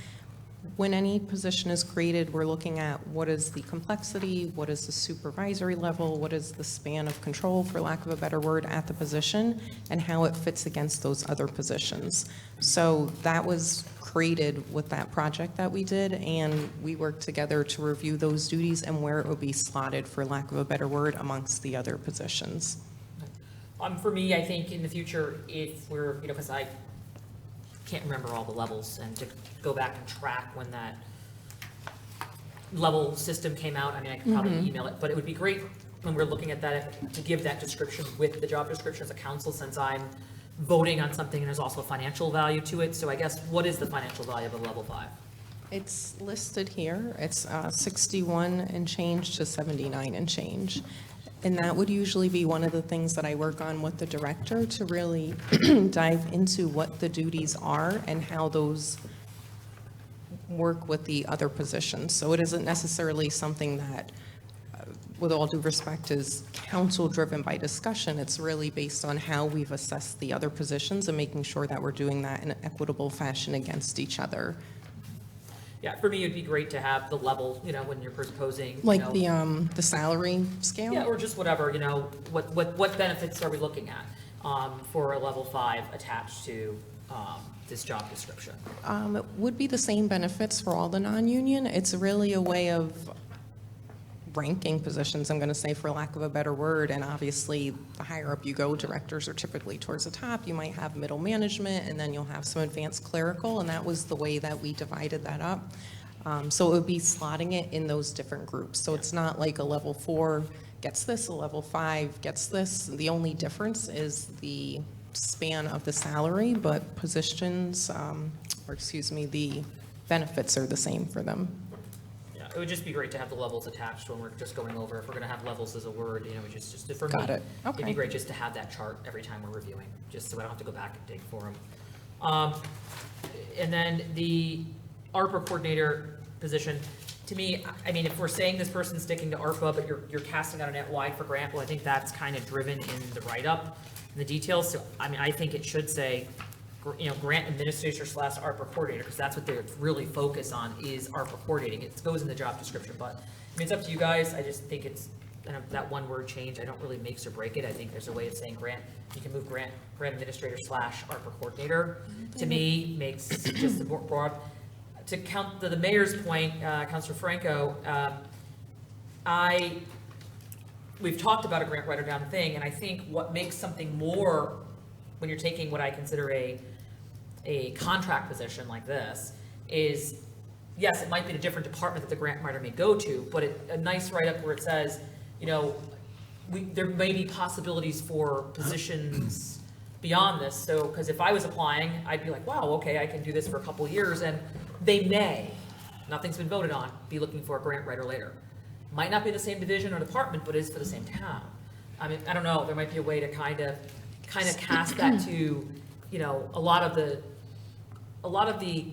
when any position is created, we're looking at what is the complexity, what is the supervisory level, what is the span of control, for lack of a better word, at the position, and how it fits against those other positions. So that was created with that project that we did, and we worked together to review those duties and where it would be slotted, for lack of a better word, amongst the other positions. For me, I think in the future, if we're, you know, because I can't remember all the levels, and to go back and track when that level system came out, I mean, I could probably email it, but it would be great when we're looking at that, to give that description with the job description as a council, since I'm voting on something and there's also a financial value to it. So I guess, what is the financial value of a level 5? It's listed here. It's 61 and change to 79 and change. And that would usually be one of the things that I work on with the director, to really dive into what the duties are and how those work with the other positions. So it isn't necessarily something that, with all due respect, is council-driven by discussion. It's really based on how we've assessed the other positions and making sure that we're doing that in an equitable fashion against each other. Yeah, for me, it'd be great to have the level, you know, when you're proposing, Like you know, the salary scale? yeah, or just whatever, you know, what benefits are we looking at for a level 5 attached to this job description? It would be the same benefits for all the non-union. It's really a way of ranking positions, I'm going to say, for lack of a better word. And obviously, the higher up you go, directors are typically towards the top. You might have middle management, and then you'll have some advanced clerical, and that was the way that we divided that up. So it would be slotting it in those different groups. So it's not like a level 4 gets this, a level 5 gets this. The only difference is the span of the salary, but positions, the benefits are the same for them. Yeah, it would just be great to have the levels attached when we're just going over. If we're going to have levels as a word, you know, just for me, Got it. it'd be Okay. great just to have that chart every time we're reviewing, just so I don't have to go back and dig for them. And then the ARPA coordinator position, to me, I mean, if we're saying this person's sticking to ARPA, but you're casting out a net wide for grant, well, I think that's kind of driven in the write-up, in the details. So, I mean, I think it should say, you know, grant administrator / ARPA coordinator, because that's what they're really focused on, is ARPA coordinating. It goes in the job description, but, I mean, it's up to you guys. I just think it's, that one word change, I don't really makes or break it. I think there's a way of saying grant, you can move grant administrator / ARPA coordinator. To me, makes just a more broad. To count the mayor's point, Councilor Franco, we've talked about a grant writer down thing, and I think what makes something more, when you're taking what I consider a contract position like this, is, yes, it might be a different department that the grant writer may go to, but a nice write-up where it says, you know, there may be possibilities for positions beyond this. So, because if I was applying, I'd be like, wow, okay, I can do this for a couple of years, and they may, nothing's been voted on, be looking for a grant writer later. Might not be the same division or department, but is for the same town. I mean, I don't know, there might be a way to kind of cast that to, you know, a lot of the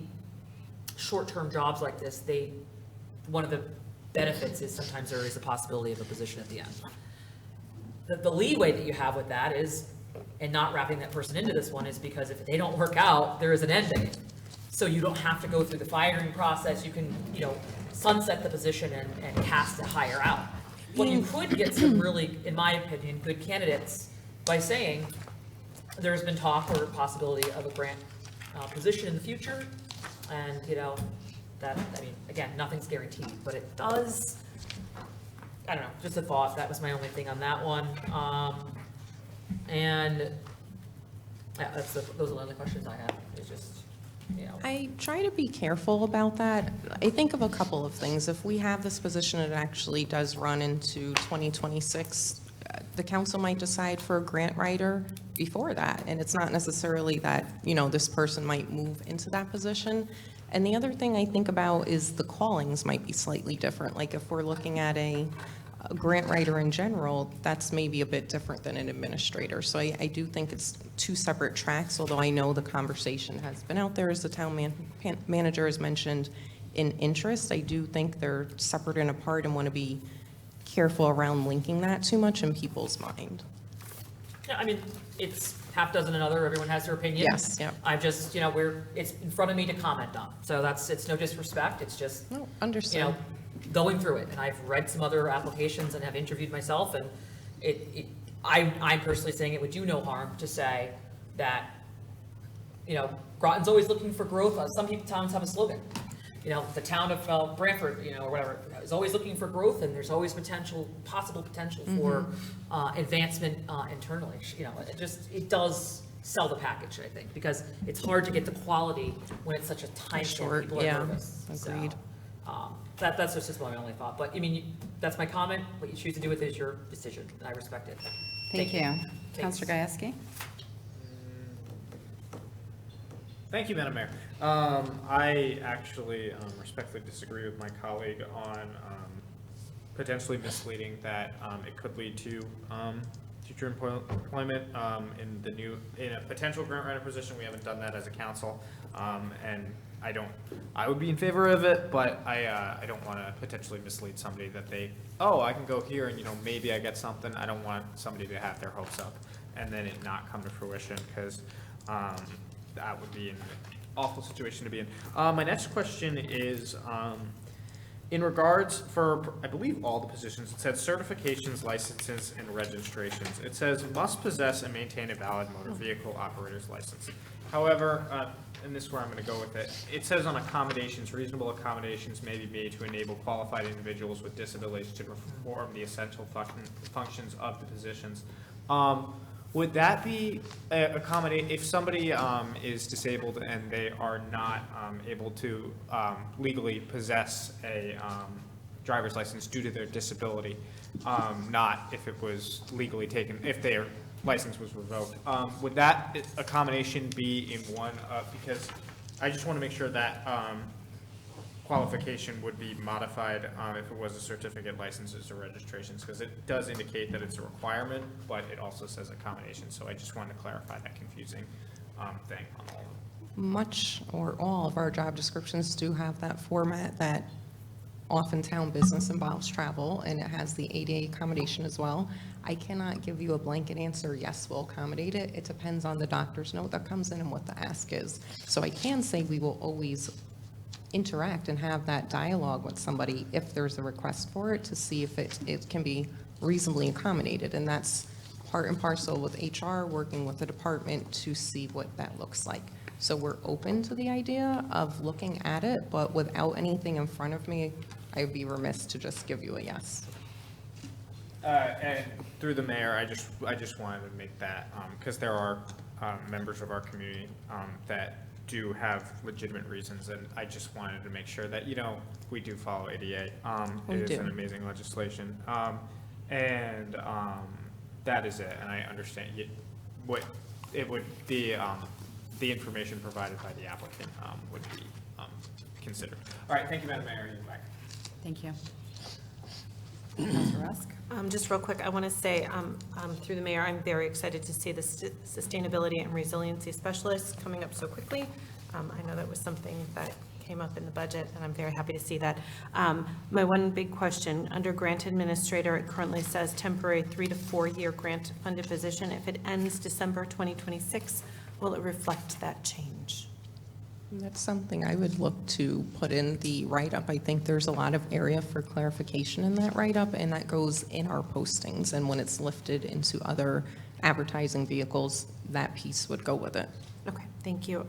short-term jobs like this, one of the benefits is sometimes there is a possibility of a position at the end. The leeway that you have with that is, and not wrapping that person into this one, is because if they don't work out, there is an end date. So you don't have to go through the firing process. You can, you know, sunset the position and cast a hire out. Well, you could get some really, in my opinion, good candidates by saying there's been talk or possibility of a grant position in the future. And, you know, that, I mean, again, nothing's guaranteed, but it does, I don't know, just a thought. That was my only thing on that one. And yeah, those are the only questions I have. It's just, you know. I try to be careful about that. I think of a couple of things. If we have this position, it actually does run into 2026, the council might decide for a grant writer before that. And it's not necessarily that, you know, this person might move into that position. And the other thing I think about is the callings might be slightly different. Like if we're looking at a a grant writer in general, that's maybe a bit different than an administrator. So I do think it's two separate tracks, although I know the conversation has been out there, as the town manager has mentioned, in interest. I do think they're separate and apart and want to be careful around linking that too much in people's mind. Yeah, I mean, it's half dozen another, everyone has their opinion. Yes, yeah. I'm just, it's in front of me to comment on. So it's no disrespect, it's just, No, understood. going through it. And I've read some other applications and have interviewed myself, and I'm personally saying it would do no harm to say that, Groton's always looking for growth. Some towns have a slogan. The town of Branford, or whatever, is always looking for growth, and there's always possible potential for advancement internally. It does sell the package, I think, because it's hard to get the quality when it's such a time Short, people are yeah, nervous. agreed. So, that's just my only thought. But, that's my comment. What you choose to do with it is your decision, and I respect it. Thank you. Thanks. Counselor Gieske? Thank you, Madam Mayor. I actually respectfully disagree with my colleague on potentially misleading that it could lead to future employment in a potential grant writer position. We haven't done that as a council, and I would be in favor of it, but I don't want to potentially mislead somebody that I can go here and maybe I get something. I don't want somebody to have their hopes up and then it not come to fruition, because that would be an awful situation to be in. My next question is, in regards for, I believe, all the positions, it says certifications, licenses, and registrations. It says must possess and maintain a valid motor vehicle operator's license. However, and this is where I'm going to go with it, it says on accommodations, reasonable accommodations may be made to enable qualified individuals with disabilities to perform the essential functions of the positions. Would that be accommodate if somebody is disabled and they are not able to legally possess a driver's license due to their disability, not if it was legally taken, if their license was revoked? Would that accommodation be in one because I just want to make sure that qualification would be modified if it was a certificate, licenses, or registrations, because it does indicate that it's a requirement, but it also says accommodation. So I just wanted to clarify that confusing thing on all of them. Much or all of our job descriptions do have that format that often town business involves travel, and it has the ADA accommodation as well. I cannot give you a blanket answer, yes, we'll accommodate it. It depends on the doctor's note that comes in and what the ask is. So I can say we will always interact and have that dialogue with somebody if there's a request for it, to see if it can be reasonably accommodated. And that's part and parcel with HR, working with the department to see what that looks like. So we're open to the idea of looking at it, but without anything in front of me, I'd be remiss to just give you a yes. And through the mayor, I just wanted to make that, because there are members of our community that do have legitimate reasons, and I just wanted to make sure that, we do follow ADA. It is an amazing legislation. And that is it, and I understand what it would be, the information provided by the applicant would be considered. All right, thank you, Madam Mayor. You're back. Thank you. Counselor Rusk? Just real quick, I want to say, through the mayor, I'm very excited to see the sustainability and resiliency specialist coming up so quickly. I know that was something that came up in the budget, and I'm very happy to see that. My one big question, under grant administrator, it currently says temporary 3 to 4 year grant funded position. If it ends December 2026, will it reflect that change? That's something I would look to put in the write-up. I think there's a lot of area for clarification in that write-up, and that goes in our postings. And when it's lifted into other advertising vehicles, that piece would go with it. Okay, thank you.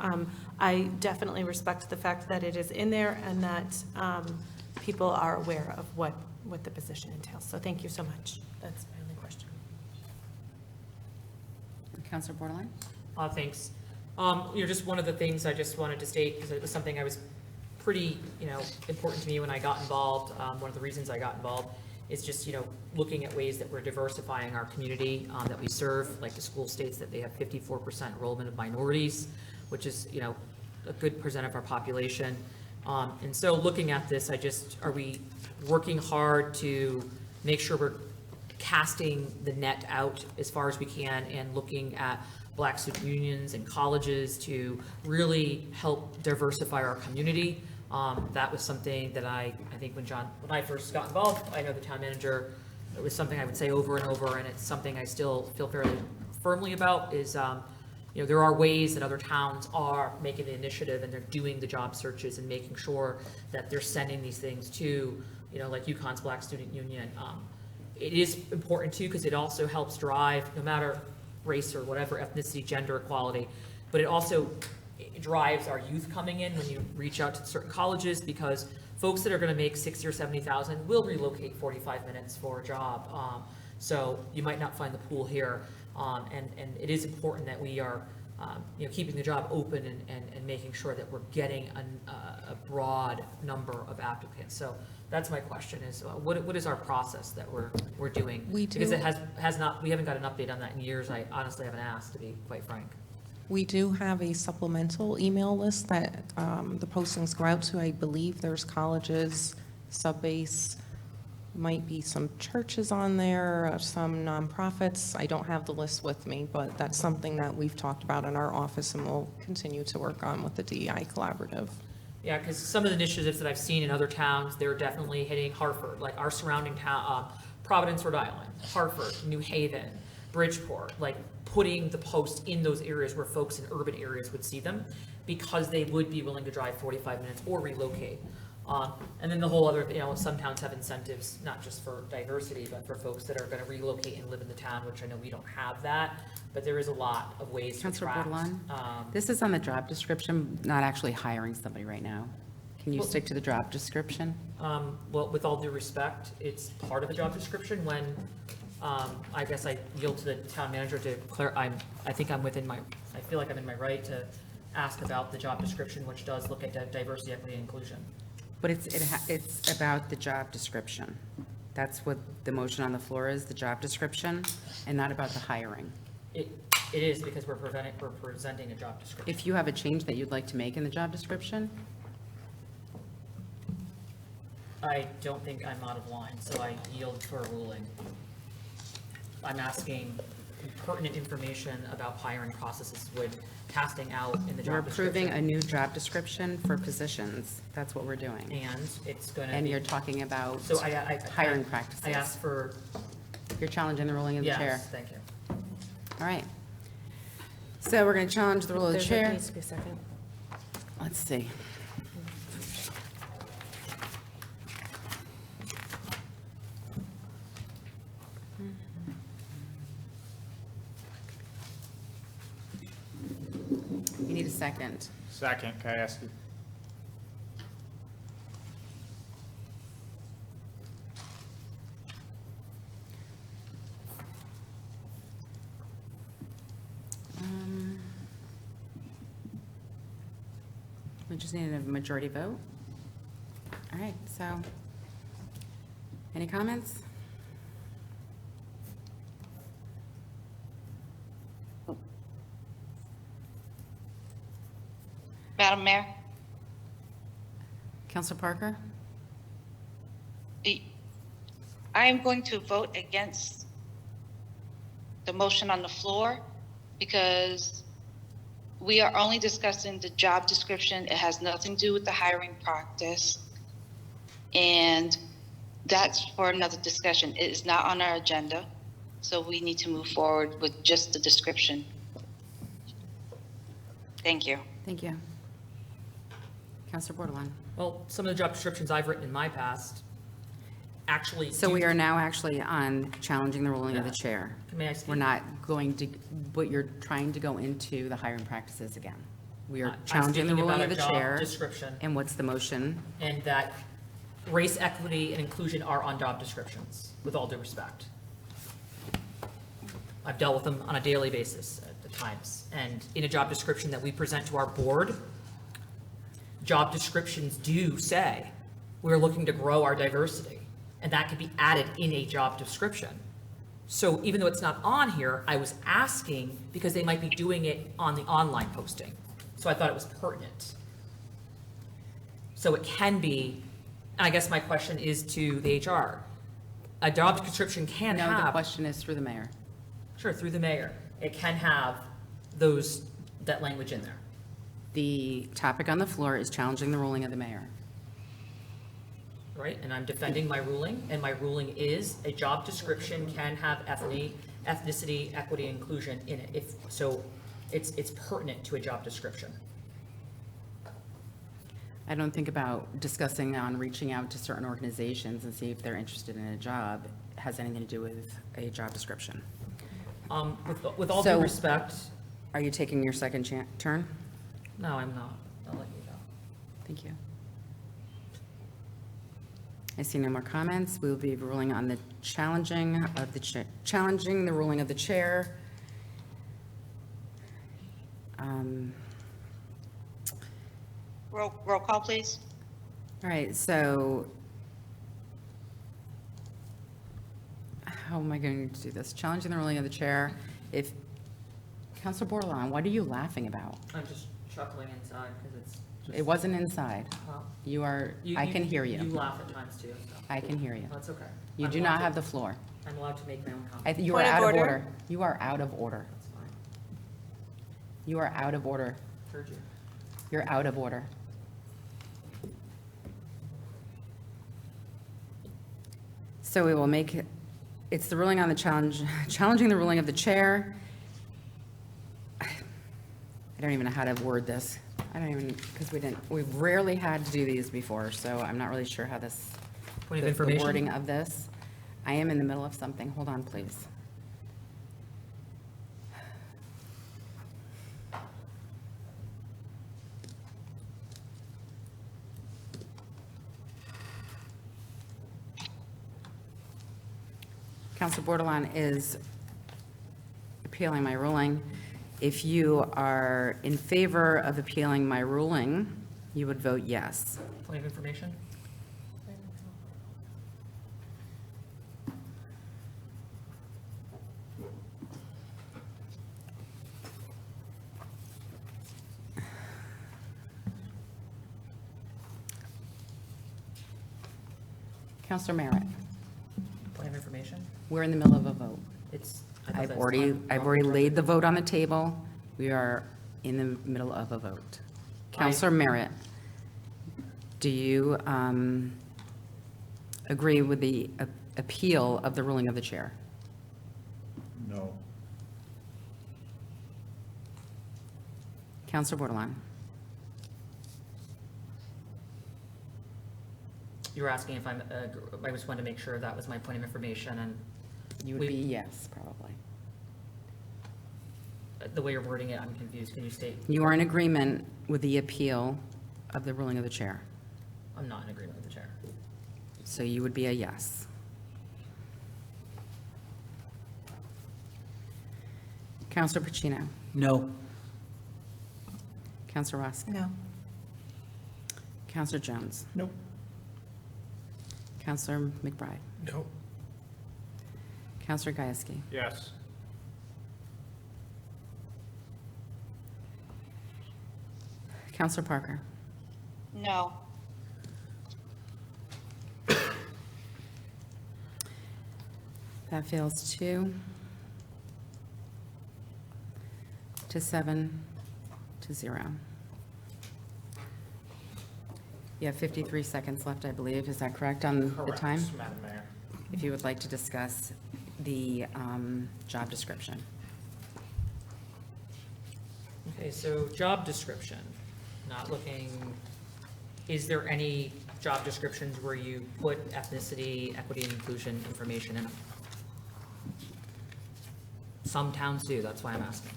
I definitely respect the fact that it is in there and that people are aware of what the position entails. So thank you so much. That's my only question. Counselor Borderline? Thanks. Just one of the things I just wanted to state, because it was something I was pretty, important to me when I got involved. One of the reasons I got involved is just, looking at ways that we're diversifying our community that we serve. Like the school states that they have 54% enrollment of minorities, which is, a good percent of our population. And so looking at this, are we working hard to make sure we're casting the net out as far as we can and looking at Black student unions and colleges to really help diversify our community. That was something that I think when I first got involved, I know the town manager, it was something I would say over and over, and it's something I still feel fairly firmly about is, there are ways that other towns are making the initiative and they're doing the job searches and making sure that they're sending these things to, like UConn's Black Student Union. It is important too, because it also helps drive, no matter race or whatever, ethnicity, gender equality, but it also drives our youth coming in when you reach out to certain colleges, because folks that are going to make 60 or 70,000 will relocate 45 minutes for a job. So you might not find the pool here. And it is important that we are, keeping the job open and making sure that we're getting a broad number of applicants. So that's my question is, what is our process that we're doing? Because it has not, we haven't got an update on that in years. I honestly haven't asked, to be quite frank. We do have a supplemental email list that the postings go out to. I believe there's colleges, sub-base, might be some churches on there, some nonprofits. I don't have the list with me, but that's something that we've talked about in our office and we'll continue to work on with the DEI Collaborative. Yeah, because some of the initiatives that I've seen in other towns, they're definitely hitting Hartford, like our surrounding town, Providence, Rhode Island, Hartford, New Haven, Bridgeport, like putting the post in those areas where folks in urban areas would see them, because they would be willing to drive 45 minutes or relocate. And then the whole other, some towns have incentives, not just for diversity, but for folks that are going to relocate and live in the town, which I know we don't have that, but there is a lot of ways to Councilor attract. Bordelon, this is on the job description, not actually hiring somebody right now. Can you stick to the job description? Well, with all due respect, it's part of the job description when, I guess I yield to the town manager to I think I'm within I feel like I'm in my right to ask about the job description, which does look at diversity, equity, and inclusion. But it's about the job description. That's what the motion on the floor is, the job description, and not about the hiring. It is, because we're presenting a job description. If you have a change that you'd like to make in the job description, I don't think I'm out of line, so I yield for a ruling. I'm asking pertinent information about hiring processes with casting out in the we're job approving a description. new job description for positions. That's what we're doing. And it's going to be. And you're talking about So hiring practices. I asked for. You're challenging the ruling of the chair. Yes, thank you. All right. So we're going to challenge the rule of the chair. There needs to be a second. Let's see. You need a second. Second, can I ask you? We just needed a majority vote. All right, so any comments? Madam Mayor, Councilor Parker? I am going to vote against the motion on the floor because we are only discussing the job description. It has nothing to do with the hiring practice. And that's for another discussion. It is not on our agenda. So we need to move forward with just the description. Thank you. Thank you. Councilor Bordelon? Well, some of the job descriptions I've written in my past actually. So we are now actually on challenging the ruling of the Yeah. chair. May I speak? We're not going to, but you're trying to go into the hiring practices again. We are I'm challenging the speaking ruling about of a the job chair. description. And what's the motion? And that race, equity, and inclusion are on job descriptions, with all due respect. I've dealt with them on a daily basis at times. And in a job description that we present to our board, job descriptions do say, we're looking to grow our diversity. And that could be added in a job description. So even though it's not on here, I was asking because they might be doing it on the online posting. So I thought it was pertinent. So it can be, and I guess my question is to the HR. a job description can No, the have, question is through the mayor. sure, through the mayor, it can have that language in there. The topic on the floor is challenging the ruling of the mayor. Right, and I'm defending my ruling, and my ruling is a job description can have ethnicity, equity, inclusion in it. So it's pertinent to a job description. I don't think about discussing on reaching out to certain organizations and see if they're interested in a job has anything to do with a job description. With all due So- respect, Are you taking your second turn? no, I'm not. I'll let you go. Thank you. I see no more comments. We will be ruling on the challenging the ruling of the chair. Roll call, please. All right, so how am I going to do this? Challenging the ruling of the chair. If, Counselor Bordelon, what are you laughing about? I'm just chuckling inside because it's just. It wasn't inside. Well, You are, I can hear You you. laugh at times too, so. I can hear you. That's okay. You I'm do allowed not to- have the floor. I'm allowed to make my own comments. You are Point of out of order. order. You are out of order. That's fine. You are out of order. Heard you. You're out of order. So we will make, it's the ruling on the challenging the ruling of the chair. I don't even know how to word this. I don't even, because we've rarely had to do these before, so I'm not really sure how this, Point of the information? wording of this. I am in the middle of something. Hold on, please. Council Bordelon is appealing my ruling. If you are in favor of appealing my ruling, you would vote yes. Point of information? Counselor Merritt, Point of information? we're in the middle of a vote. It's. I thought I've that's already fine. laid the vote on the table. We are in the middle of a vote. Counselor Merritt, do you agree with the appeal of the ruling of the chair? No. Counselor Bordelon? You were asking if I just wanted to make sure that was my point of information, and You would be yes, probably. the way you're wording it, I'm confused. Can you state? You are in agreement with the appeal of the ruling of the chair, I'm not in agreement with the chair. so you would be a yes. Counselor Pacino? No. Counselor Ross? No. Counselor Jones? Nope. Counselor McBride? No. Counselor Gieske? Yes. Counselor Parker? No. That fails 2 to 7 to 0. You have 53 seconds left, I believe. Is that correct on the time? Correct, Madam Mayor. If you would like to discuss the job description. Okay, so job description, not looking, is there any job descriptions where you put ethnicity, equity, and inclusion information in them? Some towns do, that's why I'm asking.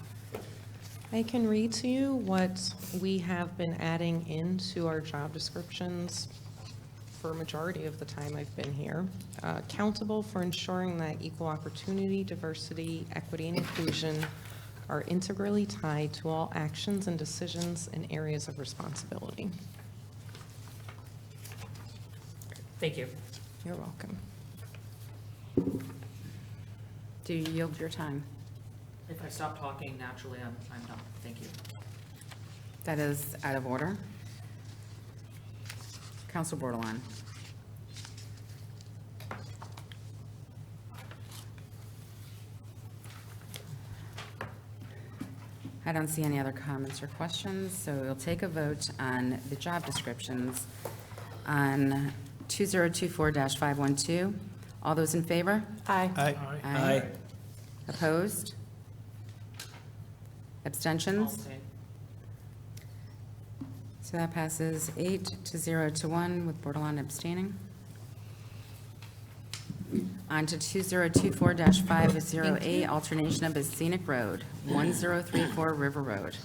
I can read to you what we have been adding into our job descriptions for a majority of the time I've been here. Accountable for ensuring that equal opportunity, diversity, equity, and inclusion are integrally tied to all actions and decisions in areas of responsibility. Thank you. You're welcome. Do you yield your time? If I stop talking naturally, I'm done. Thank you. That is out of order. Council Bordelon? I don't see any other comments or questions, so we'll take a vote on the job descriptions on 2024-512. All those in favor? Aye. Aye. Opposed? Abstentions? So that passes 8-0 to 1 with Bordelon abstaining. On to 2024-508, alternation of a scenic road, 1034 River Road.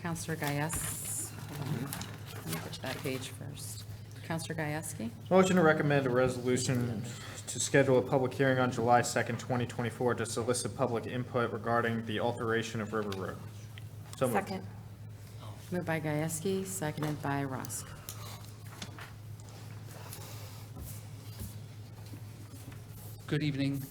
Counselor Gaius, hold on, let me get to that page first. Counselor Gieske? Motion to recommend a resolution to schedule a public hearing on July 2nd, 2024 to solicit public input regarding the alteration of River Road. So moved. Second. Moved by Gieske, seconded by Rusk. Good evening.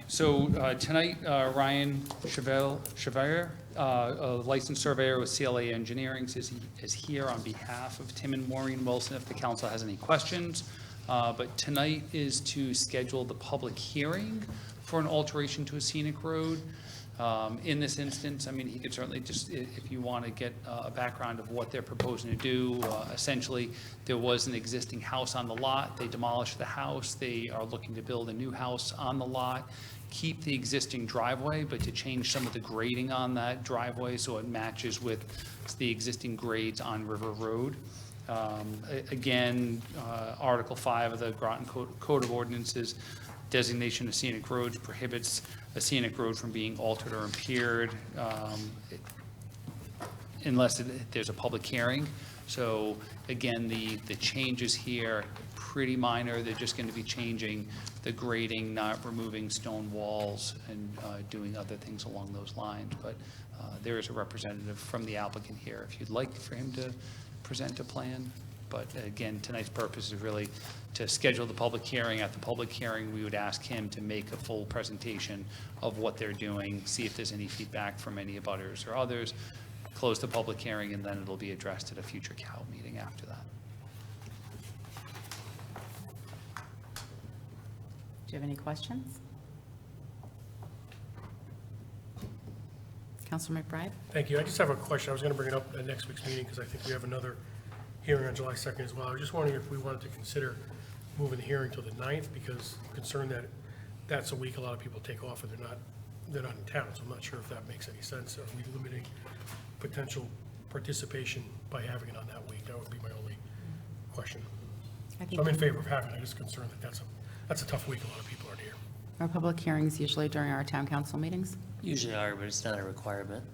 Tonight, Ryan Chevalier, a licensed surveyor with CLA Engineering, is here on behalf of Tim and Maureen Wilson if the council has any questions. But tonight is to schedule the public hearing for an alteration to a scenic road. In this instance, I mean, he could certainly just, if you want to get a background of what they're proposing to do, essentially, there was an existing house on the lot. They demolished the house. They are looking to build a new house on the lot, keep the existing driveway, but to change some of the grading on that driveway so it matches with the existing grades on River Road. Again, Article 5 of the Groton Code of Ordinances, designation of scenic roads prohibits a scenic road from being altered or impaired unless there's a public hearing. So again, the changes here, pretty minor. They're just going to be changing the grading, not removing stone walls and doing other things along those lines. But there is a representative from the applicant here if you'd like for him to present a plan. But again, tonight's purpose is really to schedule the public hearing. At the public hearing, we would ask him to make a full presentation of what they're doing, see if there's any feedback from any abutters or others, close the public hearing, and then it'll be addressed at a future CAL meeting after that. Do you have any questions? Councilor McBride? Thank you. I just have a question. I was going to bring it up at next week's meeting because I think we have another hearing on July 2nd as well. I was just wondering if we wanted to consider moving the hearing till the 9th because I'm concerned that that's a week a lot of people take off and they're not in town. So I'm not sure if that makes any sense. Are we limiting potential participation by having it on that week? That would be my only question. So I'm in favor of having it. I'm just concerned that that's a tough week. A lot of people aren't here. Our public hearings usually during our town council meetings. Usually are, but it's not a requirement.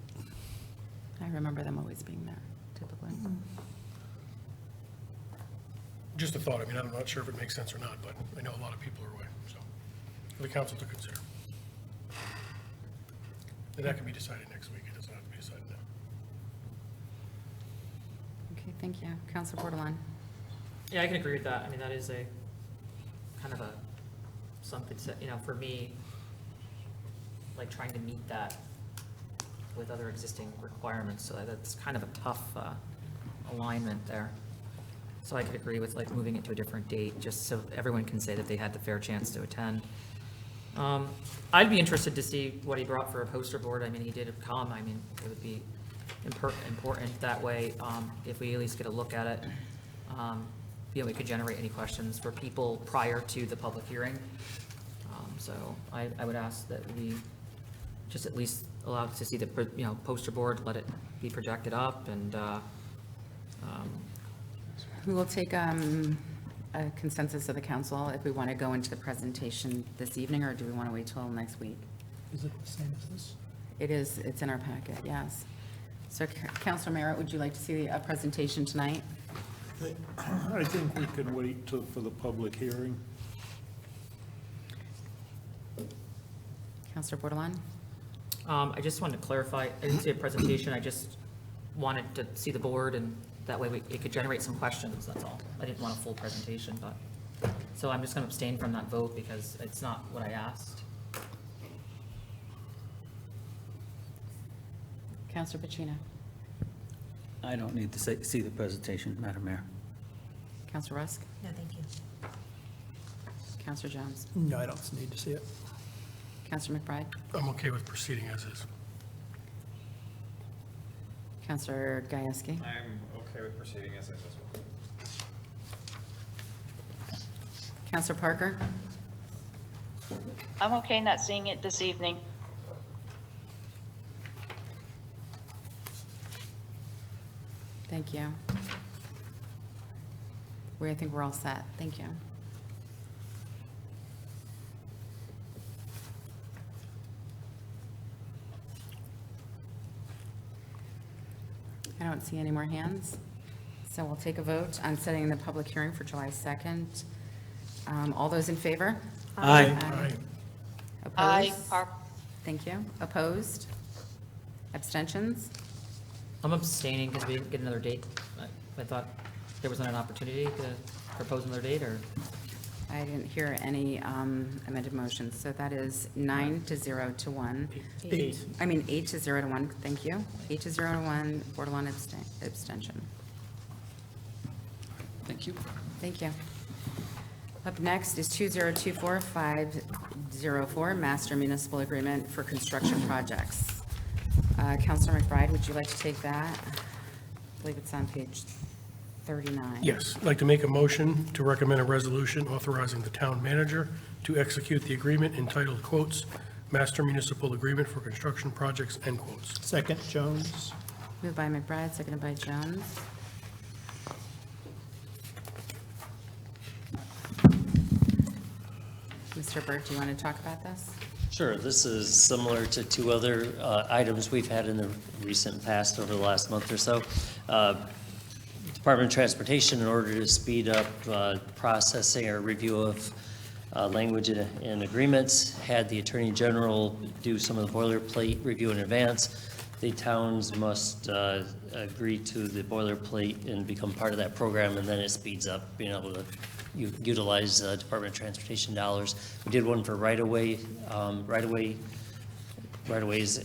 I remember them always being there, typically. Just a thought. I mean, I'm not sure if it makes sense or not, but I know a lot of people are away. So for the council to consider. And that can be decided next week. It doesn't have to be decided now. Okay, thank you. Councilor Bordelon? Yeah, I can agree with that. I mean, that is a kind of something, for me, like trying to meet that with other existing requirements. So that's kind of a tough alignment there. So I could agree with like moving it to a different date, just so everyone can say that they had the fair chance to attend. I'd be interested to see what he brought for a poster board. I mean, he did come. I mean, it would be important that way if we at least get a look at it. We could generate any questions for people prior to the public hearing. So I would ask that we just at least allow us to see the poster board, let it be projected up, and We will take a consensus of the council if we want to go into the presentation this evening, or do we want to wait till next week? Is it the same as this? It is, it's in our packet, yes. So Councilor Merritt, would you like to see a presentation tonight? I think we can wait for the public hearing. Councilor Bordelon? I just wanted to clarify, I didn't see a presentation, I just wanted to see the board, and that way it could generate some questions, that's all. I didn't want a full presentation, but, so I'm just going to abstain from that vote because it's not what I asked. Councilor Pacino? I don't need to see the presentation, Madam Mayor. Councilor Rusk? No, thank you. Councilor Jones? No, I don't need to see it. Counselor McBride? I'm okay with proceeding as is. Counselor Gieske? I'm okay with proceeding as is as well. Counselor Parker? I'm okay not seeing it this evening. Thank you. I think we're all set. Thank you. I don't see any more hands, so we'll take a vote on setting the public hearing for July 2nd. All those in favor? Aye. Aye. Opposed? Thank you. Opposed? Abstentions? I'm abstaining because we didn't get another date. I thought there wasn't an opportunity to propose another date, or? I didn't hear any amended motions, so that is 9-0 to 1. 8. I mean, 8-0 to 1, thank you. 8-0 to 1, 4-1 abstention. Thank you. Thank you. Up next is 2024504, Master Municipal Agreement for Construction Projects. Counselor McBride, would you like to take that? I believe it's on page 39. Yes, I'd like to make a motion to recommend a resolution authorizing the town manager to execute the agreement entitled, quotes, Master Municipal Agreement for Construction Projects, end quotes. Second, Jones. Moved by McBride, seconded by Jones. Mr. Burke, do you want to talk about this? Sure, this is similar to two other items we've had in the recent past over the last month or so. Department of Transportation, in order to speed up processing or review of language and agreements, had the Attorney General do some of the boilerplate review in advance. The towns must agree to the boilerplate and become part of that program, and then it speeds up being able to utilize Department of Transportation dollars. We did one for right-of-ways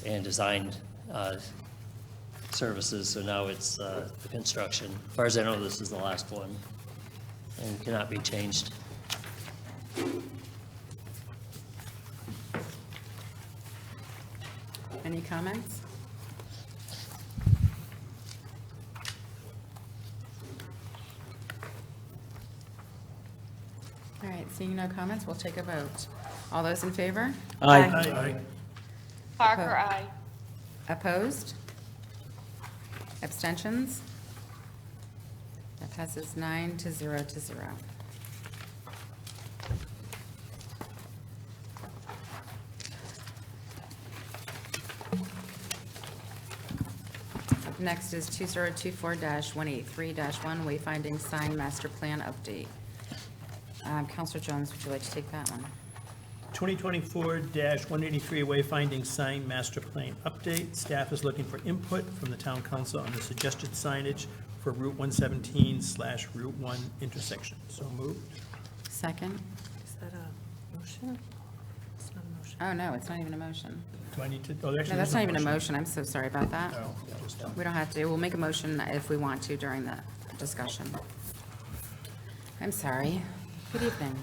and design services, so now it's the construction. As far as I know, this is the last one and cannot be changed. Any comments? All right, seeing no comments, we'll take a vote. All those in favor? Aye. Parker, aye. Opposed? Abstentions? That passes 9-0 to 0. Up next is 2024-183-1, Wayfinding Sign Master Plan Update. Counselor Jones, would you like to take that one? 2024-183 Wayfinding Sign Master Plan Update. Staff is looking for input from the town council on the suggested signage for Route 117/Route 1 intersection. So moved. Second? Is that a motion? It's not a motion. Oh, no, it's not even a motion. Do I need to, oh, actually. No, that's not even a motion. I'm so sorry about that. No, just, We don't have to. We'll make a motion if we want to during the discussion. I'm sorry. Good evening.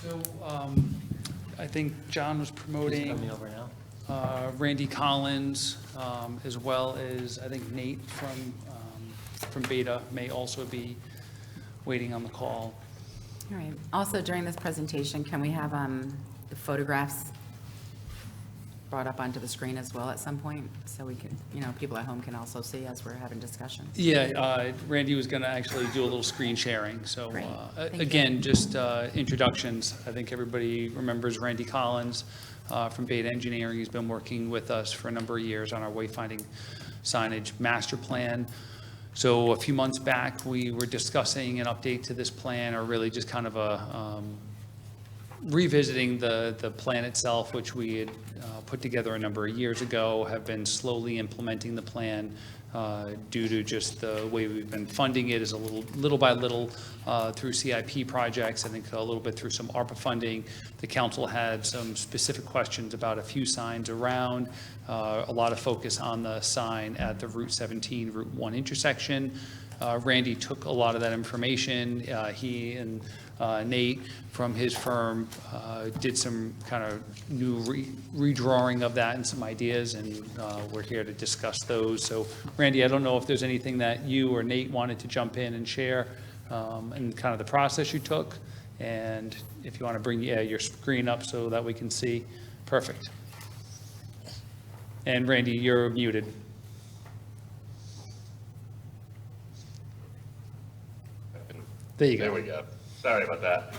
So I think John was promoting Coming over now. Randy Collins, as well as, I think Nate from Beta may also be waiting on the call. All right. Also, during this presentation, can we have the photographs brought up onto the screen as well at some point? So we can, people at home can also see as we're having discussion. Yeah, Randy was going to actually do a little screen sharing. So Great. Thank you. again, just introductions. I think everybody remembers Randy Collins from Beta Engineering. He's been working with us for a number of years on our wayfinding signage master plan. So a few months back, we were discussing an update to this plan, or really just kind of a revisiting the plan itself, which we had put together a number of years ago, have been slowly implementing the plan due to just the way we've been funding it is a little by little through CIP projects, I think a little bit through some ARPA funding. The council had some specific questions about a few signs around, a lot of focus on the sign at the Route 17, Route 1 intersection. Randy took a lot of that information. He and Nate from his firm did some kind of new redrawing of that and some ideas, and we're here to discuss those. So Randy, I don't know if there's anything that you or Nate wanted to jump in and share, and kind of the process you took, and if you want to bring your screen up so that we can see. Perfect. And Randy, you're muted. There you go. There we go. Sorry about that.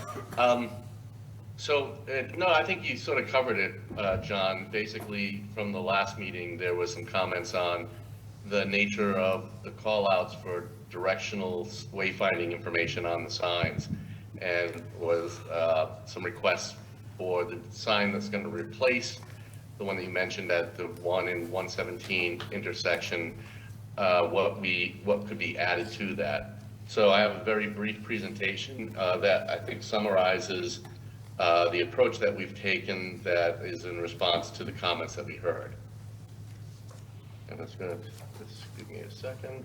No, I think you sort of covered it, John. Basically, from the last meeting, there was some comments on the nature of the call-outs for directional wayfinding information on the signs, and was some requests for the sign that's going to replace the one that you mentioned at the one in 117 intersection, what could be added to that. So I have a very brief presentation that I think summarizes the approach that we've taken that is in response to the comments that we heard. And that's going to, just give me a second.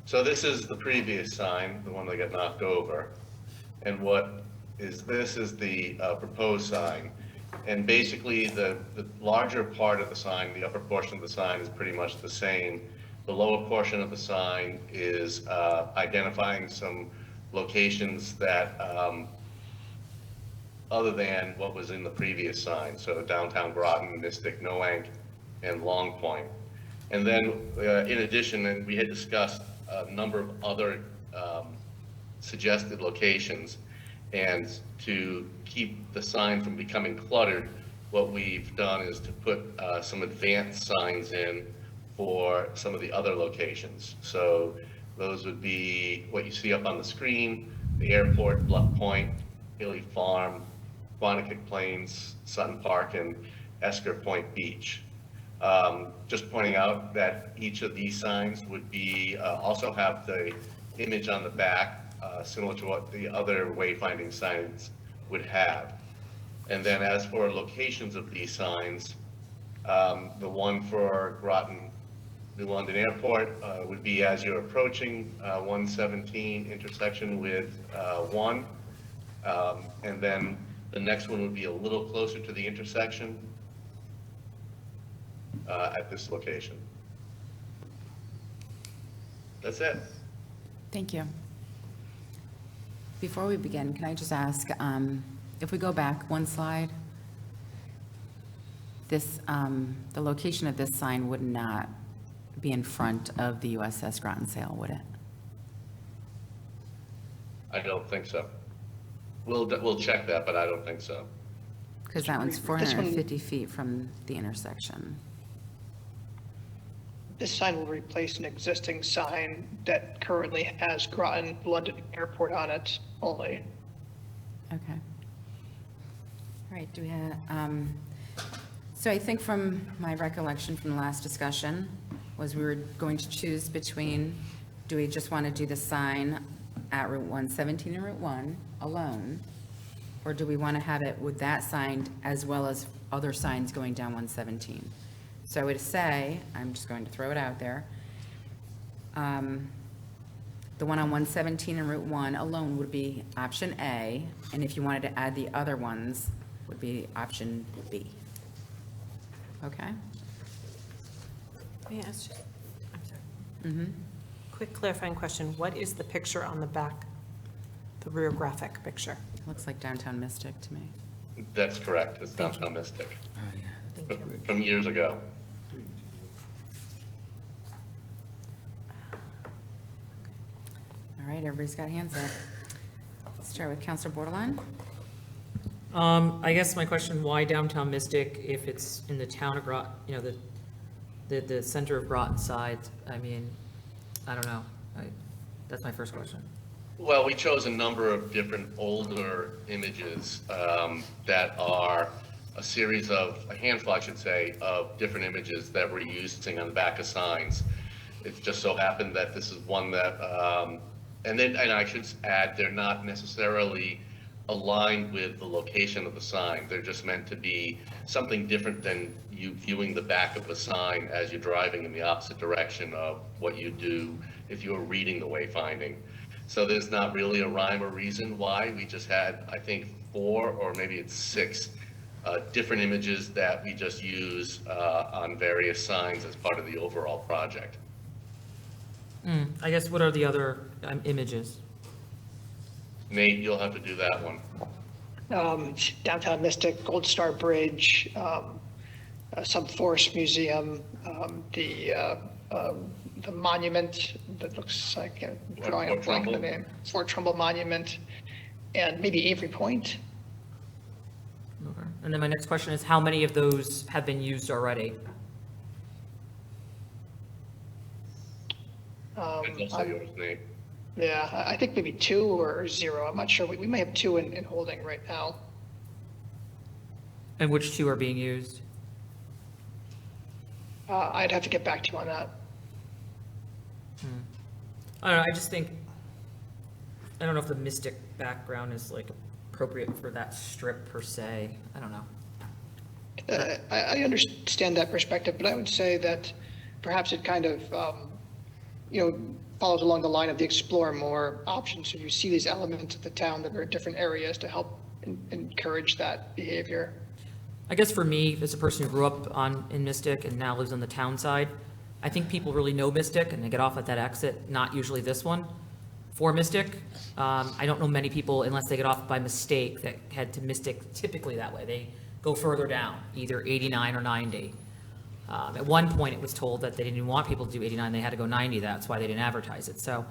So this is the previous sign, the one that got knocked over. And what is this is the proposed sign. And basically the larger part of the sign, the upper portion of the sign is pretty much the same. The lower portion of the sign is identifying some locations that other than what was in the previous sign. So downtown Groton, Mystic, Noank, and Long Point. And then in addition, and we had discussed a number of other suggested locations, and to keep the sign from becoming cluttered, what we've done is to put some advanced signs in for some of the other locations. So those would be what you see up on the screen: the airport, Bluff Point, Hilly Farm, Quantico Plains, Sutton Park, and Esker Point Beach. Just pointing out that each of these signs would be also have the image on the back, similar to what the other wayfinding signs would have. And then as for locations of these signs, the one for Groton New London Airport would be as you're approaching 117 intersection with 1. And then the next one would be a little closer to the intersection at this location. That's it. Thank you. Before we begin, can I just ask, if we go back one slide, this, the location of this sign would not be in front of the USS Groton sale, would it? I don't think so. We'll check that, but I don't think so. Because that one's 450 feet from the intersection. This sign will replace an existing sign that currently has Groton London Airport on it only. Okay. All right, do we have, so I think from my recollection from the last discussion was we were going to choose between, do we just want to do the sign at Route 117 and Route 1 alone? Or do we want to have it with that sign as well as other signs going down 117? So I would say, I'm just going to throw it out there, the one on 117 and Route 1 alone would be option A, and if you wanted to add the other ones, would be option B. Okay? May I ask, I'm sorry. Quick clarifying question. What is the picture on the back, the rear graphic picture? Looks like downtown Mystic to me. That's correct. It's downtown Mystic. Thank you. From years ago. All right, everybody's got hands up. Let's start with Counselor Bordelon. I guess my question, why downtown Mystic if it's in the town of Groton, you know, the center of Groton side? I mean, I don't know. That's my first question. Well, we chose a number of different older images that are a series of, a handful, I should say, of different images that we're using on the back of signs. It just so happened that this is one that, and I should add, they're not necessarily aligned with the location of the sign. They're just meant to be something different than you viewing the back of a sign as you're driving in the opposite direction of what you do if you're reading the wayfinding. So there's not really a rhyme or reason why. We just had, I think, 4 or maybe it's 6 different images that we just use on various signs as part of the overall project. I guess what are the other images? Nate, you'll have to do that one. Downtown Mystic, Gold Star Bridge, some Forest Museum, the monument that looks like, drawing a Fort blank on the Trumbull? name, Fort Trumbull Monument, and maybe Avery Point. Okay. And then my next question is, how many of those have been used already? It's also yours, Nate. Yeah, I think maybe 2 or 0. I'm not sure. We may have 2 in holding right now. And which 2 are being used? I'd have to get back to you on that. I don't know, I just think, I don't know if the Mystic background is like appropriate for that strip per se. I don't know. I understand that perspective, but I would say that perhaps it kind of, follows along the line of the explore more options. So you see these elements of the town that are in different areas to help encourage that behavior. I guess for me, as a person who grew up in Mystic and now lives on the town side, I think people really know Mystic and they get off at that exit, not usually this one. For Mystic, I don't know many people, unless they get off by mistake, that head to Mystic typically that way. They go further down, either 89 or 90. At one point, it was told that they didn't even want people to do 89, they had to go 90, that's why they didn't advertise it. So,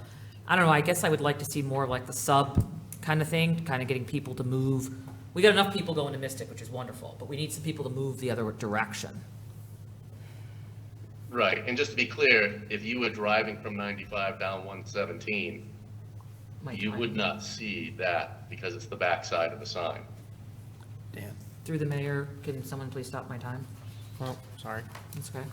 I don't know, I guess I would like to see more of like the sub kind of thing, kind of getting people to move. We got enough people going to Mystic, which is wonderful, but we need some people to move the other direction. Right, and just to be clear, if you were driving from 95 down 117, you would not see that because it's the backside of the sign. Dan. Through the mayor, can someone please stop my time? Oh, sorry. That's okay.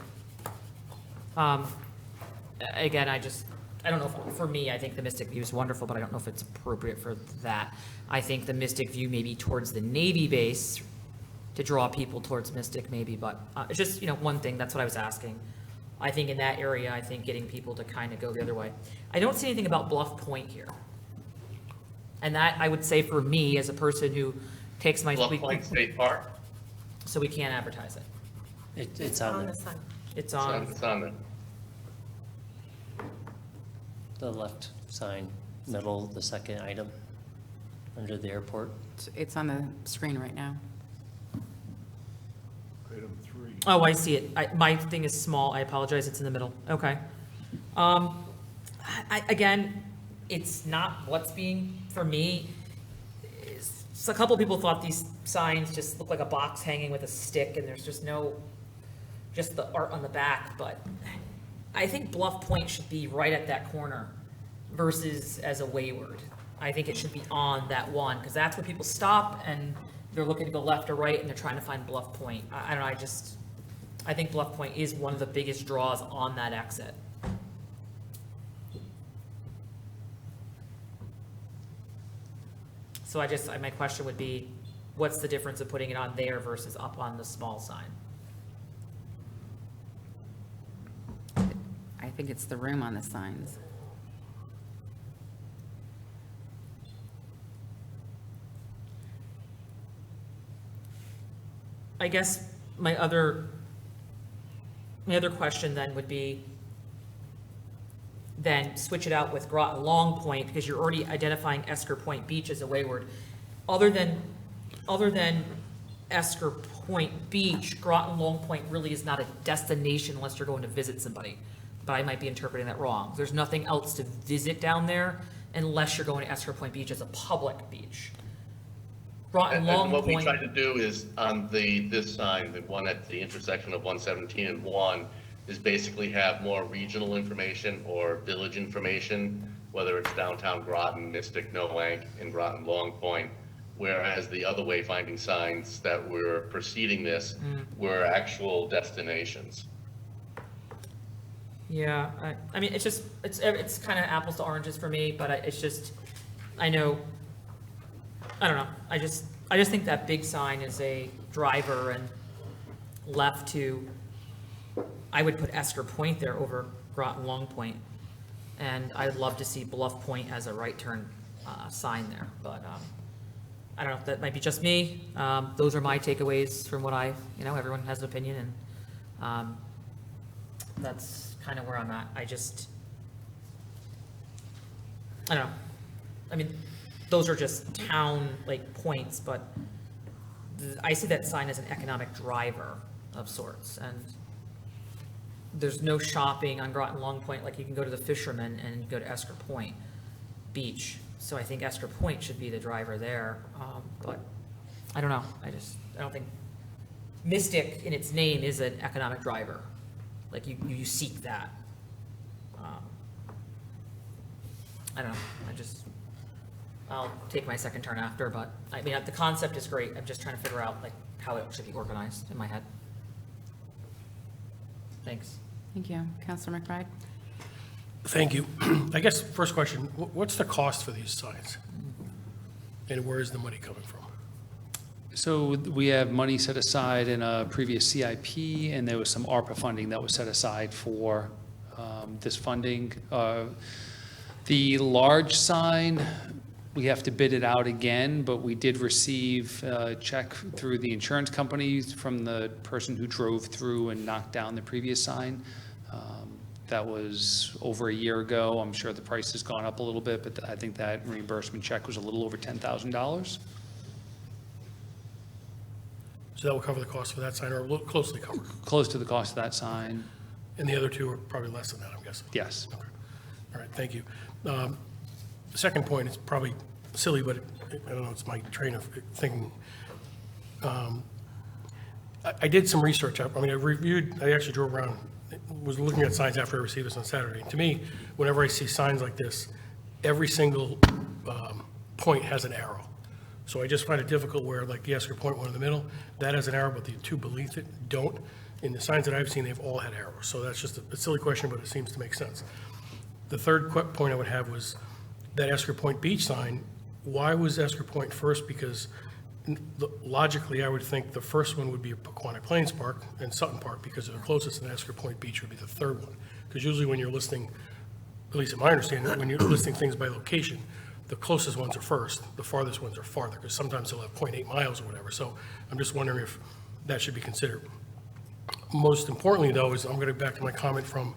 Again, I don't know if, for me, I think the Mystic view is wonderful, but I don't know if it's appropriate for that. I think the Mystic view maybe towards the Navy base to draw people towards Mystic maybe, but it's just, one thing, that's what I was asking. I think in that area, I think getting people to kind of go the other way. I don't see anything about Bluff Point here. And that, I would say for me, as a person who takes my. Bluff Point State Park? So we can't advertise it. It's on the sign. It's on. It's on there. the left sign, middle, the second item, under the airport. It's on the screen right now. Item 3. Oh, I see it. My thing is small. I apologize. It's in the middle. Okay. Again, it's not what's being, for me, a couple people thought these signs just look like a box hanging with a stick and there's just just the art on the back, but I think Bluff Point should be right at that corner versus as a wayward. I think it should be on that one, because that's where people stop and they're looking to go left or right and they're trying to find Bluff Point. I don't know, I think Bluff Point is one of the biggest draws on that exit. So my question would be, what's the difference of putting it on there versus up on the small sign? I think it's the room on the signs. I guess my other question then would be, then switch it out with Groton Long Point, because you're already identifying Esker Point Beach as a wayward. Other than Esker Point Beach, Groton Long Point really is not a destination unless you're going to visit somebody. But I might be interpreting that wrong. There's nothing else to visit down there unless you're going to Esker Point Beach as a public beach. Groton Long And what we Point. try to do is on this sign, the one at the intersection of 117 and 1, is basically have more regional information or village information, whether it's downtown Groton, Mystic, Noank, and Groton Long Point, whereas the other wayfinding signs that were preceding this were actual destinations. Yeah, I mean, it's kind of apples to oranges for me, but it's just, I know I don't know, I just think that big sign is a driver and left to, I would put Esker Point there over Groton Long Point. And I'd love to see Bluff Point as a right turn sign there, but I don't know, that might be just me. Those are my takeaways from what everyone has an opinion, and that's kind of where I'm at. I don't know. I mean, those are just town, points, but I see that sign as an economic driver of sorts, and there's no shopping on Groton Long Point, like you can go to the Fisherman and go to Esker Point Beach. So I think Esker Point should be the driver there, but I don't know. I don't think Mystic in its name is an economic driver. Like you seek that. I don't know. I'll take my second turn after, but I mean, the concept is great. I'm just trying to figure out how it should be organized in my head. Thanks. Thank you. Counselor McBride? Thank you. I guess first question, what's the cost for these signs? And where is the money coming from? So we have money set aside in a previous CIP, and there was some ARPA funding that was set aside for this funding. The large sign, we have to bid it out again, but we did receive a check through the insurance companies from the person who drove through and knocked down the previous sign. That was over a year ago. I'm sure the price has gone up a little bit, but I think that reimbursement check was a little over $10,000. So that will cover the cost for that sign, or closely cover? Close to the cost of that sign. And the other two are probably less than that, I'm guessing? Yes. Okay. All right, thank you. The second point is probably silly, but I don't know, it's my train of thinking. I did some research. I actually drove around, was looking at signs after I received this on Saturday. And to me, whenever I see signs like this, every single point has an arrow. So I just find it difficult where, like the Esker Point one in the middle, that has an arrow, but the two beneath it don't. In the signs that I've seen, they've all had arrows. So that's just a silly question, but it seems to make sense. The third point I would have was that Esker Point Beach sign. Why was Esker Point first? Because logically, I would think the first one would be Pequannock Plains Park and Sutton Park, because they're closest, and Esker Point Beach would be the third one. Because usually when you're listing, at least in my understanding, when you're listing things by location, the closest ones are first, the farthest ones are farther, because sometimes they'll have 0.8 miles or whatever. So I'm just wondering if that should be considered. Most importantly, though, is I'm going to back to my comment from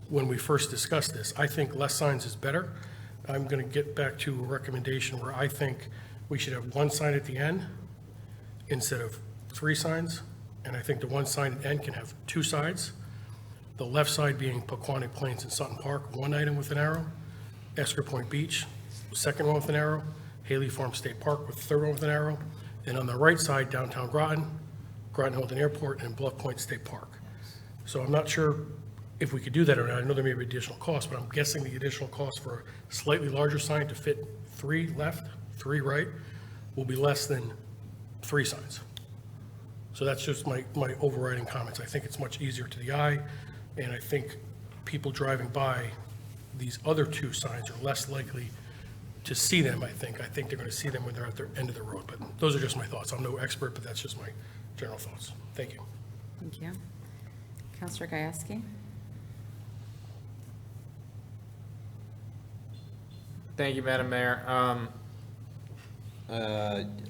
when we first discussed this. I think less signs is better. I'm going to get back to a recommendation where I think we should have one sign at the end instead of 3 signs. And I think the one sign at the end can have 2 sides. The left side being Pequannock Plains and Sutton Park, one item with an arrow. Esker Point Beach, second one with an arrow. Haley Farm State Park with the third one with an arrow. And on the right side, downtown Groton, Groton Hilton Airport, and Bluff Point State Park. So I'm not sure if we could do that or not. I know there may be additional costs, but I'm guessing the additional cost for a slightly larger sign to fit 3 left, 3 right, will be less than 3 signs. So that's just my overriding comments. I think it's much easier to the eye, and I think people driving by these other 2 signs are less likely to see them, I think. I think they're going to see them when they're at the end of the road. But those are just my thoughts. I'm no expert, but that's just my general thoughts. Thank you. Thank you. Counselor Gajewski? Thank you, Madam Mayor.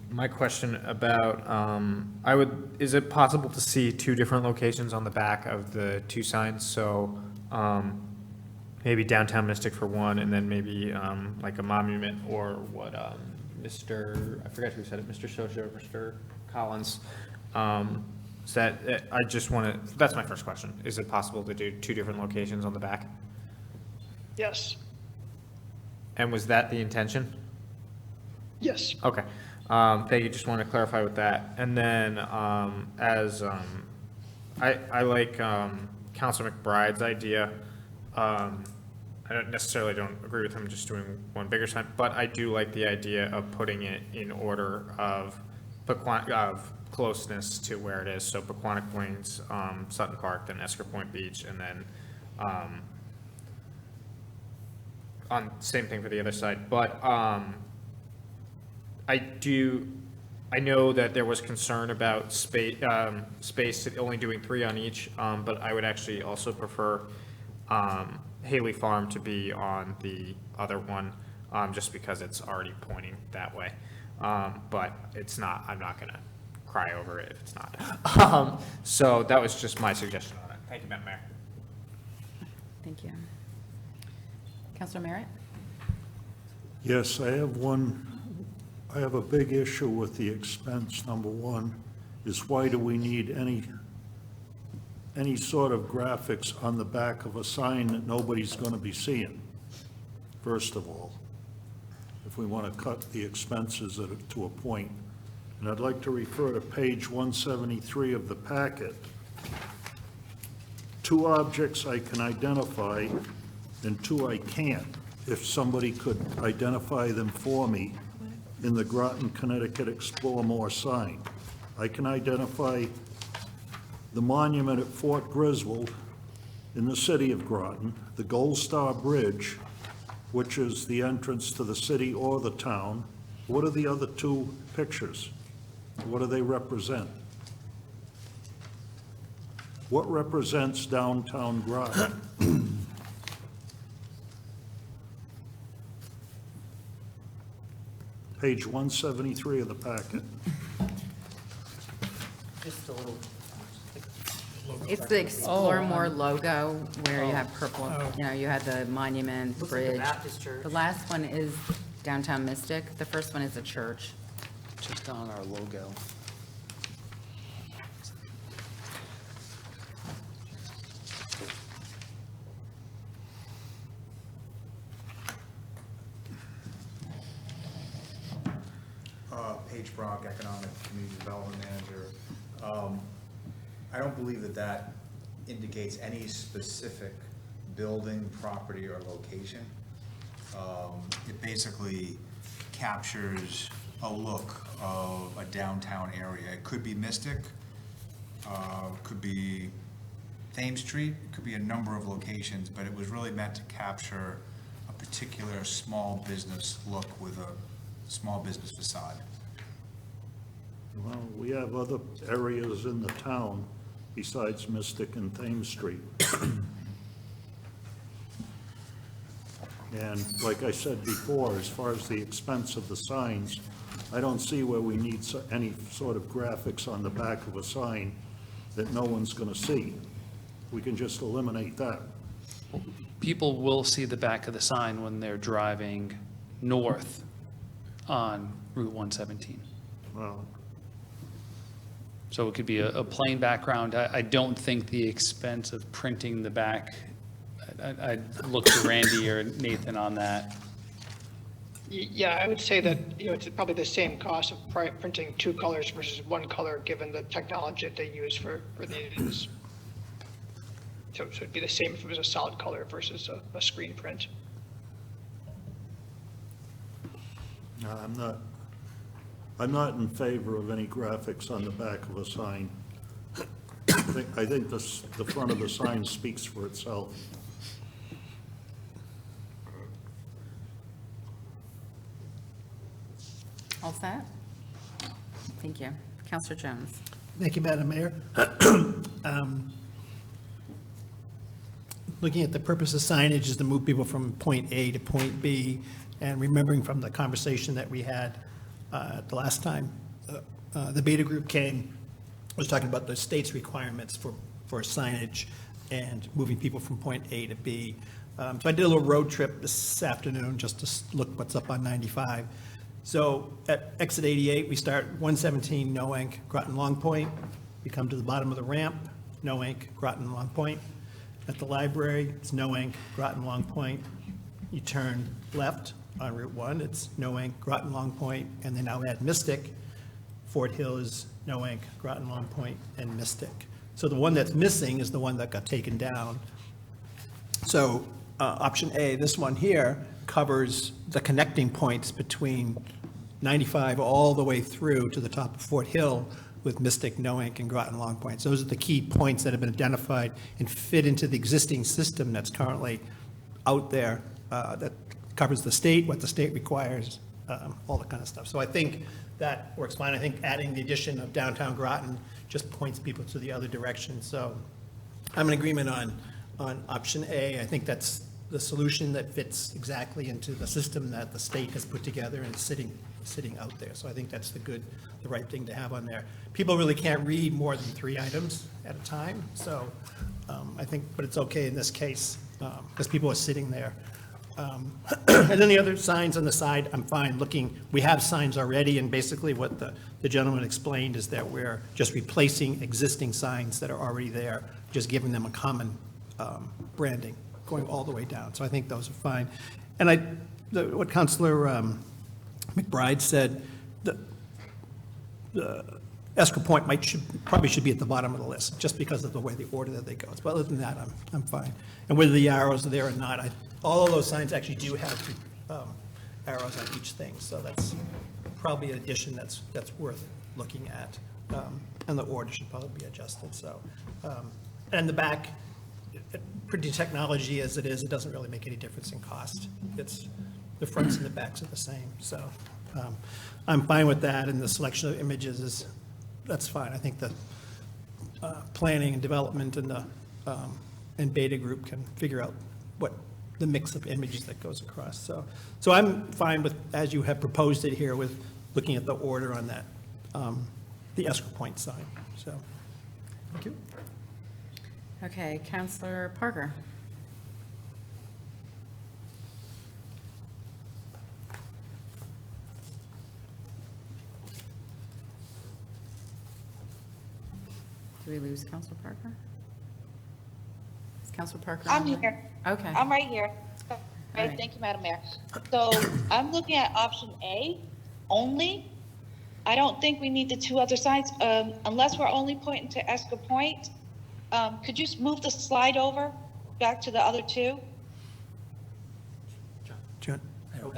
My question about, is it possible to see 2 different locations on the back of the 2 signs? So, maybe downtown Mystic for one, and then maybe, like a monument, or what, I forget who said it, Mr. Socia or Mr. Collins. That's my first question. Is it possible to do 2 different locations on the back? Yes, And was that the intention? yes. Okay. Thank you. Just want to clarify with that. And then, I like, Councilor McBride's idea. I don't agree with him just doing one bigger sign, but I do like the idea of putting it in order of closeness to where it is. So Pequannock Plains, Sutton Park, then Esker Point Beach, and then, same thing for the other side, but I know that there was concern about space only doing 3 on each, but I would actually also prefer Haley Farm to be on the other one, just because it's already pointing that way. But it's not, I'm not gonna cry over it if it's not. So that was just my suggestion on it. Thank you, Madam Mayor. Thank you. Counselor Merritt? Yes, I have a big issue with the expense. Number one is, why do we need any sort of graphics on the back of a sign that nobody's going to be seeing, first of all, if we want to cut the expenses to a point. And I'd like to refer to page 173 of the packet. 2 objects I can identify and 2 I can't. If somebody could identify them for me in the Groton, Connecticut Explore More sign. I can identify the monument at Fort Griswold in the city of Groton, the Gold Star Bridge, which is the entrance to the city or the town. What are the other 2 pictures? What do they represent? What represents downtown Groton? Page 173 of the packet. Just a little. It's the Explore More logo where you have purple, you know, you had the monument, Looks like the bridge. Baptist church. The last one is downtown Mystic. The first one is a church. Just on our logo. Paige Brock, Economic Community Development Manager. I don't believe that indicates any specific building, property, or location. It basically captures a look of a downtown area. It could be Mystic, could be Thames Street, could be a number of locations, but it was really meant to capture a particular small business look with a small business facade. Well, we have other areas in the town besides Mystic and Thames Street. And like I said before, as far as the expense of the signs, I don't see where we need any sort of graphics on the back of a sign that no one's going to see. We can just eliminate that. People will see the back of the sign when they're driving north on Route 117. Well, So it could be a plain background. I don't think the expense of printing the back, I'd look to Randy or Nathan on that. Yeah, I would say that, it's probably the same cost of printing 2 colors versus 1 color, given the technology that they use for these. So it'd be the same if it was a solid color versus a screen print. no, I'm not in favor of any graphics on the back of a sign. I think the front of the sign speaks for itself. All set? Thank you. Counselor Jones? Thank you, Madam Mayor. Looking at the purpose of signage is to move people from point A to point B, and remembering from the conversation that we had the last time the Beta Group came, was talking about the state's requirements for signage and moving people from point A to B. So I did a little road trip this afternoon just to look what's up on 95. So at exit 88, we start 117 Noank, Groton Long Point. We come to the bottom of the ramp, Noank, Groton Long Point. At the library, it's Noank, Groton Long Point. You turn left on Route 1, it's Noank, Groton Long Point, and then now add Mystic. Fort Hill is Noank, Groton Long Point, and Mystic. So the one that's missing is the one that got taken down. So option A, this one here, covers the connecting points between 95 all the way through to the top of Fort Hill with Mystic, Noank, and Groton Long Points. Those are the key points that have been identified and fit into the existing system that's currently out there that covers the state, what the state requires, all the kind of stuff. So I think that works fine. I think adding the addition of downtown Groton just points people to the other direction. So I'm in agreement on option A. I think that's the solution that fits exactly into the system that the state has put together and is sitting out there. So I think that's the right thing to have on there. People really can't read more than 3 items at a time. So I think, but it's okay in this case because people are sitting there. And then the other signs on the side, I'm fine looking. We have signs already, and basically what the gentleman explained is that we're just replacing existing signs that are already there, just giving them a common branding, going all the way down. So I think those are fine. And what Councilor McBride said, the escrow point probably should be at the bottom of the list, just because of the way the order that they go. But other than that, I'm fine. And whether the arrows are there or not, all of those signs actually do have arrows on each thing, so that's probably an addition that's worth looking at. And the order should probably be adjusted, so. And the back, pretty technology as it is, it doesn't really make any difference in cost. It's, the fronts and the backs are the same, so. I'm fine with that, and the selection of images that's fine. I think the planning and development and the and beta group can figure out what the mix of images that goes across. So I'm fine with, as you have proposed it here, with looking at the order on that, the escrow point sign. So, thank you. Okay, Counselor Parker. Do we lose Counselor Parker? Is Counselor Parker? I'm on there? here. Okay. I'm right here. All Right, right. thank you, Madam Mayor. So I'm looking at option A only. I don't think we need the 2 other signs, unless we're only pointing to Esca Point. Could you move the slide over back to the other 2? John?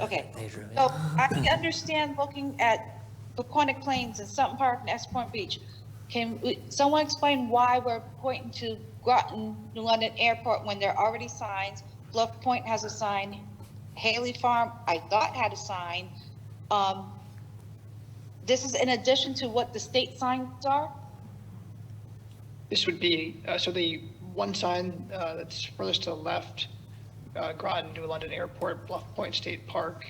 Okay. So I understand looking at Paquonic Plains and Sutton Park and Esca Point Beach. Can someone explain why we're pointing to Groton, New London Airport when there are already signs? Bluff Point has a sign. Haley Farm, I thought, had a sign. This is in addition to what the state signs are? This would be, so the one sign that's furthest to the left, Groton, New London Airport, Bluff Point State Park,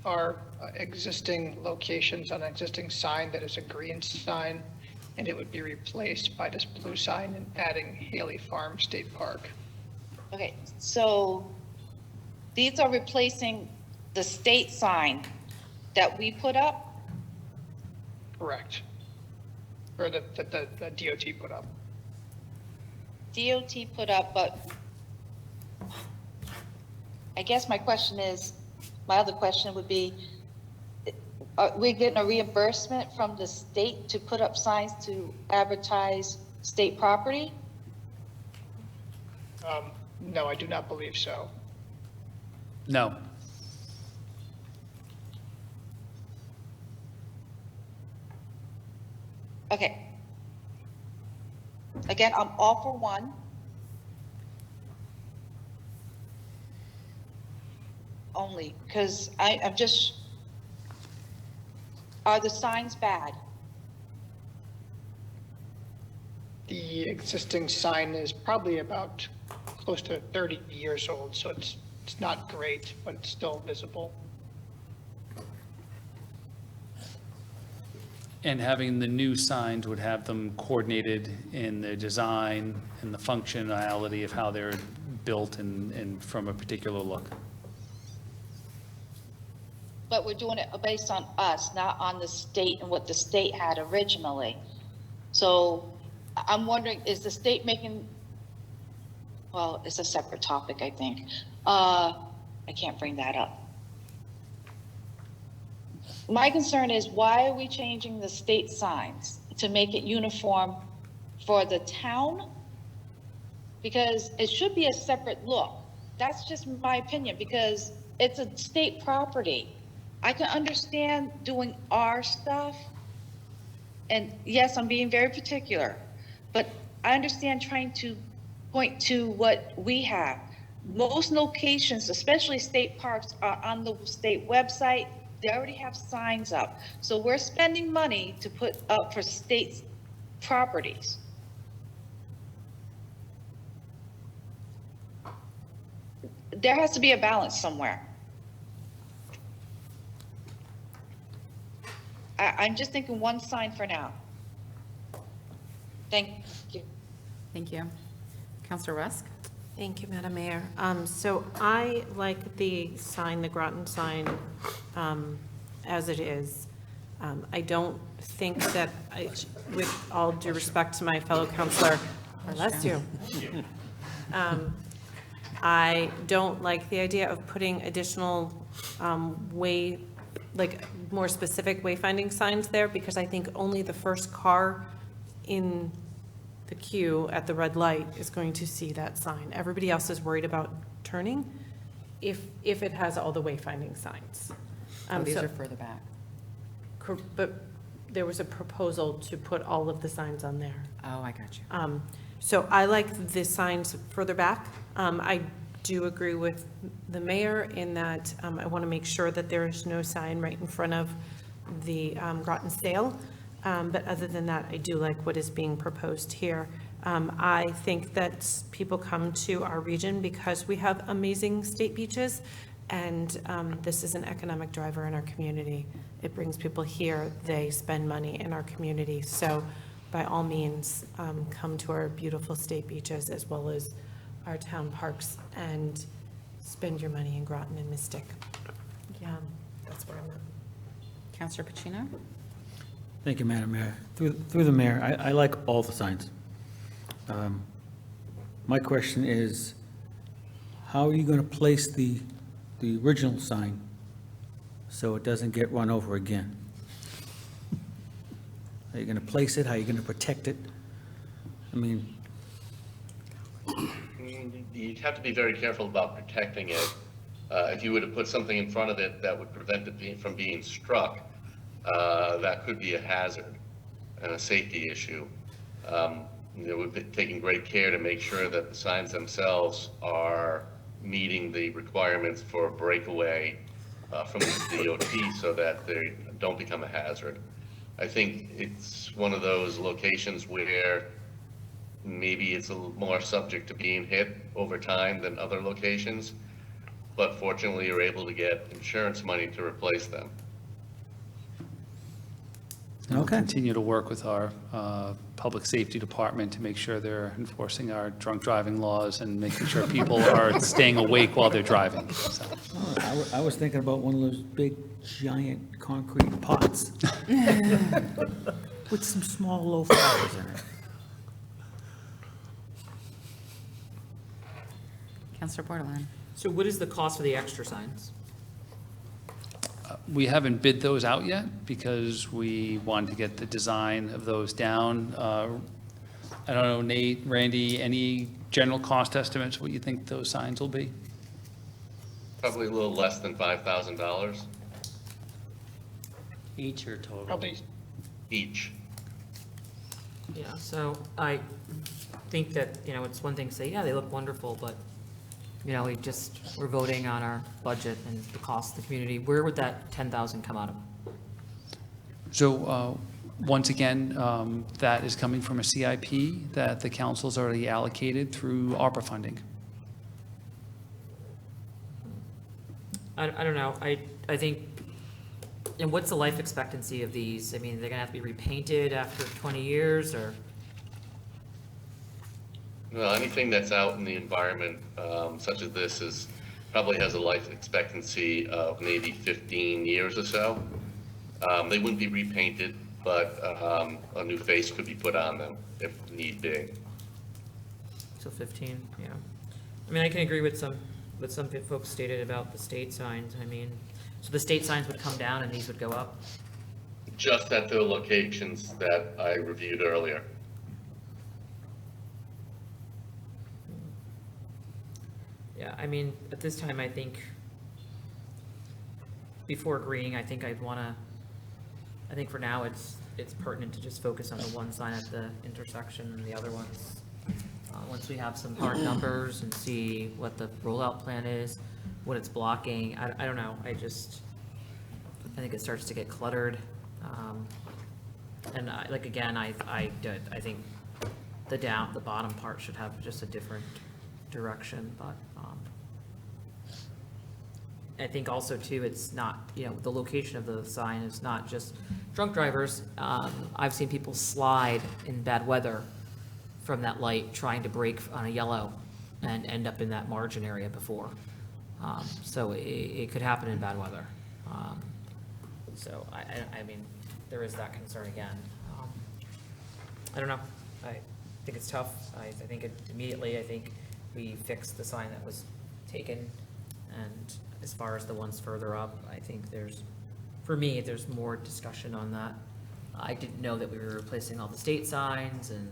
are existing locations on an existing sign that is a green sign, and it would be replaced by this blue sign and adding Haley Farm State Park. Okay, so these are replacing the state sign that we put up? Correct. Or the DOT put up. DOT put up, but I guess my other question would be, are we getting a reimbursement from the state to put up signs to advertise state property? No, I do not believe so. No. Okay. Again, I'm all for 1. Only, because I'm just, are the signs bad? The existing sign is probably about close to 30 years old, so it's not great, but it's still visible. And having the new signs would have them coordinated in the design and the functionality of how they're built and from a particular look. But we're doing it based on us, not on the state and what the state had originally. So I'm wondering, is the state making, well, it's a separate topic, I think. I can't bring that up. My concern is, why are we changing the state signs to make it uniform for the town? Because it should be a separate look. That's just my opinion, because it's a state property. I can understand doing our stuff, and yes, I'm being very particular, but I understand trying to point to what we have. Most locations, especially state parks, are on the state website. They already have signs up. So we're spending money to put up for state properties. There has to be a balance somewhere. I'm just thinking one sign for now. Thank you. Thank you. Counselor Rusk? Thank you, Madam Mayor. So I like the sign, the Groton sign, as it is. I don't think that, with all due respect to my fellow counselor, bless you. I don't like the idea of putting additional more specific wayfinding signs there, because I think only the first car in the queue at the red light is going to see that sign. Everybody else is worried about turning if it has all the wayfinding signs. These are further back. But there was a proposal to put all of the signs on there. Oh, I got you. So I like the signs further back. I do agree with the mayor in that I want to make sure that there is no sign right in front of the Groton sale. But other than that, I do like what is being proposed here. I think that people come to our region because we have amazing state beaches, and this is an economic driver in our community. It brings people here, they spend money in our community. So by all means, come to our beautiful state beaches as well as our town parks and spend your money in Groton and Mystic. That's where I'm at. Counselor Pacino? Thank you, Madam Mayor. Through the mayor, I like all the signs. My question is, how are you going to place the original sign so it doesn't get run over again? Are you going to place it? How are you going to protect it? I mean, you'd have to be very careful about protecting it. If you were to put something in front of it that would prevent it from being struck, that could be a hazard and a safety issue. We've been taking great care to make sure that the signs themselves are meeting the requirements for breakaway from the DOT so that they don't become a hazard. I think it's one of those locations where maybe it's a little more subject to being hit over time than other locations, but fortunately you're able to get insurance money to replace them. And we'll continue to work with our public safety department to make sure they're enforcing our drunk driving laws and making sure people are staying awake while they're driving. So. I was thinking about one of those big, giant concrete pots with some small low flowers in it. Counselor Bordelon? So what is the cost for the extra signs? We haven't bid those out yet because we wanted to get the design of those down. I don't know, Nate, Randy, any general cost estimates, what you think those signs will be? Probably a little less than $5,000 Each or total? Probably. each. Yeah, so I think that, it's one thing to say, yeah, they look wonderful, but, we're voting on our budget and the cost of the community. Where would that 10,000 come out of? So once again, that is coming from a CIP that the council's already allocated through ARPA funding. I don't know. I think, and what's the life expectancy of these? I mean, they're gonna have to be repainted after 20 years or? Well, anything that's out in the environment, such as this, probably has a life expectancy of maybe 15 years or so. They wouldn't be repainted, but a new face could be put on them if need be. So 15, yeah. I mean, I can agree with some folks stated about the state signs. I mean, so the state signs would come down and these would go up? Just at the locations that I reviewed earlier. Yeah, I mean, at this time, I think, before agreeing, I think for now, it's pertinent to just focus on the one sign at the intersection and the other ones. Once we have some hard numbers and see what the rollout plan is, what it's blocking, I don't know, I think it starts to get cluttered. And like, again, I think the bottom part should have just a different direction, but I think also too, it's not, the location of the sign is not just drunk drivers. I've seen people slide in bad weather from that light trying to brake on a yellow and end up in that margin area before. So it could happen in bad weather. So I mean, there is that concern again. I don't know. I think it's tough. I think immediately, I think we fixed the sign that was taken. And as far as the ones further up, I think for me, there's more discussion on that. I didn't know that we were replacing all the state signs, and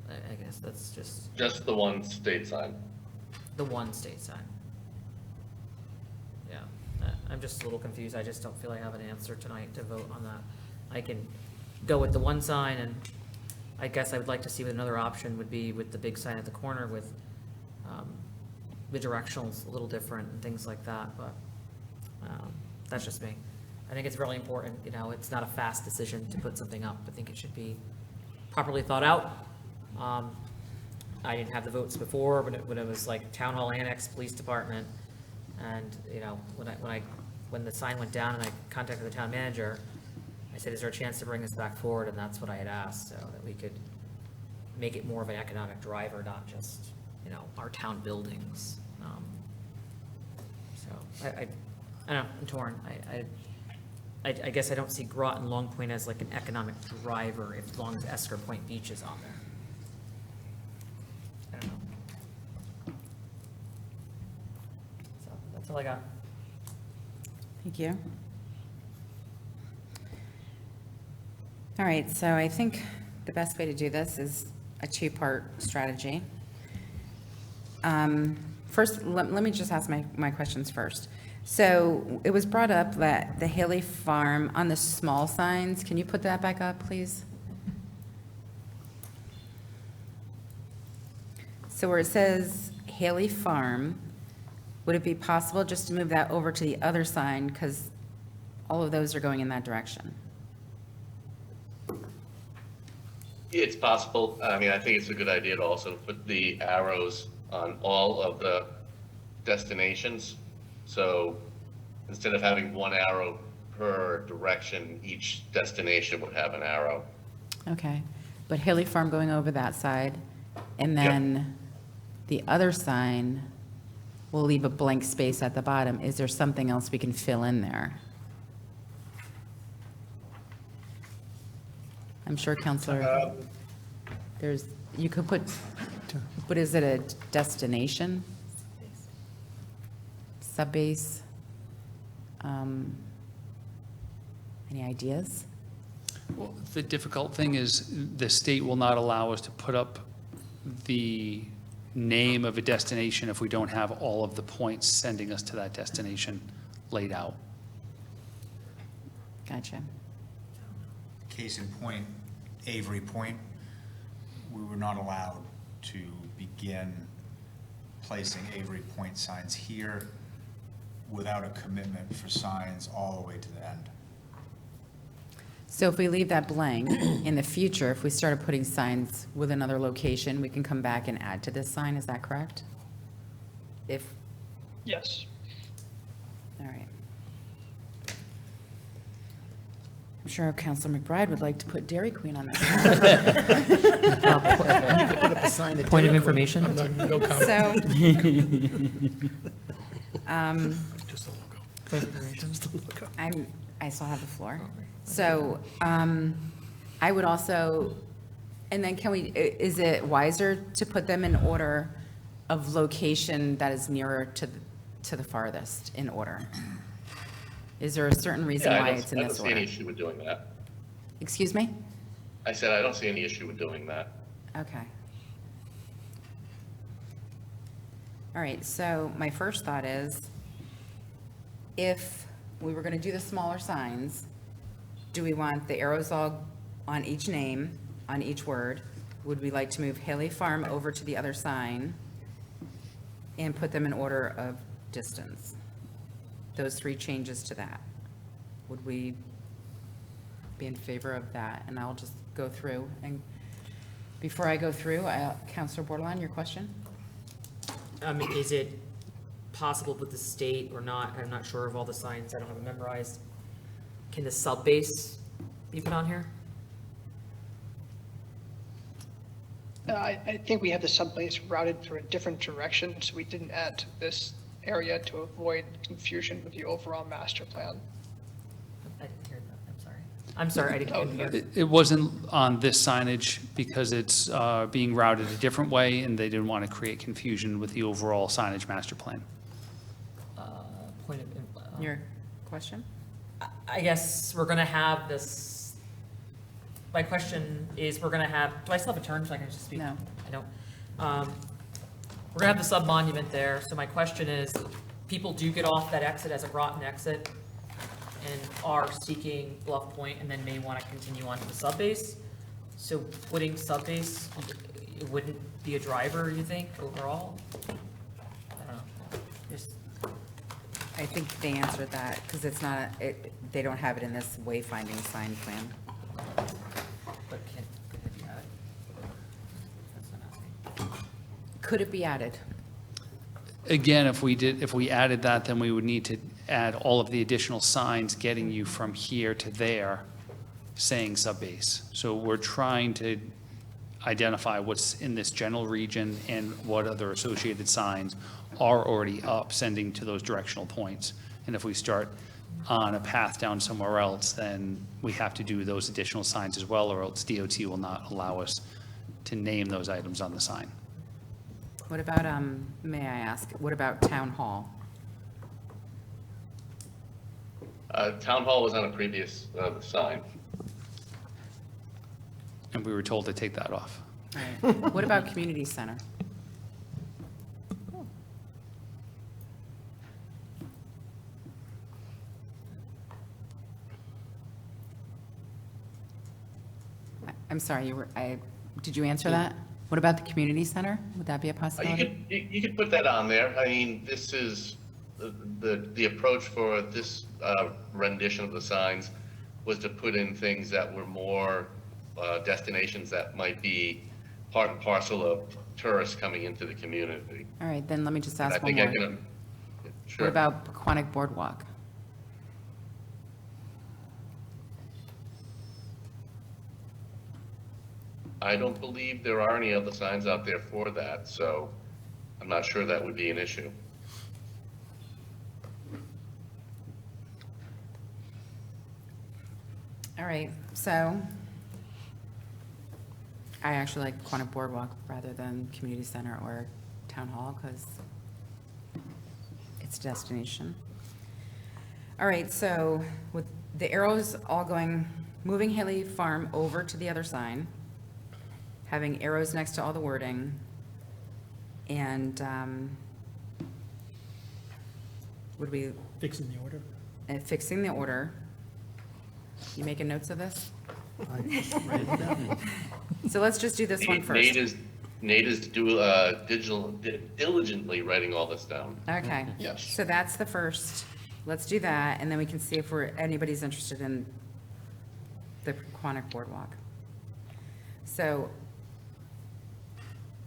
I guess that's Just the one state sign. the one state sign. Yeah, I'm just a little confused. I just don't feel I have an answer tonight to vote on that. I can go with the one sign, and I guess I would like to see what another option would be with the big sign at the corner with the directionals a little different and things like that, but that's just me. I think it's really important, it's not a fast decision to put something up. I think it should be properly thought out. I didn't have the votes before, when it was like Town Hall Annex, Police Department, and, when the sign went down and I contacted the town manager, I said, is there a chance to bring this back forward? And that's what I had asked, so that we could make it more of an economic driver, not just, our town buildings. So I don't know, I'm torn. I guess I don't see Groton Long Point as like an economic driver as long as Esker Point Beach is on there. I don't know. So that's all I got. Thank you. All right, so I think the best way to do this is a two-part strategy. First, let me just ask my questions first. So it was brought up that the Haley Farm on the small signs, can you put that back up, please? So where it says Haley Farm, would it be possible just to move that over to the other sign? Because all of those are going in that direction. It's possible. I mean, I think it's a good idea to also put the arrows on all of the destinations. So instead of having one arrow per direction, each destination would have an arrow. Okay, but Haley Farm going over that side, and then the other sign will leave a blank space at the bottom. Is there something else we can fill in there? I'm sure, Counselor, you could put, what is it, a destination? Subbase? Any ideas? Well, the difficult thing is the state will not allow us to put up the name of a destination if we don't have all of the points sending us to that destination laid out. Gotcha. Case in point, Avery Point, we were not allowed to begin placing Avery Point signs here without a commitment for signs all the way to the end. So if we leave that blank, in the future, if we started putting signs with another location, we can come back and add to this sign, is that correct? Yes. All right. I'm sure Councilor McBride would like to put Dairy Queen on that. Point of information. No comment. So, Just a logo. I still have the floor. So, I would also, and then is it wiser to put them in order of location that is nearer to the farthest in order? Is there a certain reason why it's in this I don't see any order? issue with doing that. Excuse me? I said I don't see any issue with doing that. Okay. All right, so my first thought is, if we were gonna do the smaller signs, do we want the arrows all on each name, on each word? Would we like to move Haley Farm over to the other sign and put them in order of distance? Those three changes to that. would we be in favor of that? And I'll just go through, and before I go through, Counselor Bordelon, your question? Is it possible with the state or not? I'm not sure of all the signs. I don't have it memorized. Can the sub base be put on here? I think we have the subbase routed through a different direction, so we didn't add to this area to avoid confusion with the overall master plan. I didn't hear that. I'm sorry. I'm sorry, I didn't hear. It wasn't on this signage because it's being routed a different way, and they didn't want to create confusion with the overall signage master plan. Point of, Your question? I guess we're gonna have this, my question is, we're gonna have, do I still have a turn so I can just speak? No. I don't. We're gonna have the sub monument there, so my question is, people do get off that exit as a Groton exit and are seeking Bluff Point and then may wanna continue on to the sub base. So putting sub base, it wouldn't be a driver, you think, overall? I don't know. Just, I think they answered that, because it's not, they don't have it in this wayfinding sign plan. but could it be added? That's what I'm asking. Could it be added? Again, if we added that, then we would need to add all of the additional signs getting you from here to there saying subbase. So we're trying to identify what's in this general region and what other associated signs are already up, sending to those directional points. And if we start on a path down somewhere else, then we have to do those additional signs as well, or else DOT will not allow us to name those items on the sign. What about, may I ask, what about Town Hall? Town Hall was on a previous sign. And we were told to take that off. All right. What about Community Center? I'm sorry, did you answer that? What about the Community Center? Would that be a possibility? You could put that on there. I mean, this is, the approach for this rendition of the signs was to put in things that were more destinations that might be part and parcel of tourists coming into the community. All right, then let me just ask I one think more. Sure. What about Paquonic Boardwalk? I don't believe there are any other signs out there for that, so I'm not sure that would be an issue. All right, so I actually like Paquonic Boardwalk rather than Community Center or Town Hall because it's a destination. All right, so with the arrows all going, moving Haley Farm over to the other sign, having arrows next to all the wording, and would we, Fixing the order. fixing the order. You making notes of this? So let's just do this one first. Nate is diligently writing all this down. Okay. Yes. So that's the first. Let's do that, and then we can see if anybody's interested in the Paquonic Boardwalk. So,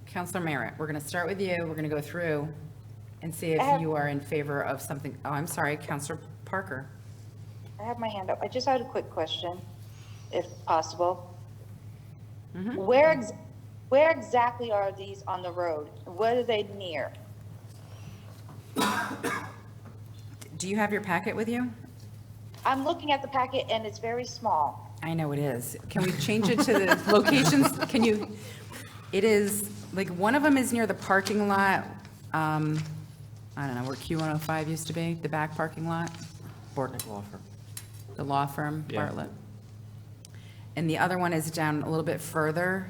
Counselor Merritt, we're going to start with you. We're going to go through and see if you are in favor of something. Oh, I'm sorry, Counselor Parker. I have my hand up. I just had a quick question, if possible. Mm-hmm. Where exactly are these on the road? What are they near? Do you have your packet with you? I'm looking at the packet and it's very small. I know it is. Can we change it to the locations? Can you, it is, like, one of them is near the parking lot. I don't know, where Q105 used to be, the back parking lot. The law firm, Yeah. Bartlett. And the other one is down a little bit further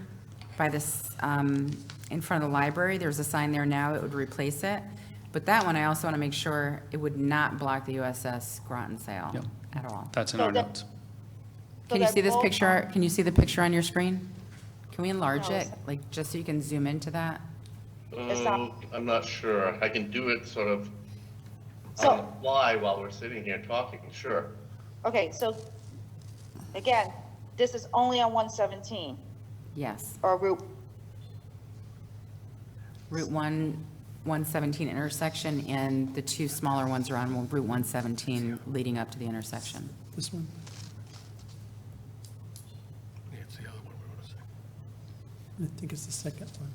by this, in front of the library. There's a sign there now, it would replace it. But that one, I also want to make sure it would not block the USS Groton sale Yep. at all. That's in So our that- notes. Can you that see this both- picture? Can you see the picture on your screen? Can we enlarge No, it, like, just so you can zoom into that? It's not- I'm not sure. I can do it sort of So- on the fly while we're sitting here talking, sure. Okay, so, again, this is only on 117, Yes. or Route, Route 117 intersection, and the two smaller ones are on Route 117 leading up to the intersection. This one? Yeah, it's the other one we want to say. I think it's the second one.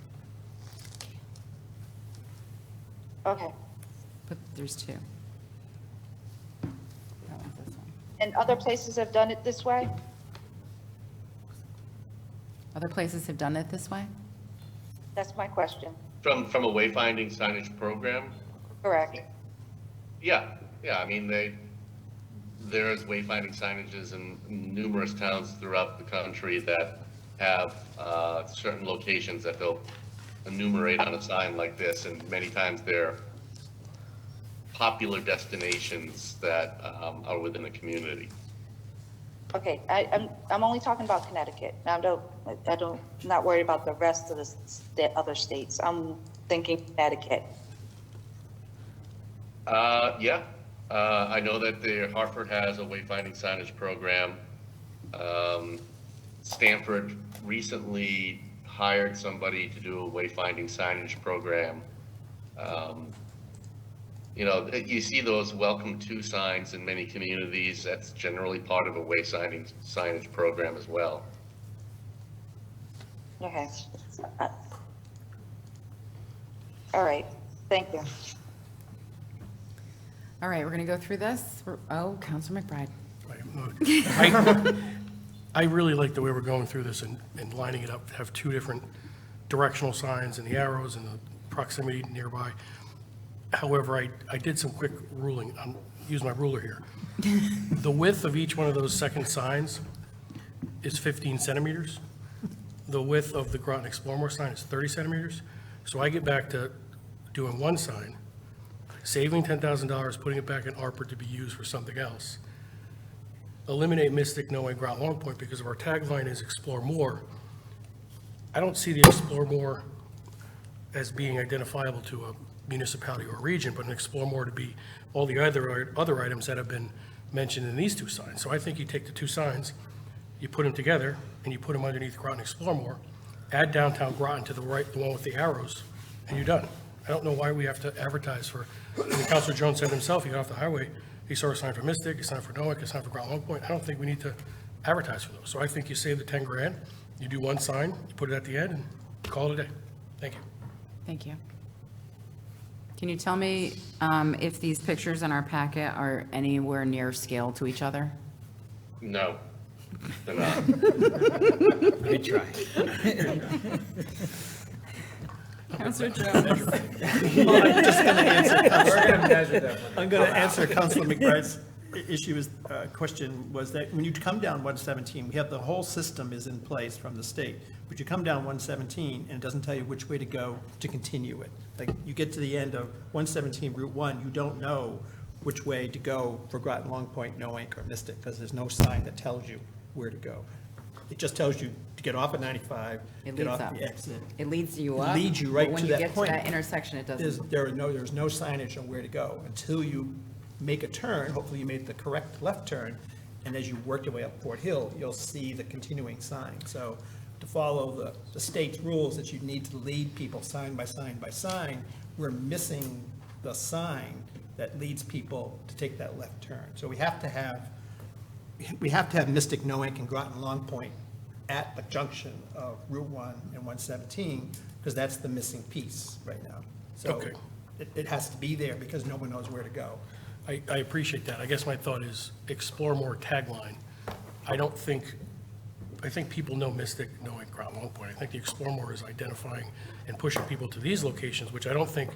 okay. But there's two. That one's this one. And other places have done it this way? Other places have done it this way? That's my question. From a wayfinding signage program? Correct. Yeah, I mean, there's wayfinding signages in numerous towns throughout the country that have certain locations that they'll enumerate on a sign like this, and many times they're popular destinations that are within the community. Okay, I'm only talking about Connecticut. I don't, not worried about the rest of the other states. I'm thinking Connecticut. Yeah, I know that Hartford has a wayfinding signage program. Stanford recently hired somebody to do a wayfinding signage program. You know, you see those welcome to signs in many communities. That's generally part of a wayfinding signage program as well. Okay. All right, thank you. All right, we're going to go through this. Oh, Counselor McBride. I really like the way we're going through this and lining it up, have two different directional signs and the arrows and the proximity nearby. However, I did some quick ruling, use my ruler here. The width of each one of those second signs is 15 centimeters. The width of the Groton Explore More sign is 30 centimeters. So I get back to doing one sign, saving $10,000, putting it back in ARPA to be used for something else. Eliminate Mystic, No Way, Groton, Long Point, because if our tagline is Explore More, I don't see the Explore More as being identifiable to a municipality or region, but an Explore More to be all the other items that have been mentioned in these two signs. So I think you take the two signs, you put them together, and you put them underneath Groton Explore More, add downtown Groton to the right, the one with the arrows, and you're done. I don't know why we have to advertise for, and Councilor Jones said himself, he got off the highway, he saw a sign for Mystic, a sign for Noack, a sign for Groton Long Point. I don't think we need to advertise for those. So I think you save the 10 grand, you do one sign, you put it at the end, and call it a day. Thank you. Thank you. Can you tell me if these pictures in our packet are anywhere near scale to each other? No, they're not. Good try. Counselor Jones? I'm just going to answer. We're going to measure that. I'm going to answer Councilor McBride's question was that when you come down 117, we have the whole system is in place from the state, but you come down 117 and it doesn't tell you which way to go to continue it. Like you get to the end of 117 Route 1, you don't know which way to go for Groton, Long Point, Noank, or Mystic, because there's no sign that tells you where to go. It just tells you to get off at 95, It get leads off up. the exit. It leads you It up. leads you right but to that When you get point. to that intersection, it doesn't. There's no signage on where to go until you make a turn. Hopefully you made the correct left turn, and as you work your way up Port Hill, you'll see the continuing sign. So to follow the state's rules that you need to lead people sign by sign by sign, we're missing the sign that leads people to take that left turn. So we have to have Mystic, Noank, and Groton Long Point at the junction of Route 1 and 117, because that's the missing piece right now. So Okay. it has to be there because no one knows where to go. I appreciate that. I guess my thought is Explore More tagline. I think people know Mystic, knowing Groton, Long Point. I think the Explore More is identifying and pushing people to these locations, which I don't think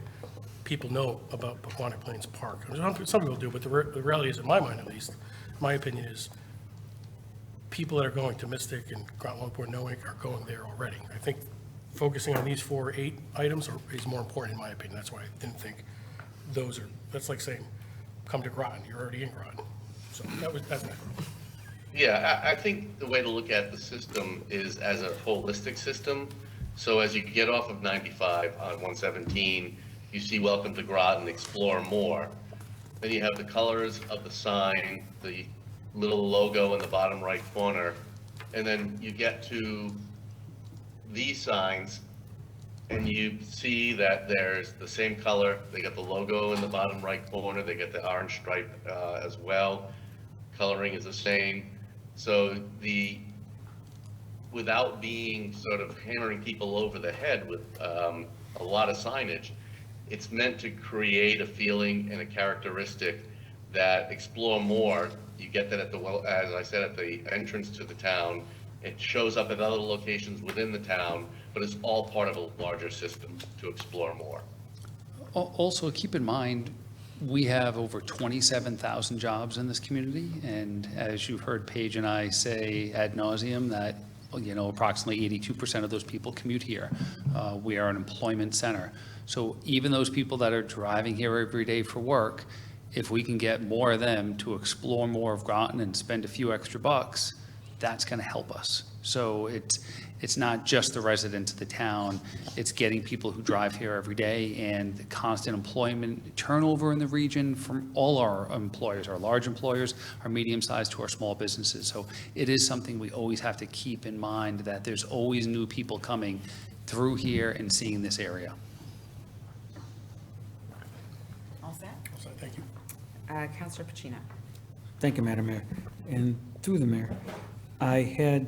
people know about Paquonic Plains Park. Some people do, but the reality is, in my mind at least, my opinion is, people that are going to Mystic and Groton, Long Point, Noank are going there already. I think focusing on these 8 items is more important in my opinion. That's why I didn't think that's like saying, come to Groton, you're already in Groton. So that's my thought. Yeah, I think the way to look at the system is as a holistic system. So as you get off of 95 on 117, you see Welcome to Groton, Explore More. Then you have the colors of the sign, the little logo in the bottom right corner. And then you get to these signs and you see that there's the same color. They got the logo in the bottom right corner. They get the orange stripe as well. Coloring is the same. So without being sort of hammering people over the head with a lot of signage, it's meant to create a feeling and a characteristic that explore more. You get that as I said, at the entrance to the town. It shows up at other locations within the town, but it's all part of a larger system to explore more. Also, keep in mind, we have over 27,000 jobs in this community, and as you've heard Paige and I say ad nauseum, that, you know, approximately 82% of those people commute here. We are an employment center. So even those people that are driving here every day for work, if we can get more of them to explore more of Groton and spend a few extra bucks, that's going to help us. So it's not just the residents of the town, it's getting people who drive here every day, and the constant employment turnover in the region from all our employers, our large employers, our medium-sized to our small businesses. So it is something we always have to keep in mind, that there's always new people coming through here and seeing this area. All set? So, thank you. Counselor Pacino. Thank you, Madam Mayor. And through the mayor, I had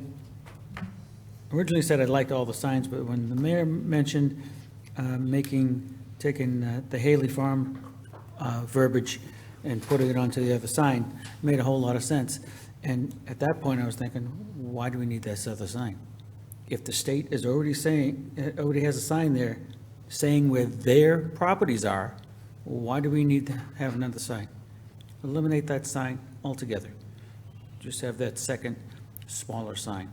originally said I liked all the signs, but when the mayor mentioned taking the Haley Farm verbiage and putting it onto the other sign, made a whole lot of sense. And at that point, I was thinking, why do we need this other sign? If the state is already has a sign there saying where their properties are, why do we need to have another sign? Eliminate that sign altogether. Just have that second, smaller sign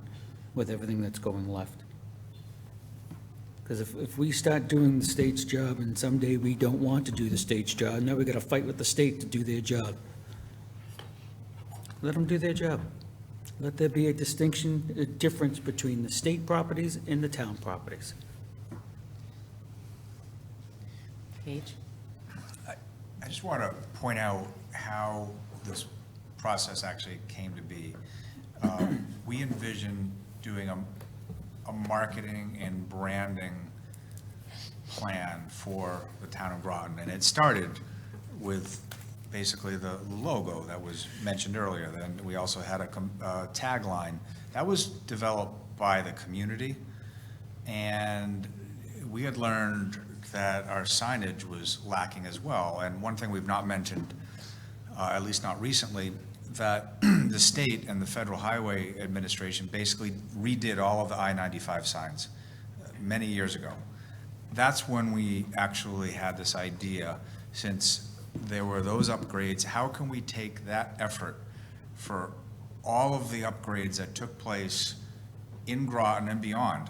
with everything that's going left. Because if we start doing the state's job and someday we don't want to do the state's job, now we got to fight with the state to do their job. Let them do their job. Let there be a distinction, a difference between the state properties and the town properties. Paige? I just want to point out how this process actually came to be. We envisioned doing a marketing and branding plan for the town of Groton, and it started with basically the logo that was mentioned earlier. Then we also had a tagline that was developed by the community, and we had learned that our signage was lacking as well. And one thing we've not mentioned, at least not recently, that the state and the Federal Highway Administration basically redid all of the I-95 signs many years ago. That's when we actually had this idea, since there were those upgrades, how can we take that effort for all of the upgrades that took place in Groton and beyond,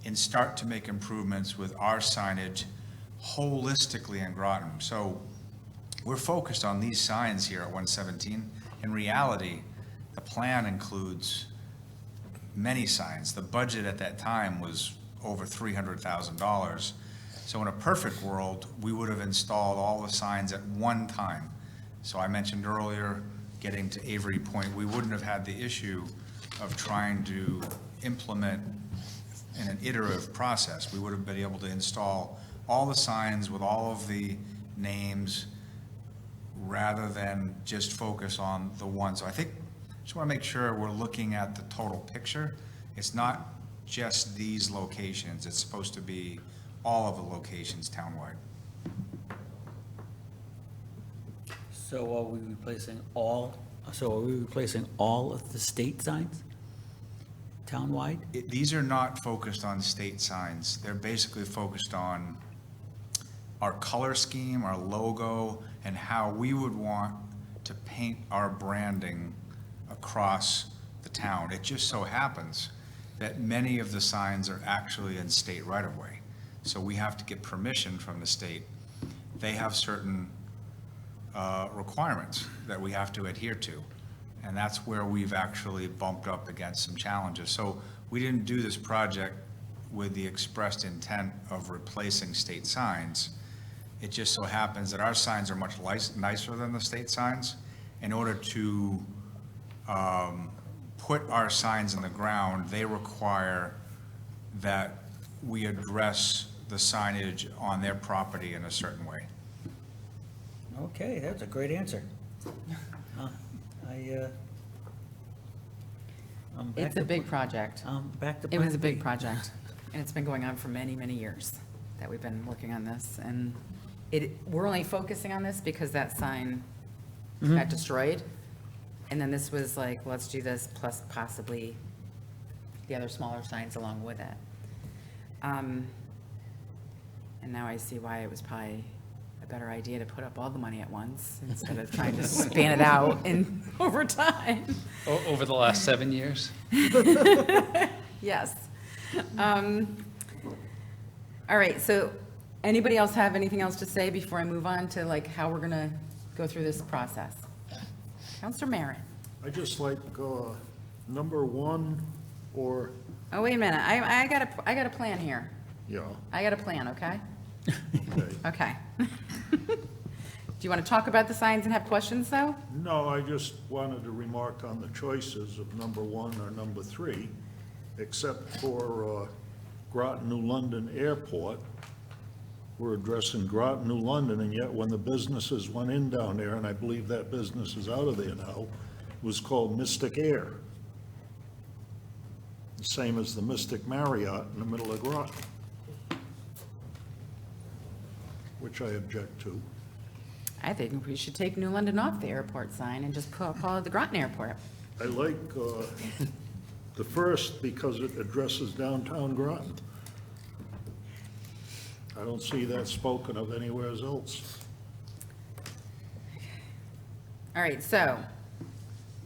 and start to make improvements with our signage holistically in Groton. So we're focused on these signs here at 117. In reality, the plan includes many signs. The budget at that time was over $300,000. So in a perfect world, we would have installed all the signs at one time. So I mentioned earlier, getting to Avery Point, we wouldn't have had the issue of trying to implement in an iterative process. We would have been able to install all the signs with all of the names rather than just focus on the one. So I think, just want to make sure we're looking at the total picture. It's not just these locations. It's supposed to be all of the locations townwide. So are we replacing all of the state signs townwide? These are not focused on state signs. They're basically focused on our color scheme, our logo, and how we would want to paint our branding across the town. It just so happens that many of the signs are actually in state right-of-way. So we have to get permission from the state. They have certain requirements that we have to adhere to. And that's where we've actually bumped up against some challenges. So we didn't do this project with the expressed intent of replacing state signs. It just so happens that our signs are much nicer than the state signs, in order to put our signs in the ground, they require that we address the signage on their property in a certain way. Okay, that's a great answer. I'm back It's a to- big project. Back to. It was plan a big B. project, and it's been going on for many, many years that we've been working on this, and we're only focusing on this because that sign got destroyed, and then this was like, let's do this, plus possibly the other smaller signs along with it. And now I see why it was probably a better idea to put up all the money at once, instead of trying to span it out in over time. Over the last 7 years? Yes. All right, so anybody else have anything else to say before I move on to like how we're gonna go through this process? Counselor Merritt. I just like number 1 or, Oh, wait a minute, I got a plan here. yeah, I got a plan, okay? okay. Okay. Do you want to talk about the signs and have questions, though? No, I just wanted to remark on the choices of number 1 or number 3, except for Groton, New London Airport. We're addressing Groton, New London, and yet when the businesses went in down there, and I believe that business is out of there now, it was called Mystic Air. The same as the Mystic Marriott in the middle of Groton, which I object to. I think we should take New London off the airport sign and just call it the Groton Airport. I like the first because it addresses downtown Groton. I don't see that spoken of anywhere else. All right, so,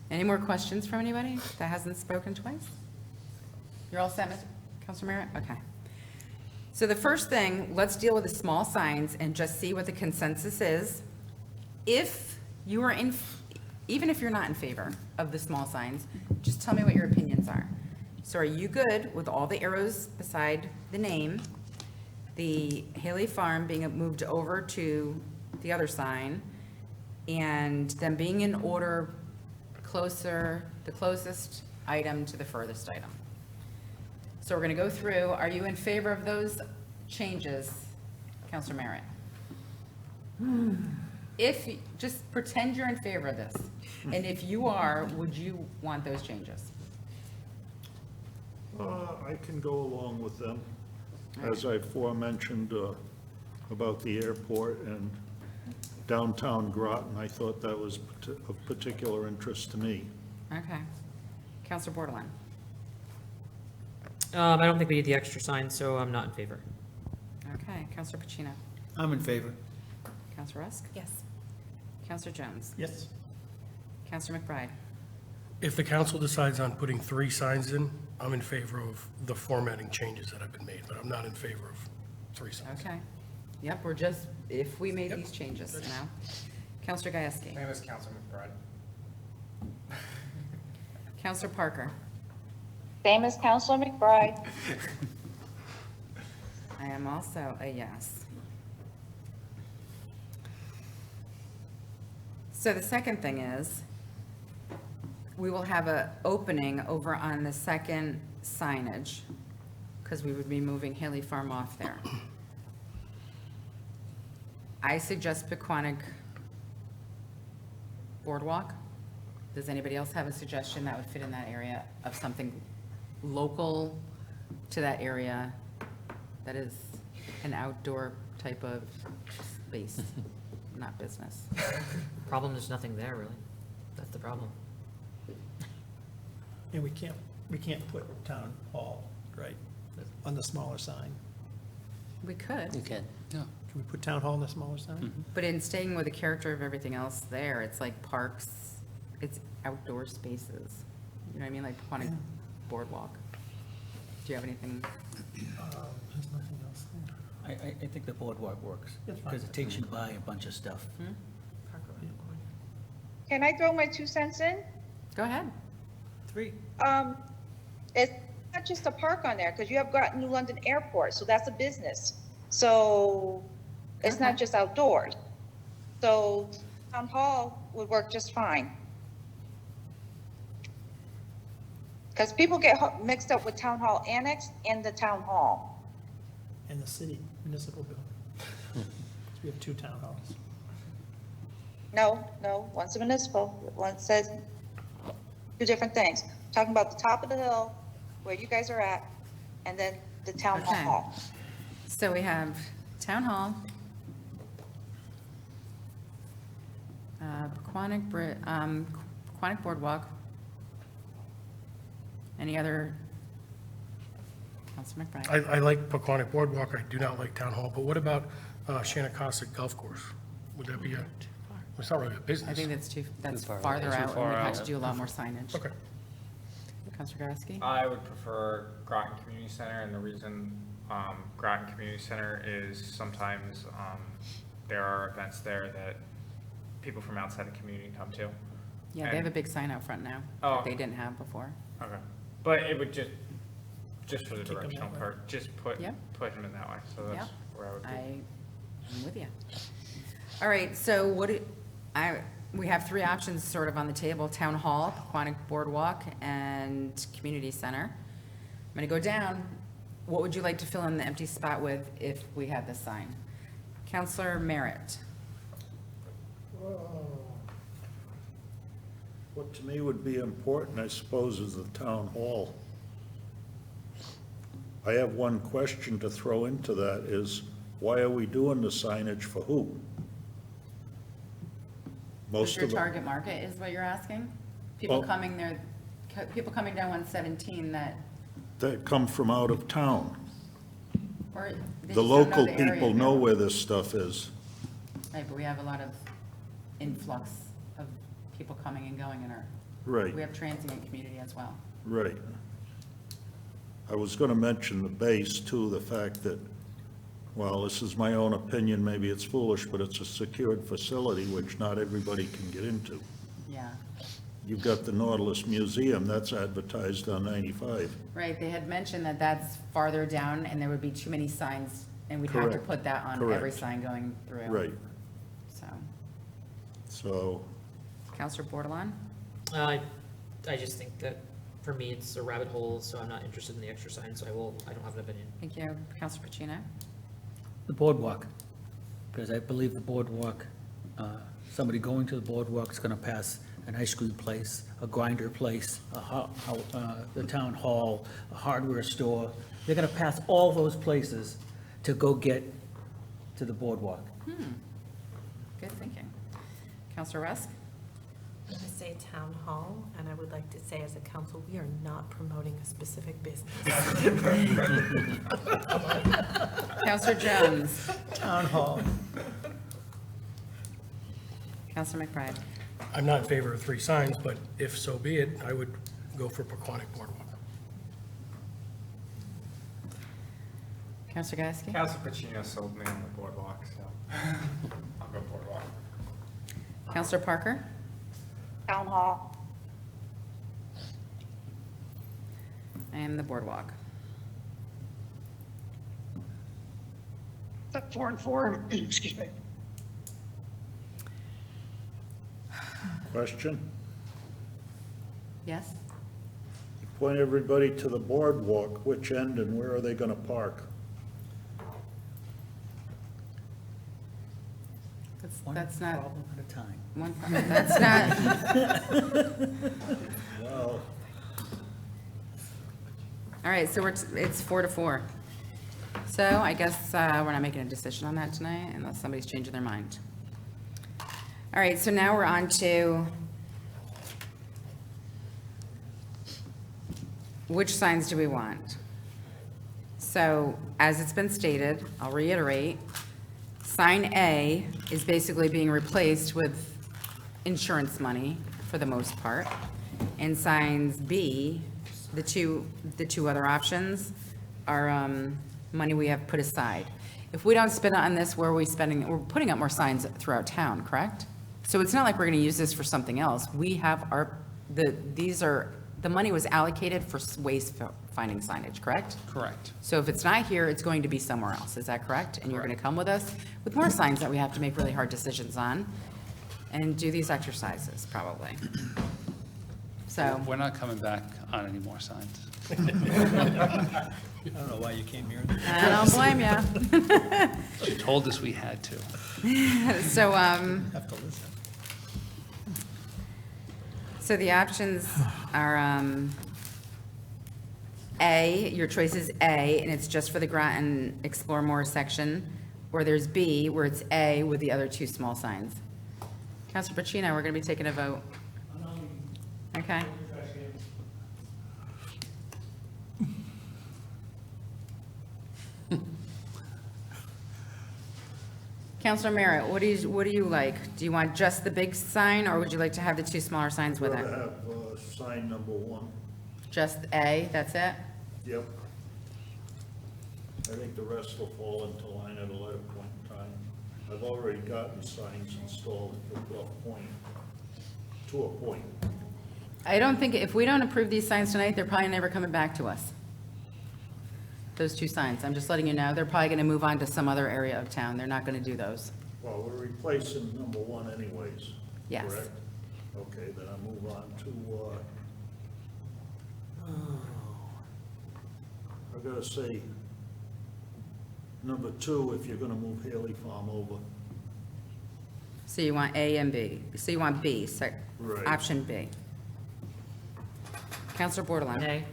any more questions from anybody that hasn't spoken twice? You're all set, Counselor Merritt? Okay. So the first thing, let's deal with the small signs and just see what the consensus is. If you are even if you're not in favor of the small signs, just tell me what your opinions are. So are you good with all the arrows beside the name, the Haley Farm being moved over to the other sign, and them being in order the closest item to the furthest item? So we're going to go through. Are you in favor of those changes, Counselor Merritt? Just pretend you're in favor of this, and if you are, would you want those changes? I can go along with them. As I aforementioned about the airport and downtown Groton, I thought that was of particular interest to me. Okay. Counselor Borderline? I don't think we need the extra sign, so I'm not in favor. Okay. Counselor Pacino? I'm in favor. Counselor Rusk? Yes. Counselor Jones? Yes. Counselor McBride? If the council decides on putting 3 signs in, I'm in favor of the formatting changes that have been made, but I'm not in favor of 3 signs. Okay. Yep, we're just, if we made these changes, you know? Counselor Gieske? Same as Councilor McBride. Counselor Parker? Same as Counselor McBride. I am also a yes. So the second thing is, we will have an opening over on the second signage, because we would be moving Haley Farm off there. I suggest Pequannock Boardwalk. Does anybody else have a suggestion that would fit in that area of something local to that area that is an outdoor type of space, not business? Problem, there's nothing there, really. That's the problem. And we can't put town hall, right, on the smaller sign. We could. You can. Yeah. Can we put town hall on the smaller sign? But in staying with the character of everything else there, it's like parks, it's outdoor spaces. You know what I mean, like Pequannock Boardwalk. Do you have anything? There's nothing else there. I think the boardwalk works, It's fine. because it takes you by a bunch of stuff. Can I throw my 2 cents in? Go ahead. 3. It's not just a park on there, because you have Groton New London Airport, so that's a business. So it's not Okay. just outdoors. So town hall would work just fine. Because people get mixed up with Town Hall Annex and the Town Hall. And the city municipal building. We have 2 town halls. No, one's a municipal, one says 2 different things. Talking about the top of the hill, where you guys are at, and then the Town Okay. Hall. So we have Town Hall, Quonic Boardwalk. Any other? Councilor McBride? I like Paquonic Boardwalk, I do not like Town Hall, but what about Shannecosta Golf Course? Would that be it's not really a business. I think that's far away. farther Too out, and far we'd have to out. do a lot more signage. Okay. Councilor Gasky? I would prefer Groton Community Center, and the reason Groton Community Center is sometimes there are events there that people from outside the community come to. Yeah, they have a big sign out front now Oh. that they didn't have before. Okay, but it would just for the Take 'em directional that way. part, just put Yep. him in that way, so that's Yep. where I would be. I'm with you. All right, so we have 3 options sort of on the table: Town Hall, Quonic Boardwalk, and Community Center. I'm gonna go down. What would you like to fill in the empty spot with if we had this sign? Counselor Merritt? What to me would be important, I suppose, is the town hall. I have one question to throw into that is, why are we doing the signage for who? Who's Most your of the, target market is what you're asking? People Well- coming there, people coming down 117 that, that come from out of town. or they The just don't know local the area people very know well. where this stuff is. Right, but we have a lot of influx of people coming and going in our, Right. we have transient community as well. Right. I was going to mention the base too, the fact that, well, this is my own opinion, maybe it's foolish, but it's a secured facility which not everybody can get into. Yeah, You've got the Nautilus Museum, that's advertised on 95. right, they had mentioned that that's farther down and there would be too many signs and we'd have to Correct. put that on every Correct. sign going through. Right. So, So, Counselor Bordelon? I just think that, for me, it's a rabbit hole, so I'm not interested in the extra sign, so I don't have an opinion. Thank you. Counselor Pacino? The boardwalk, because I believe the boardwalk, somebody going to the boardwalk is going to pass an ice cream place, a grinder place, the town hall, a hardware store. They're going to pass all those places to go get to the boardwalk. Good thinking. Counselor Rusk? I'm going to say Town Hall, and I would like to say as a council, we are not promoting a specific business. Counselor Jones? Town hall. Counselor McBride? I'm not in favor of 3 signs, but if so be it, I would go for Paquonic Boardwalk. Counselor Gasky? Council Pacino sold me on the boardwalk, so I'll go boardwalk. Counselor Parker? Town Hall. I am the boardwalk. Is that 4 and 4? Excuse me. question? Yes? You point everybody to the boardwalk, which end and where are they going to park? That's not, Problem at a time. that's not, Well, all right, so it's 4-4. So I guess we're not making a decision on that tonight unless somebody's changing their mind. All right, so now we're on to which signs do we want? So as it's been stated, I'll reiterate, sign A is basically being replaced with insurance money for the most part. And signs B, the two other options are money we have put aside. If we don't spend on this, where are we spending? We're putting up more signs throughout town, correct? So it's not like we're going to use this for something else. We have the money was allocated for waste finding signage, correct? Correct. So if it's not here, it's going to be somewhere else, is that correct? And you're going to come with us with more signs that we have to make really hard decisions on. and do these exercises, probably. So, We're not coming back on any more signs. I don't know why you came here. I don't blame you. She told us we had to. So, Have to listen. so the options are, A, your choice is A, and it's just for the Groton Explore More section, or there's B, where it's A with the other two small signs. Counselor Pacino, we're going to be taking a vote. Okay. Counselor Merritt, what do you like? Do you want just the big sign, or would you like to have the two smaller signs with Rather it? have sign number 1. Just A, that's it? Yep. I think the rest will fall into line at a later point in time. I've already gotten signs installed at Bluff Point, to a point. I don't think, if we don't approve these signs tonight, they're probably never coming back to us. Those two signs, I'm just letting you know, they're probably going to move on to some other area of town. They're not going to do those. Well, we're replacing number 1 anyways, Yes. correct? Okay, then I move on to, I gotta say, number 2, if you're gonna move Haley Farm over. So you want A and B. So you want B, so Right. option B. Counselor Bordelon? Nay.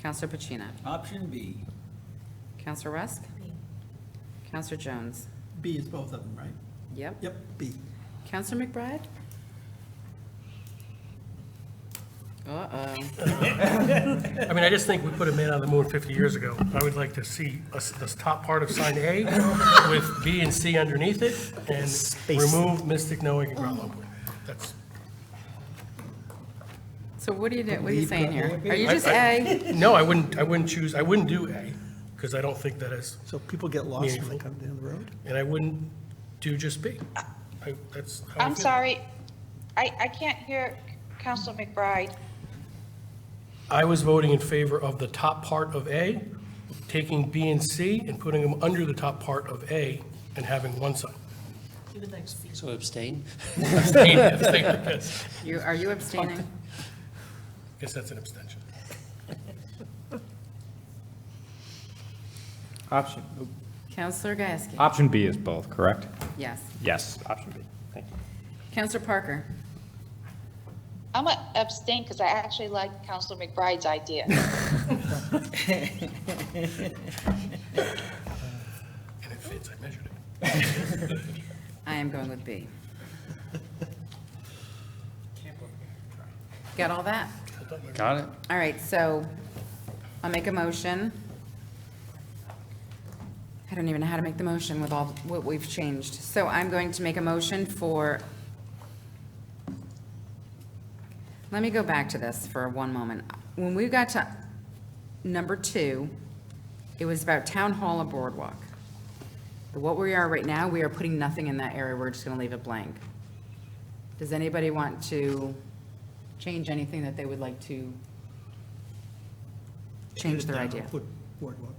Counselor Pacino? Option B. Counselor Rusk? Counselor Jones? B is both of them, right? Yep. Yep, B. Counselor McBride? Uh-oh. I mean, I just think we put a man on the moon 50 years ago. I would like to see this top part of sign A with B and C underneath it, and remove Mystic, Noack, and Groton. That's, So what are you saying here? Are you I- just I- A? No, I wouldn't do A, because I don't think that is, So people get lost when they Meaningful. come down the road? and I wouldn't do just B. That's how I I'm feel. sorry, I can't hear Council McBride. I was voting in favor of the top part of A, taking B and C and putting them under the top part of A and having one sign. So abstain? Abstain, yes. Are you abstaining? Guess that's an abstention. Option, Counselor Gieske? option B is both, correct? Yes. Yes, option B. Thank you. Counselor Parker? I'm gonna abstain because I actually like Council McBride's idea. And it fits, I measured it. I am going with B. Got all that? Got it? All right, so I'll make a motion. I don't even know how to make the motion with all what we've changed. So I'm going to make a motion for, let me go back to this for one moment. When we got to number 2, it was about Town Hall or Boardwalk. But what we are right now, we are putting nothing in that area. We're just going to leave it blank. Does anybody want to change anything that they would like to change their Down, idea? Put boardwalk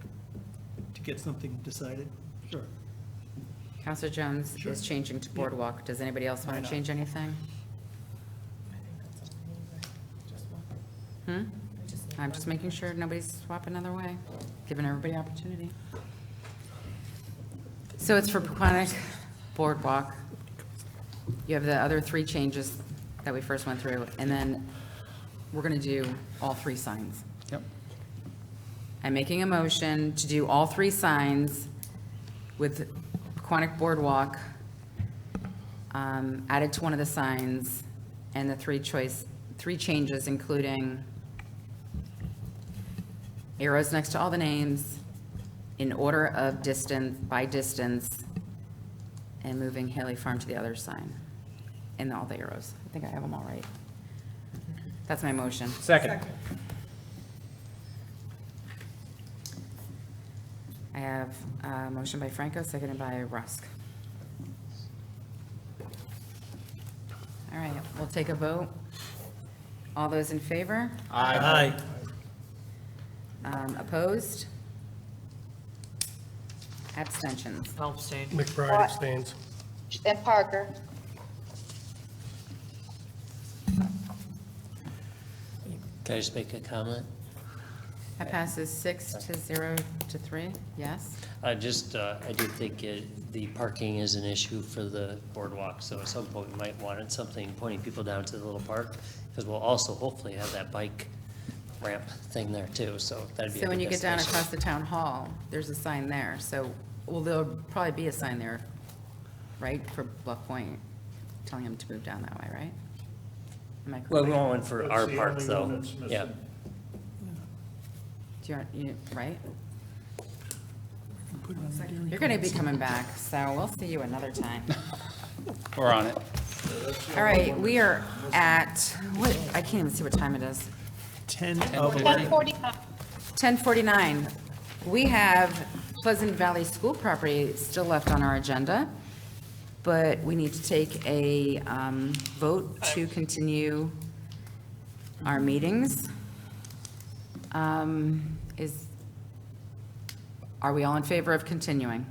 to get something decided. Sure. Counselor Jones Sure. is changing to Boardwalk. Does anybody else Why want not? to change anything? I'm just making sure nobody's swapping another way, giving everybody opportunity. So it's for Paquonic Boardwalk. You have the other 3 changes that we first went through, and then we're going to do all 3 signs. Yep. I'm making a motion to do all 3 signs with Paquonic Boardwalk added to one of the signs, and the 3 changes, including arrows next to all the names, in order of distance, by distance, and moving Haley Farm to the other sign, and all the arrows. I think I have them all right. That's my motion. Second. I have a motion by Franco, seconded by Rusk. All right, we'll take a vote. All those in favor? Aye. Opposed? Abstentions? I'll abstain. McBride abstains. And Parker, Can I just make a comment? That passes 6-0 to 3, yes? I do think the parking is an issue for the boardwalk, so at some point we might want something pointing people down to the little park, because we'll also hopefully have that bike ramp thing there too, so that'd be a So when good you get down destination. across the town hall, there's a sign there, so, well, there'll probably be a sign there, right, for Bluff Point, telling them to move down that way, right? Am I correct? Well, we want one for our That's the park only though, one that's missing. yeah. Right? You're gonna be coming back, so we'll see you another time. We're on it. All right, we are at, what, I can't even see what time it is. 10:49. We have Pleasant Valley School property still left on our agenda, but we need to take a vote to continue our meetings. Are we all in favor of continuing?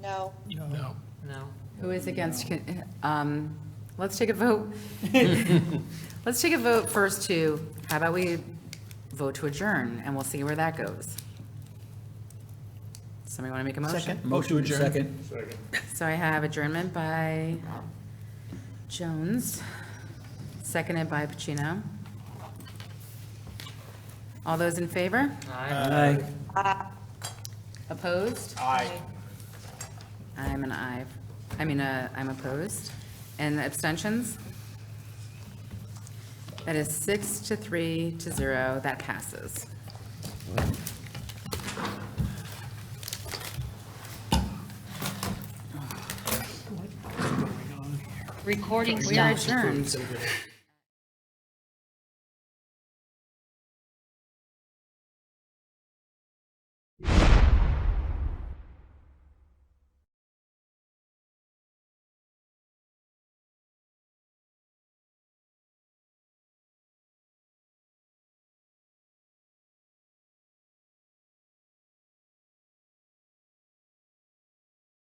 No. No. No. Who is against, let's take a vote. Let's take a vote first to, how about we vote to adjourn, and we'll see where that goes. Somebody want to make a motion? Second. Motion to second. So I have adjournment by Jones, seconded by Pacino. All those in favor? Aye. Opposed? Aye. I'm an aye. I'm opposed. And abstentions? That is 6-3-0, that passes. Recording We are stopped. adjourned.